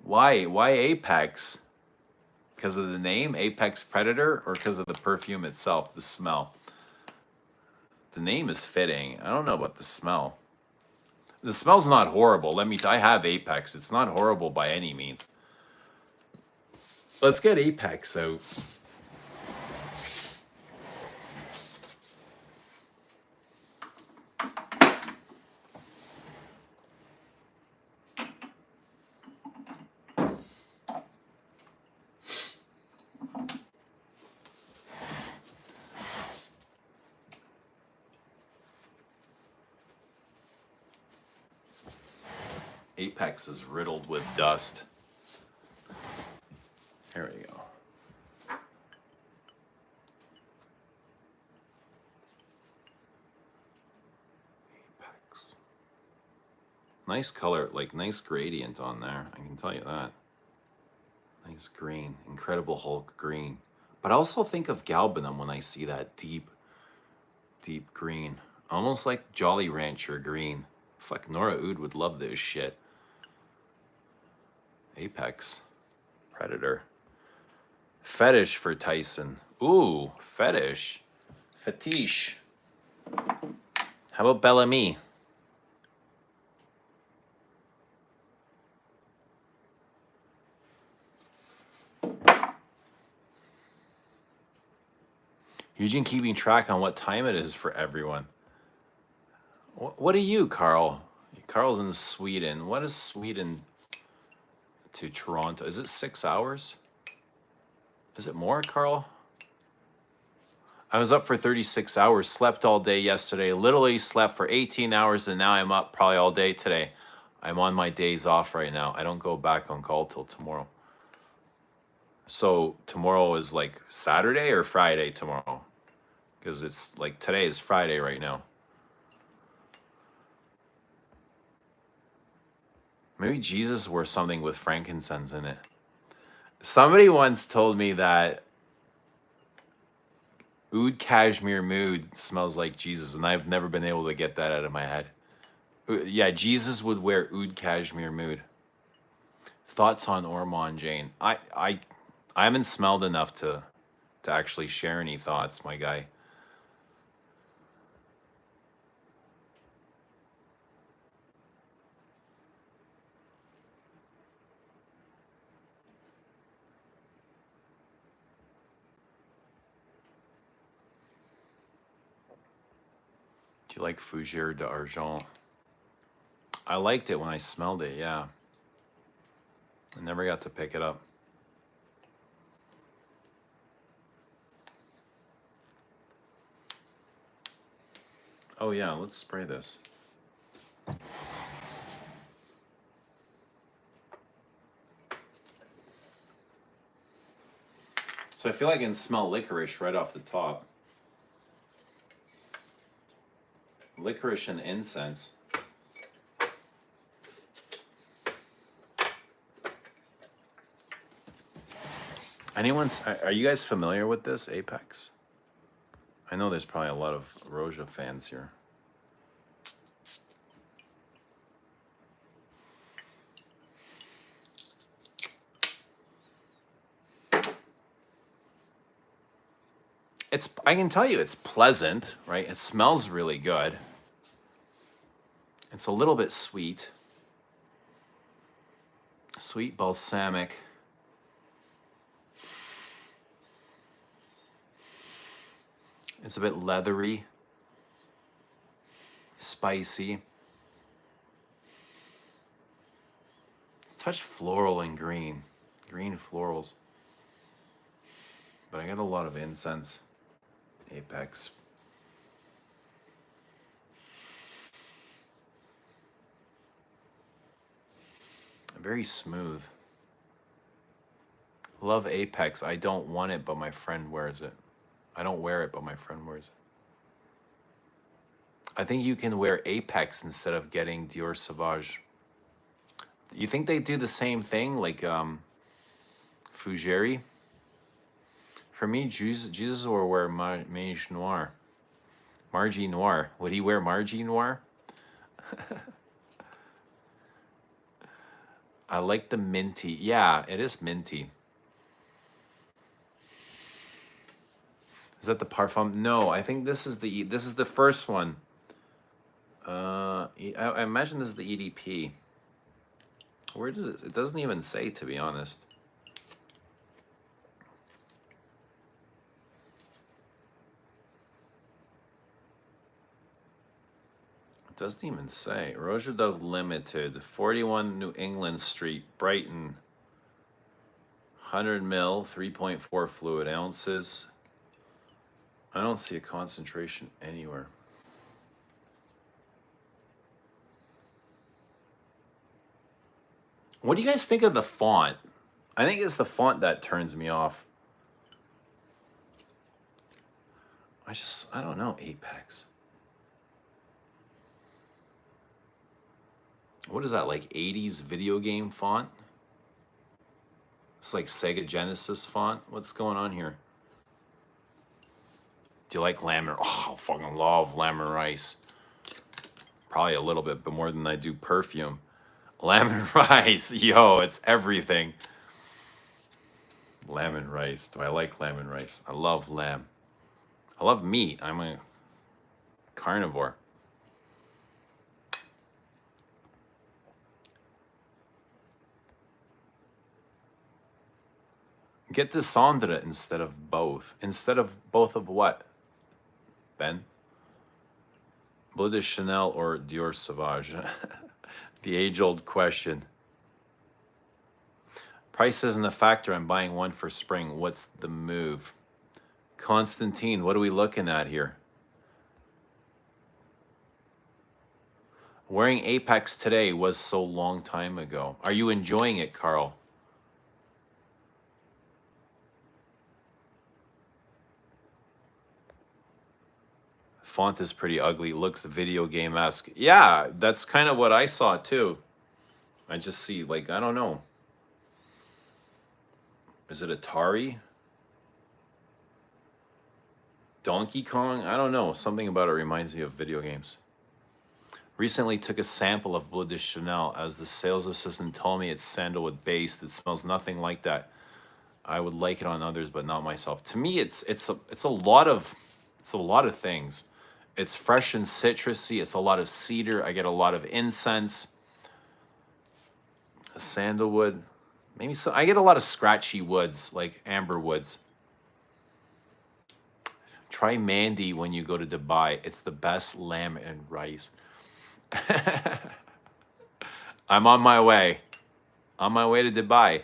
Why? Why Apex? Because of the name, Apex Predator, or because of the perfume itself, the smell? The name is fitting. I don't know about the smell. The smell's not horrible. I have Apex. It's not horrible by any means. Let's get Apex out. Apex is riddled with dust. Here we go. Apex. Nice color, like nice gradient on there. I can tell you that. Nice green, Incredible Hulk green. But I also think of galbanum when I see that deep, deep green. Almost like Jolly Rancher green. Fuck, Nora Oud would love this shit. Apex. Predator. Fetish for Tyson. Ooh, fetish. Fetish. How about Bellamy? Eugene keeping track on what time it is for everyone. What are you, Carl? Carl's in Sweden. What is Sweden to Toronto? Is it 6 hours? Is it more, Carl? I was up for 36 hours, slept all day yesterday, literally slept for 18 hours, and now I'm up probably all day today. I'm on my days off right now. I don't go back on call till tomorrow. So tomorrow is like Saturday or Friday tomorrow? Because it's like today is Friday right now. Maybe Jesus wore something with frankincense in it. Somebody once told me that Oud Cashmere Mood smells like Jesus, and I've never been able to get that out of my head. Yeah, Jesus would wear Oud Cashmere Mood. Thoughts on Ormond Jane? I haven't smelled enough to actually share any thoughts, my guy. Do you like Fougère d'Argent? I liked it when I smelled it, yeah. I never got to pick it up. Oh yeah, let's spray this. So I feel like I can smell licorice right off the top. Licorice and incense. Are you guys familiar with this, Apex? I know there's probably a lot of Roja fans here. I can tell you it's pleasant, right? It smells really good. It's a little bit sweet. Sweet balsamic. It's a bit leathery, spicy. It's touched floral and green florals. But I got a lot of incense, Apex. Very smooth. Love Apex. I don't want it, but my friend wears it. I don't wear it, but my friend wears it. I think you can wear Apex instead of getting Dior Sauvage. You think they do the same thing, like Fougère? For me, Jesus will wear Mage Noir. Margie Noir. Would he wear Margie Noir? I like the minty. Yeah, it is minty. Is that the Parfum? No, I think this is the first one. I imagine this is the EDP. Where does it? It doesn't even say, to be honest. It doesn't even say. Roja Dove Limited, 41 New England Street, Brighton. 100 ml, 3.4 fluid ounces. I don't see a concentration anywhere. What do you guys think of the font? I think it's the font that turns me off. I don't know, Apex. What is that, like 80s video game font? It's like Sega Genesis font. What's going on here? Do you like lemon? Oh, I fucking love lemon rice. Probably a little bit, but more than I do perfume. Lemon rice, yo, it's everything. Lemon rice. Do I like lemon rice? I love lamb. I love meat. I'm a carnivore. Get the Sandra instead of both. Instead of both of what, Ben? Bleu de Chanel or Dior Sauvage? The age-old question. Price isn't a factor. I'm buying one for spring. What's the move? Constantine, what are we looking at here? Wearing Apex today was so long time ago. Are you enjoying it, Carl? Font is pretty ugly. Looks video game-esque. Yeah, that's kind of what I saw too. I just see, like, I don't know. Is it Atari? Donkey Kong? I don't know. Something about it reminds me of video games. Recently took a sample of Bleu de Chanel as the sales assistant told me it's sandalwood based. It smells nothing like that. I would like it on others, but not myself. To me, it's a lot of things. It's fresh and citrusy. It's a lot of cedar. I get a lot of incense, sandalwood. Maybe so. I get a lot of scratchy woods, like amber woods. Try Mandy when you go to Dubai. It's the best lamb and rice. I'm on my way. On my way to Dubai.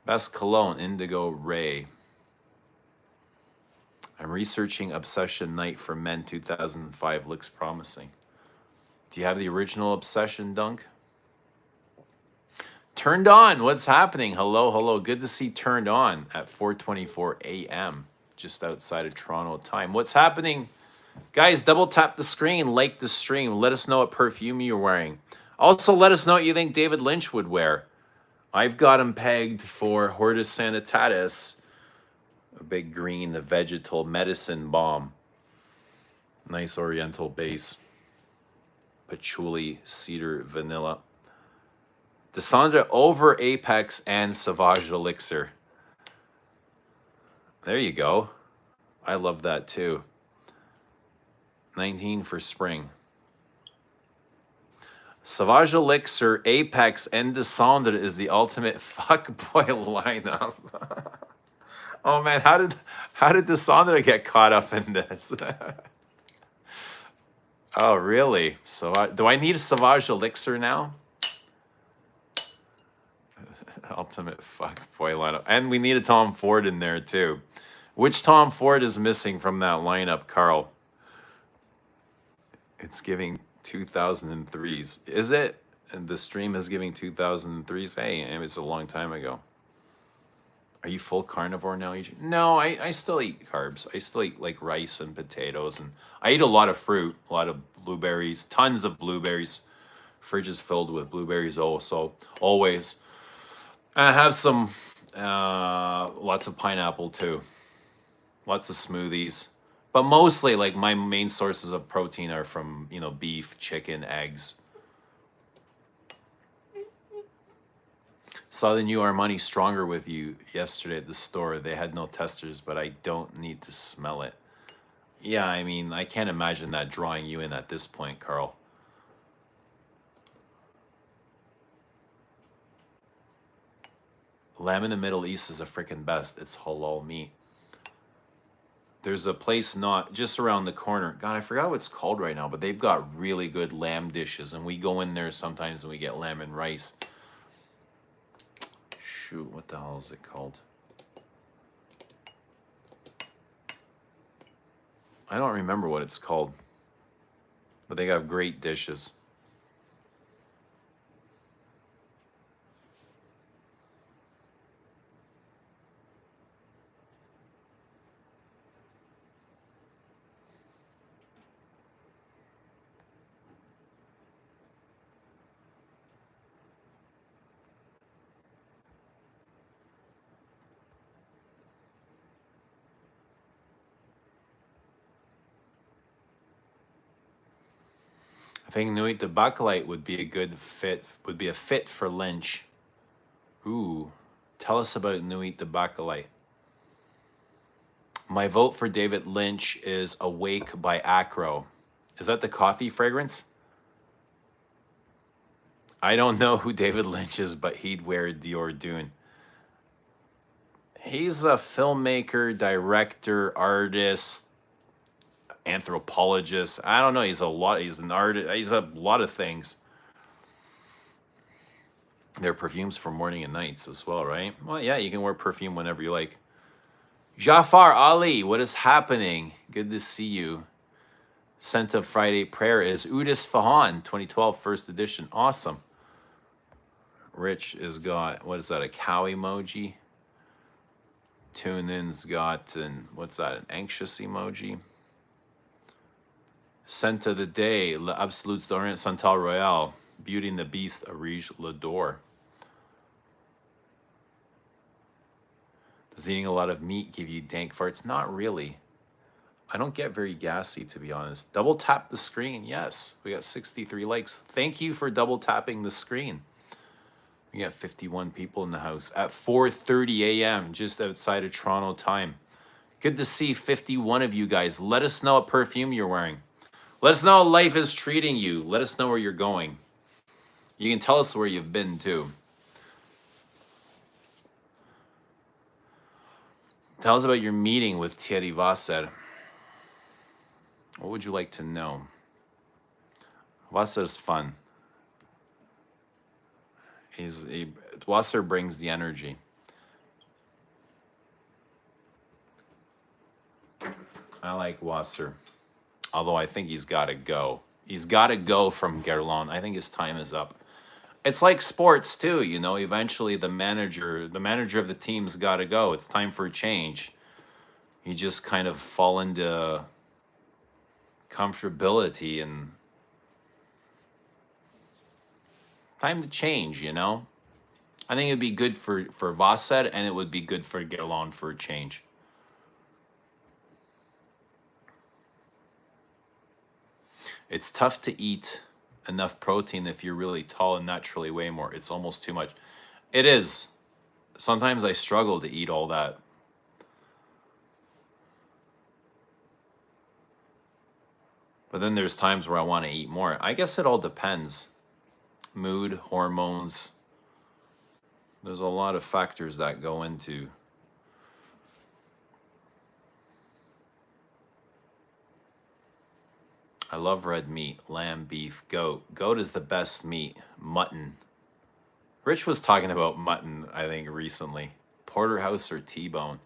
Best cologne, Indigo Ray. I'm researching Obsession Night for Men 2005. Looks promising. Do you have the original Obsession, Dunk? Turned On. What's happening? Hello, hello. Good to see Turned On at 4:24 a.m. just outside of Toronto time. What's happening? Guys, double tap the screen, like the stream. Let us know what perfume you're wearing. Also, let us know what you think David Lynch would wear. I've got him pegged for Hortus Sanitatis, a big green vegetal medicine balm. Nice oriental base. Patchouli, cedar, vanilla. Descendre over Apex and Sauvage Elixir. There you go. I love that too. 19 for spring. Sauvage Elixir, Apex, and Descendre is the ultimate fuckboy lineup. Oh man, how did Descendre get caught up in this? Oh really? So do I need a Sauvage Elixir now? Ultimate fuckboy lineup, and we need a Tom Ford in there too. Which Tom Ford is missing from that lineup, Carl? It's giving 2003s. Is it? And the stream is giving 2003s? Hey, it's a long time ago. Are you full carnivore now? No, I still eat carbs. I still eat like rice and potatoes. And I eat a lot of fruit, a lot of blueberries, tons of blueberries. Fridge is filled with blueberries also, always. I have some, lots of pineapple too. Lots of smoothies. But mostly, like, my main sources of protein are from, you know, beef, chicken, eggs. Saw the new Armani Stronger with you yesterday at the store. They had no testers, but I don't need to smell it. Yeah, I mean, I can't imagine that drawing you in at this point, Carl. Lamb in the Middle East is a freaking best. It's halal meat. There's a place not just around the corner. God, I forgot what it's called right now, but they've got really good lamb dishes, and we go in there sometimes and we get lamb and rice. Shoot, what the hell is it called? I don't remember what it's called, but they got great dishes. I think Nuit de Bakelite would be a good fit, would be a fit for Lynch. Ooh, tell us about Nuit de Bakelite. My vote for David Lynch is Awake by Acro. Is that the coffee fragrance? I don't know who David Lynch is, but he'd wear Dior Dune. He's a filmmaker, director, artist, anthropologist. I don't know. He's an artist. He's a lot of things. They're perfumes for morning and nights as well, right? Well, yeah, you can wear perfume whenever you like. Jafar Ali, what is happening? Good to see you. Senta Friday Prayer is Udis Fahan, 2012, first edition. Awesome. Rich has got, what is that, a cow emoji? Tune-in's got, what's that, an anxious emoji? Scent of the Day, L'Absolutes d'Orient Santal Royale, Beauty and the Beast, Arige Lador. Does eating a lot of meat give you dank farts? Not really. I don't get very gassy, to be honest. Double tap the screen. Yes, we got 63 likes. Thank you for double tapping the screen. We got 51 people in the house at 4:30 a.m. just outside of Toronto time. Good to see 51 of you guys. Let us know what perfume you're wearing. Let us know how life is treating you. Let us know where you're going. You can tell us where you've been too. Tell us about your meeting with Thierry Vasser. What would you like to know? Wasser's fun. Wasser brings the energy. I like Wasser. Although I think he's got to go. He's got to go from Guerlain. I think his time is up. It's like sports too, you know. Eventually, the manager of the team's got to go. It's time for a change. You just kind of fall into comfortability and time to change, you know. I think it'd be good for Vasser, and it would be good for Guerlain for a change. It's tough to eat enough protein if you're really tall and naturally weigh more. It's almost too much. It is. Sometimes I struggle to eat all that. But then there's times where I want to eat more. I guess it all depends. Mood, hormones. There's a lot of factors that go into. I love red meat, lamb, beef, goat. Goat is the best meat. Mutton. Rich was talking about mutton, I think, recently. Porterhouse or T-bone.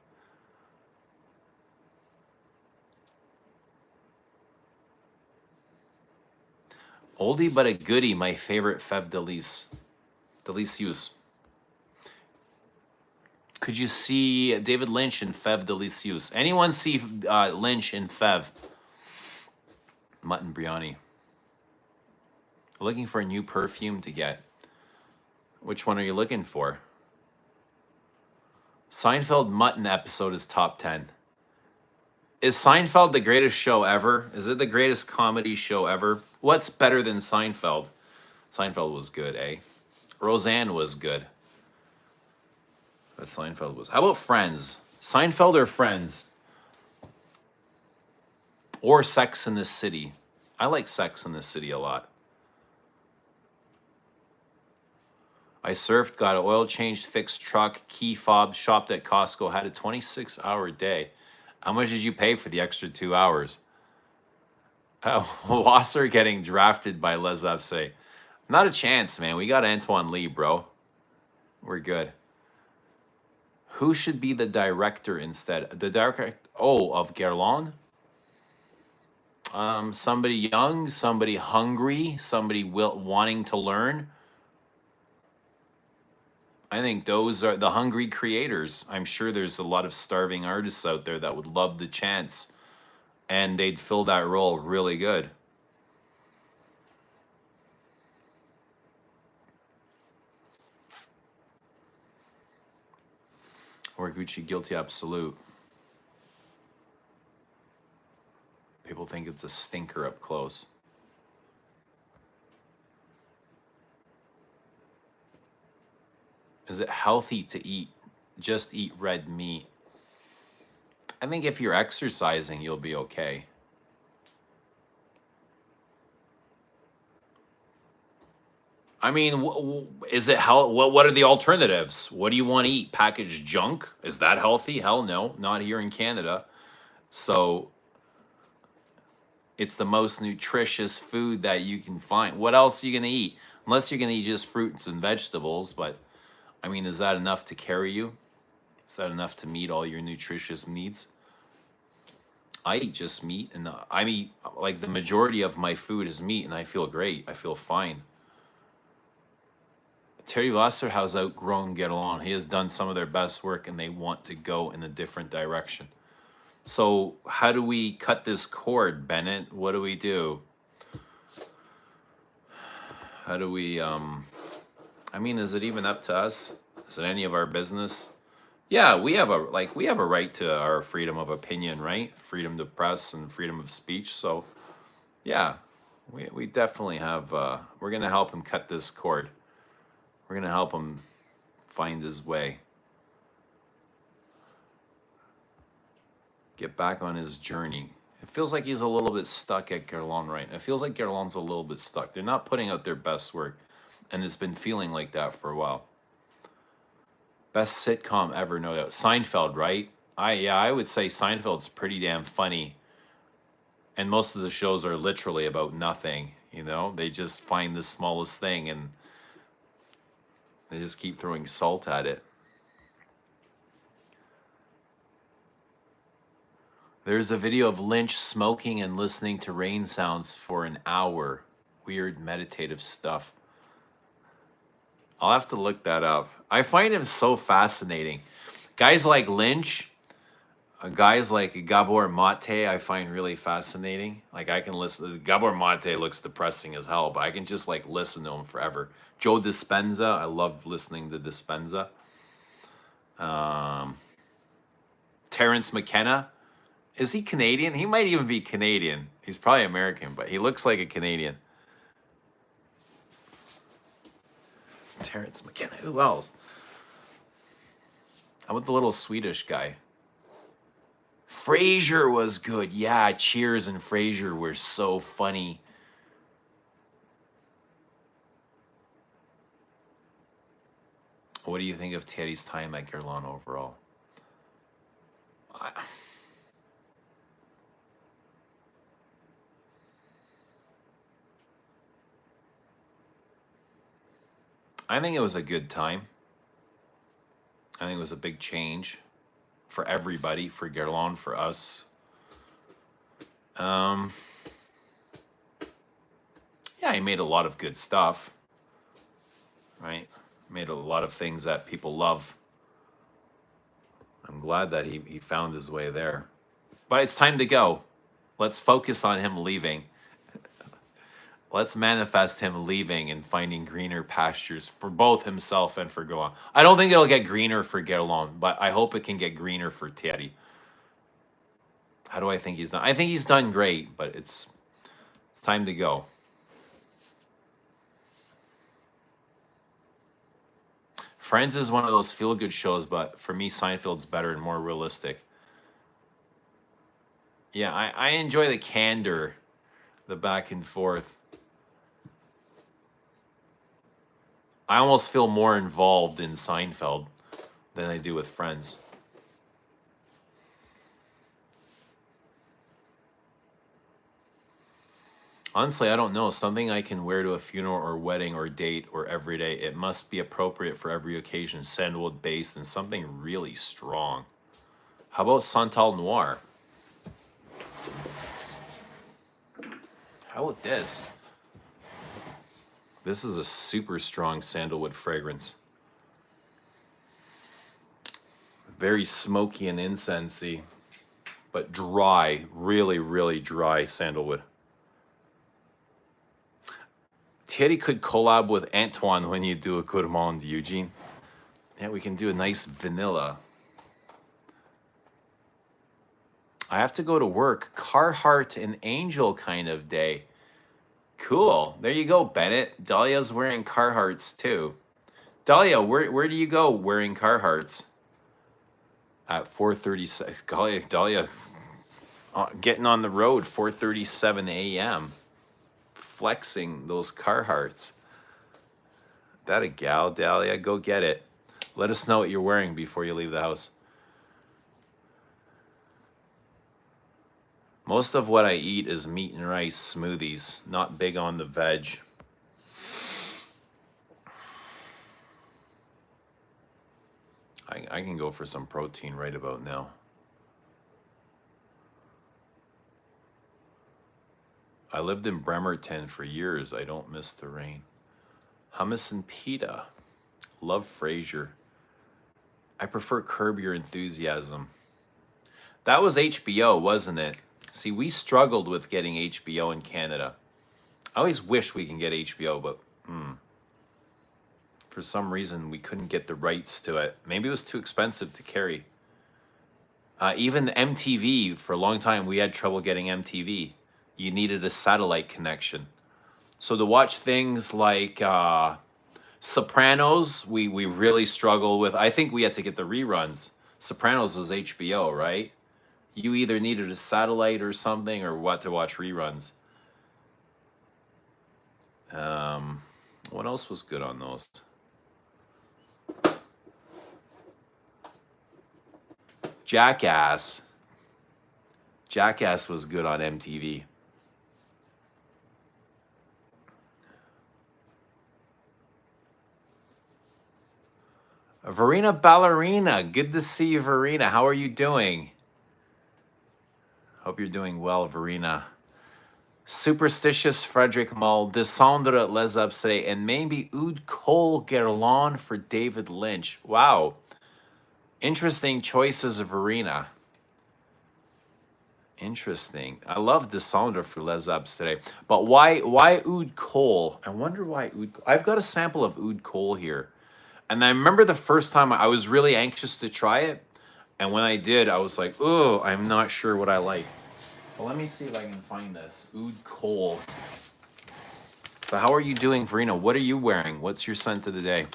Oldie but a goodie, my favorite Fève d'Elysée. Delicieuse. Could you see David Lynch in Fève d'Elysée? Anyone see Lynch in Fève? Mutton biryani. Looking for a new perfume to get. Which one are you looking for? Seinfeld mutton episode is top 10. Is Seinfeld the greatest show ever? Is it the greatest comedy show ever? What's better than Seinfeld? Seinfeld was good, eh? Roseanne was good. But Seinfeld was. How about Friends? Seinfeld or Friends? Or Sex in the City? I like Sex in the City a lot. I surfed, got an oil change, fixed truck, key fob, shopped at Costco, had a 26-hour day. How much did you pay for the extra 2 hours? Wasser getting drafted by Les Abse. Not a chance, man. We got Antoine Lee, bro. We're good. Who should be the director instead? The director, of Guerlain? Somebody young, somebody hungry, somebody wanting to learn. I think those are the hungry creators. I'm sure there's a lot of starving artists out there that would love the chance, and they'd fill that role really good. Or Gucci Guilty Absolute. People think it's a stinker up close. Is it healthy to just eat red meat? I think if you're exercising, you'll be okay. I mean, is it what are the alternatives? What do you want to eat? Packaged junk? Is that healthy? Hell no, not here in Canada. So it's the most nutritious food that you can find. What else are you going to eat? Unless you're going to eat just fruits and vegetables, but I mean, is that enough to carry you? Is that enough to meet all your nutritious needs? I eat just meat, and I eat, like, the majority of my food is meat, and I feel great. I feel fine. Thierry Vasser has outgrown Guerlain. He has done some of their best work, and they want to go in a different direction. So how do we cut this cord, Bennett? What do we do? How do we, I mean, is it even up to us? Is it any of our business? Yeah, we have a right to our freedom of opinion, right? Freedom to press and freedom of speech. So yeah, we definitely have. We're gonna help him cut this cord. We're gonna help him find his way, get back on his journey. It feels like he's a little bit stuck at Guerlain right now. It feels like Guerlain's a little bit stuck. They're not putting out their best work, and it's been feeling like that for a while. Best sitcom ever, no doubt. Seinfeld, right? I would say Seinfeld's pretty damn funny. And most of the shows are literally about nothing, you know? They just find the smallest thing and they just keep throwing salt at it. There's a video of Lynch smoking and listening to rain sounds for an hour. Weird meditative stuff. I'll have to look that up. I find him so fascinating. Guys like Lynch, guys like Gabor Mate, I find really fascinating. Like I can listen. Gabor Mate looks depressing as hell, but I can just like listen to him forever. Joe Dispenza, I love listening to Dispenza. Terrence McKenna, is he Canadian? He might even be Canadian. He's probably American, but he looks like a Canadian. Terrence McKenna. Who else? How about the little Swedish guy? Frasier was good. Yeah, Cheers and Frasier were so funny. What do you think of Teddy's time at Guerlain overall? I think it was a good time. I think it was a big change for everybody, for Guerlain, for us. Yeah, he made a lot of good stuff, right? Made a lot of things that people love. I'm glad that he found his way there. But it's time to go. Let's focus on him leaving. Let's manifest him leaving and finding greener pastures for both himself and for Guerlain. I don't think it'll get greener for Guerlain, but I hope it can get greener for Thierry. How do I think he's done? I think he's done great, but it's time to go. Friends is one of those feel-good shows, but for me, Seinfeld's better and more realistic. Yeah, I enjoy the candor, the back and forth. I almost feel more involved in Seinfeld than I do with Friends. Honestly, I don't know. Something I can wear to a funeral or wedding or date or every day. It must be appropriate for every occasion. Sandalwood based and something really strong. How about Santal Noir? How about this? This is a super strong sandalwood fragrance. Very smoky and incensey, but dry, really, really dry sandalwood. Thierry could collab with Antoine when you do a gourmand, Eugene. Yeah, we can do a nice vanilla. I have to go to work. Carhartt and Angel kind of day. Cool. There you go, Bennett. Dahlia's wearing Carhartts too. Dahlia, where do you go wearing Carhartts? At 4:37. Dahlia getting on the road, 4:37 a.m. Flexing those Carhartts. That a gal, Dahlia. Go get it. Let us know what you're wearing before you leave the house. Most of what I eat is meat and rice smoothies. Not big on the veg. I can go for some protein right about now. I lived in Bremerton for years. I don't miss the rain. Hummus and pita. Love Frasier. I prefer Curb Your Enthusiasm. That was HBO, wasn't it? See, we struggled with getting HBO in Canada. I always wish we can get HBO, but For some reason, we couldn't get the rights to it. Maybe it was too expensive to carry. Even MTV, for a long time, we had trouble getting MTV. You needed a satellite connection. So to watch things like Sopranos, we really struggle with. I think we had to get the reruns. Sopranos was HBO, right? You either needed a satellite or something or what to watch reruns. What else was good on those? Jackass. Jackass was good on MTV. Verena Ballerina. Good to see you, Verena. How are you doing? Hope you're doing well, Verena. Superstitious Frederick Mull, Descendre les Abcès, and maybe Oud Cole Guerlain for David Lynch. Wow. Interesting choices of Verena. Interesting. I love Descendre for les Abcès. But why Oud Cole? I wonder why Oud Cole. I've got a sample of Oud Cole here. And I remember the first time I was really anxious to try it. And when I did, I was like, oh, I'm not sure what I like. Well, let me see if I can find this. Oud Cole. So how are you doing, Verena? What are you wearing? What's your scent of the day?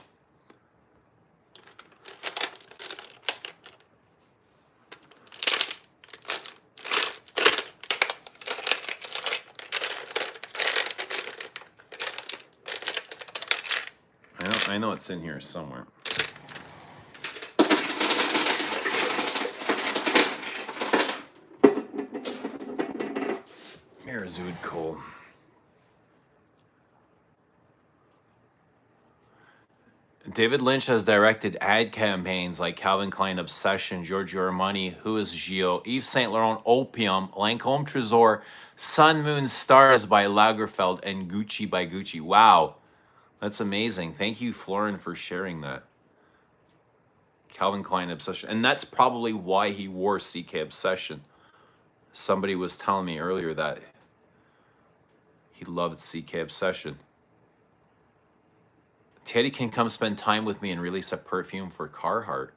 I know it's in here somewhere. Here's Oud Cole. David Lynch has directed ad campaigns like Calvin Klein Obsession, Giorgio Armani, Who is Gio, Yves Saint Laurent Opium, Lancôme Trésor, Sun Moon Stars by Lagerfeld, and Gucci by Gucci. Wow, that's amazing. Thank you, Florin, for sharing that. Calvin Klein Obsession. And that's probably why he wore CK Obsession. Somebody was telling me earlier that he loved CK Obsession. Teddy can come spend time with me and release a perfume for Carhartt.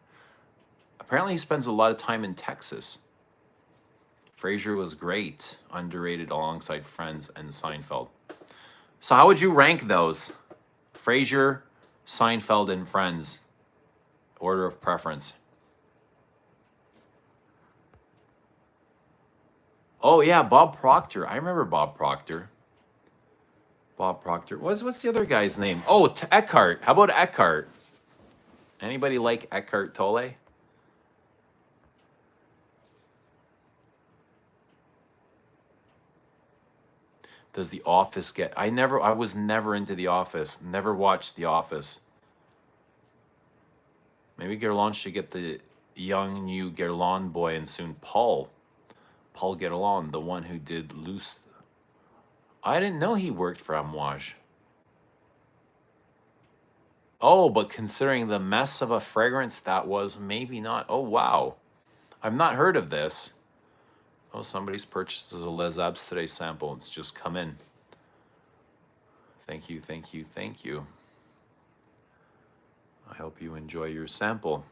Apparently he spends a lot of time in Texas. Frasier was great, underrated alongside Friends and Seinfeld. So how would you rank those? Frasier, Seinfeld, and Friends. Order of preference. Oh yeah, Bob Proctor. I remember Bob Proctor. Bob Proctor. What's the other guy's name? Oh, Eckhart. How about Eckhart? Anybody like Eckhart Tolle? Does The Office get... I was never into The Office. Never watched The Office. Maybe Guerlain should get the young new Guerlain boy and soon Paul Guerlain, the one who did Loose. I didn't know he worked for Amouage. Oh, but considering the mess of a fragrance that was, maybe not. Oh, wow. I've not heard of this. Oh, somebody's purchased a Les Abstrais sample. It's just come in. Thank you, thank you, thank you. I hope you enjoy your sample.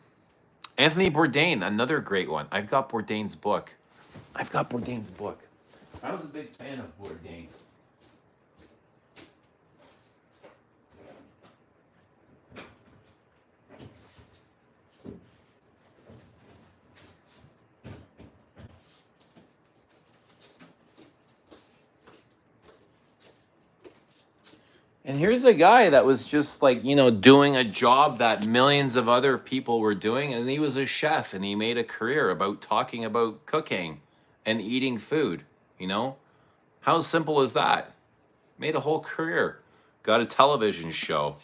Anthony Bourdain, another great one. I've got Bourdain's book. I was a big fan of Bourdain. And here's a guy that was just like, doing a job that millions of other people were doing. And he was a chef and he made a career about talking about cooking and eating food, How simple is that? Made a whole career. Got a television show.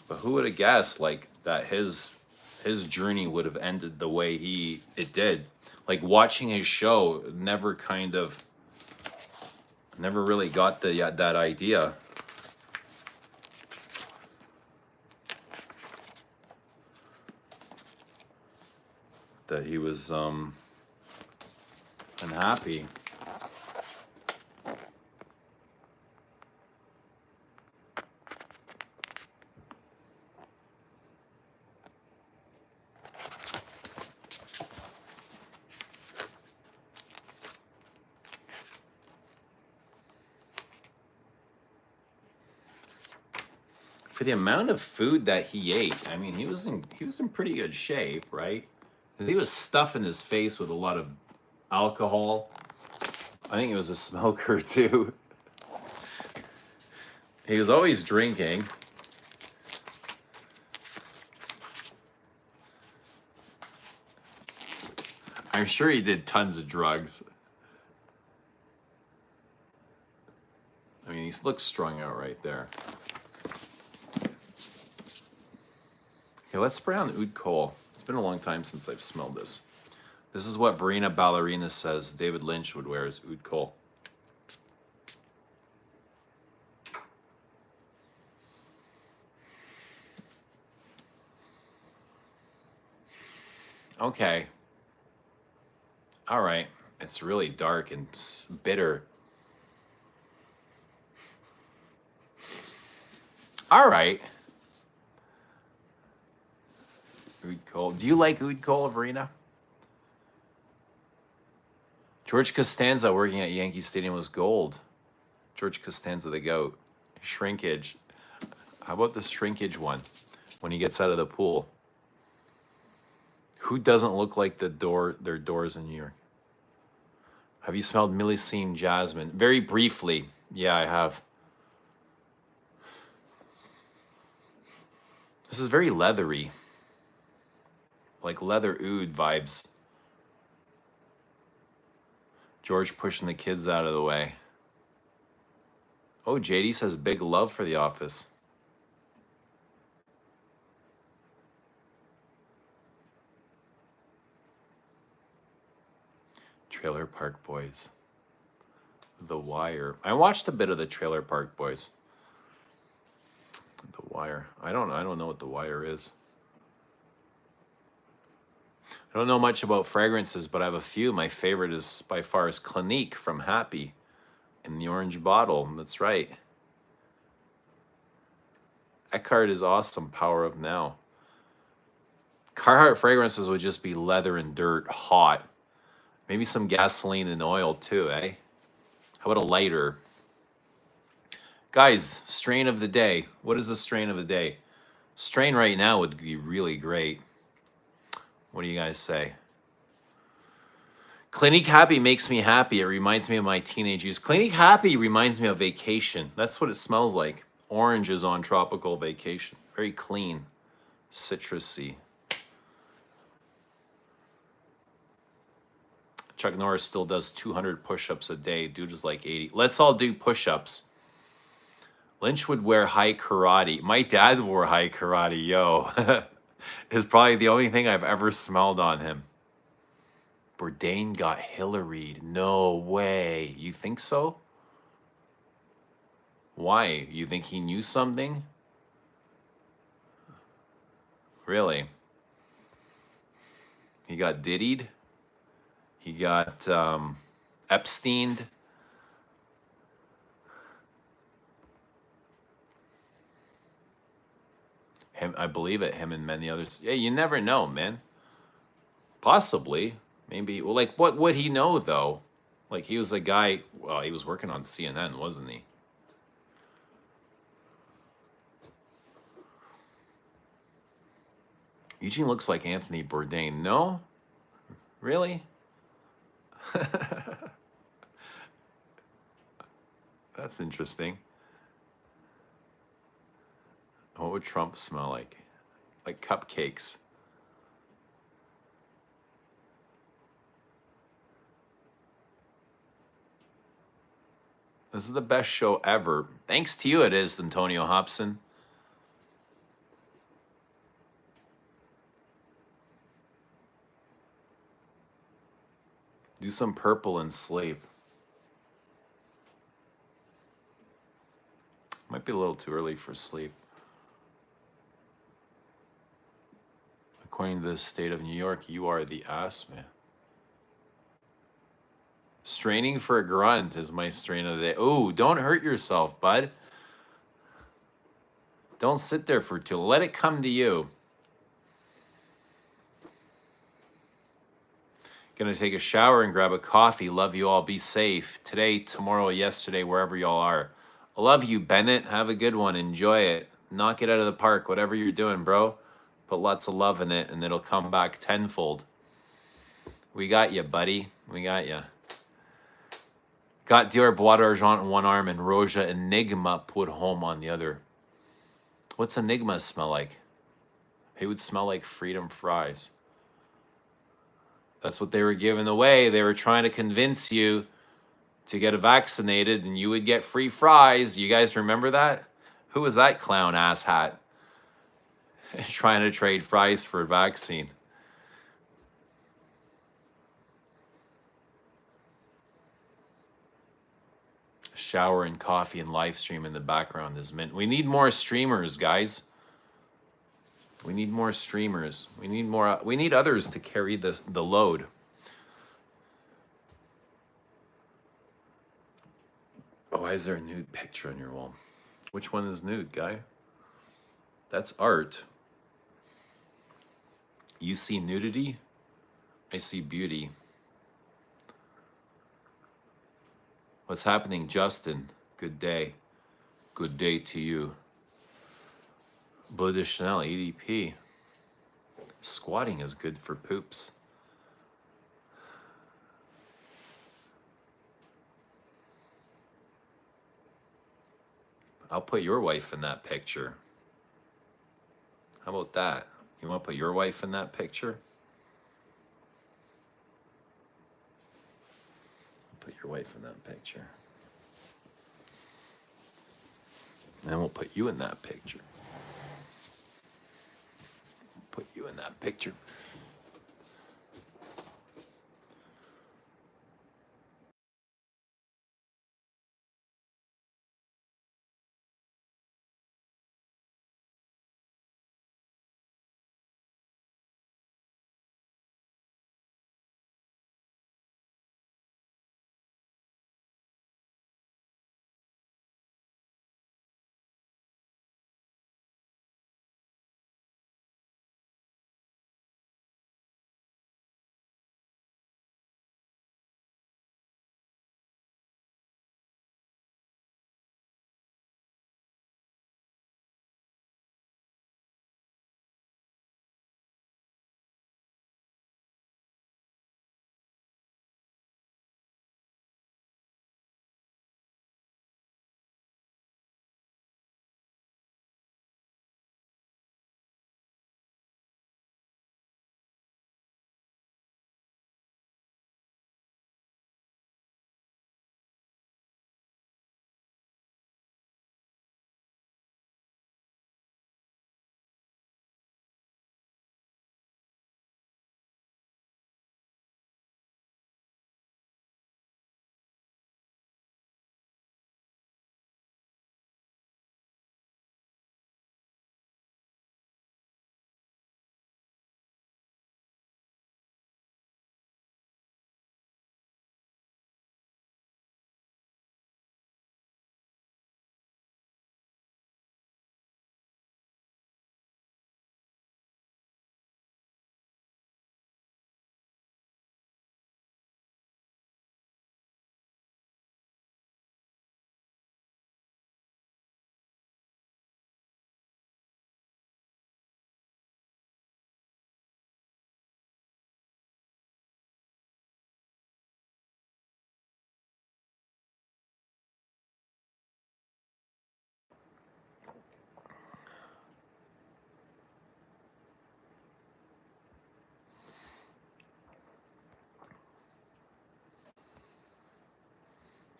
But who would have guessed that his journey would have ended the way it did? Like watching his show never really got that idea. That he was unhappy. For the amount of food that he ate, I mean, he was in pretty good shape, right? He was stuffing his face with a lot of alcohol. I think he was a smoker too. He was always drinking. I'm sure he did tons of drugs. I mean, he looks strung out right there. Okay, let's spray on oud kohl. It's been a long time since I've smelled this. This is what Verena Ballerina says David Lynch would wear as oud kohl. Okay. All right. It's really dark and bitter. All right. Oud kohl. Do you like oud kohl, Verena? George Costanza working at Yankee Stadium was gold. George Costanza, the GOAT. Shrinkage. How about the shrinkage one when he gets out of the pool? Who doesn't look like their doors in New York? Have you smelled Millicene Jasmine? Very briefly. Yeah, I have. This is very leathery. Like leather oud vibes. George pushing the kids out of the way. Oh, JD says big love for The Office. Trailer Park Boys. The Wire. I watched a bit of the Trailer Park Boys. The Wire. I don't know what The Wire is. I don't know much about fragrances, but I have a few. My favorite is by far is Clinique from Happy in the orange bottle. That's right. Eckhart is awesome. Power of Now. Carhartt fragrances would just be leather and dirt, hot. Maybe some gasoline and oil too, eh? How about a lighter? Guys, strain of the day. What is the strain of the day? Strain right now would be really great. What do you guys say? Clinique Happy makes me happy. It reminds me of my teenage years. Clinique Happy reminds me of vacation. That's what it smells like. Oranges on tropical vacation. Very clean. Citrusy. Chuck Norris still does 200 push-ups a day. Dude is like 80. Let's all do push-ups. Lynch would wear high karate. My dad wore high karate, yo. Is probably the only thing I've ever smelled on him. Bourdain got Hillaried. No way. You think so? Why? You think he knew something? Really? He got diddied? He got Epsteined? Him, I believe it. Him and many others. Yeah, you never know, man. Possibly. Maybe. Well, like, what would he know, though? Like, he was a guy... Well, he was working on CNN, wasn't he? Eugene looks like Anthony Bourdain. No? Really? That's interesting. What would Trump smell like? Like cupcakes. This is the best show ever. Thanks to you it is, Antonio Hobson. Do some purple and sleep. Might be a little too early for sleep. According to the state of New York, you are the ass, man. Straining for a grunt is my strain of the day. Oh, don't hurt yourself, bud. Don't sit there for too long. Let it come to you. Gonna take a shower and grab a coffee. Love you all. Be safe. Today, tomorrow, yesterday, wherever y'all are. I love you, Bennett. Have a good one. Enjoy it. Knock it out of the park, whatever you're doing, bro. Put lots of love in it, and it'll come back tenfold. We got you, buddy. We got you. Got Dior Bois d'Argent in one arm and Roja Enigma put home on the other. What's Enigma smell like? It would smell like Freedom Fries. That's what they were giving away. They were trying to convince you to get vaccinated and you would get free fries. You guys remember that? Who was that clown ass hat? Trying to trade fries for a vaccine. Shower and coffee and live stream in the background is mint. We need more streamers, guys. We need more streamers. We need others to carry the load. Oh, why is there a nude picture on your wall? Which one is nude, guy? That's art. You see nudity? I see beauty. What's happening, Justin? Good day. Good day to you. Bleu de Chanel, EDP. Squatting is good for poops. I'll put your wife in that picture. How about that? You want to put your wife in that picture? Put your wife in that picture. And we'll put you in that picture. Put you in that picture.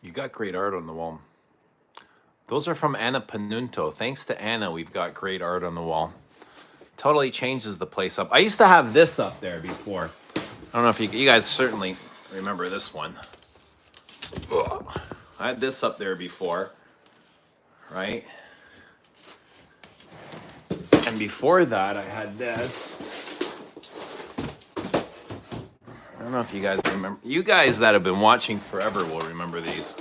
You got great art on the wall. Those are from Anna Panunto. Thanks to Anna, we've got great art on the wall. Totally changes the place up. I used to have this up there before. I don't know if you guys certainly remember this one. Ugh. I had this up there before, right? And before that, I had this. I don't know if you guys remember. You guys that have been watching forever will remember these.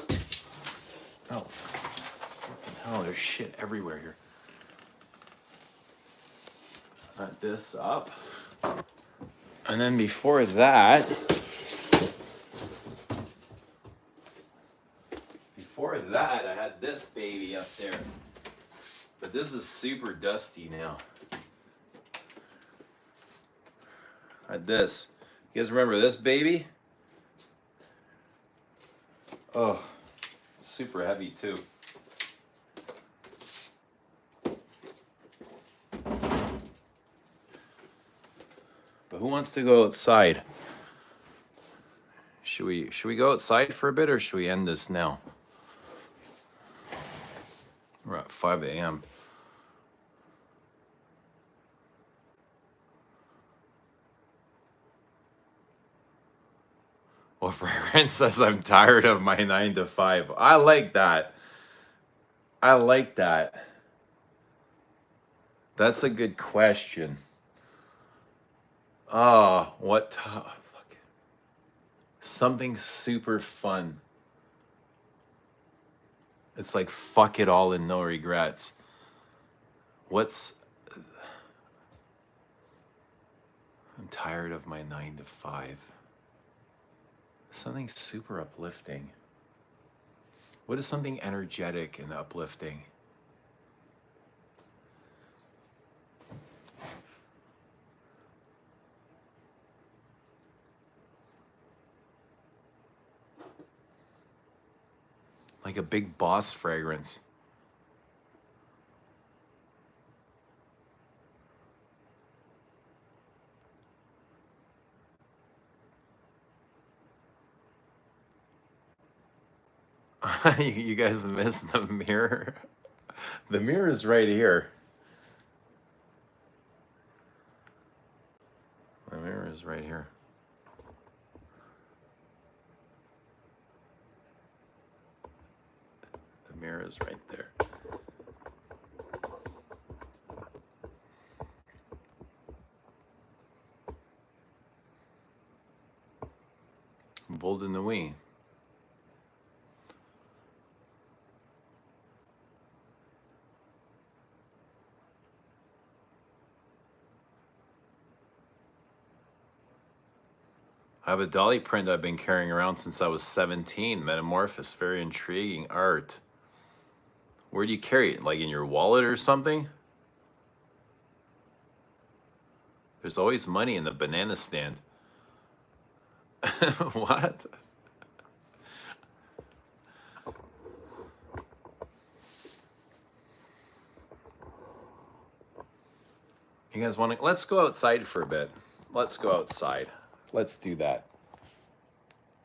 Oh, fucking hell, there's shit everywhere here. Got this up. And then before that, I had this baby up there. But this is super dusty now. This. You guys remember this baby? Oh, super heavy too. But who wants to go outside? Should we go outside for a bit, or should we end this now? We're at 5 a.m. Well, Fragrance says I'm tired of my 9 to 5. I like that. I like that. That's a good question. Oh, what? Fuck. Something super fun. It's like fuck it all and no regrets. I'm tired of my 9 to 5. Something super uplifting. What is something energetic and uplifting? Like a big boss fragrance. You guys missed the mirror. The mirror is right here. The mirror is right here. The mirror is right there. Vol de nuit. I have a dolly print I've been carrying around since I was 17. Metamorphosis, very intriguing art. Where do you carry it? Like in your wallet or something? There's always money in the banana stand. What? You guys want to? Let's go outside for a bit. Let's go outside. Let's do that.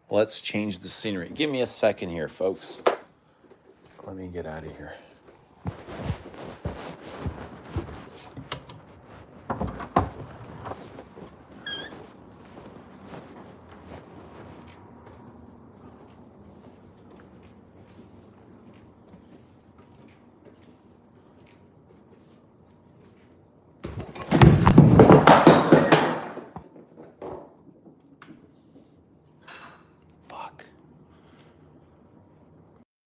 Let's change the scenery. Give me a second here, folks. Let me get out of here.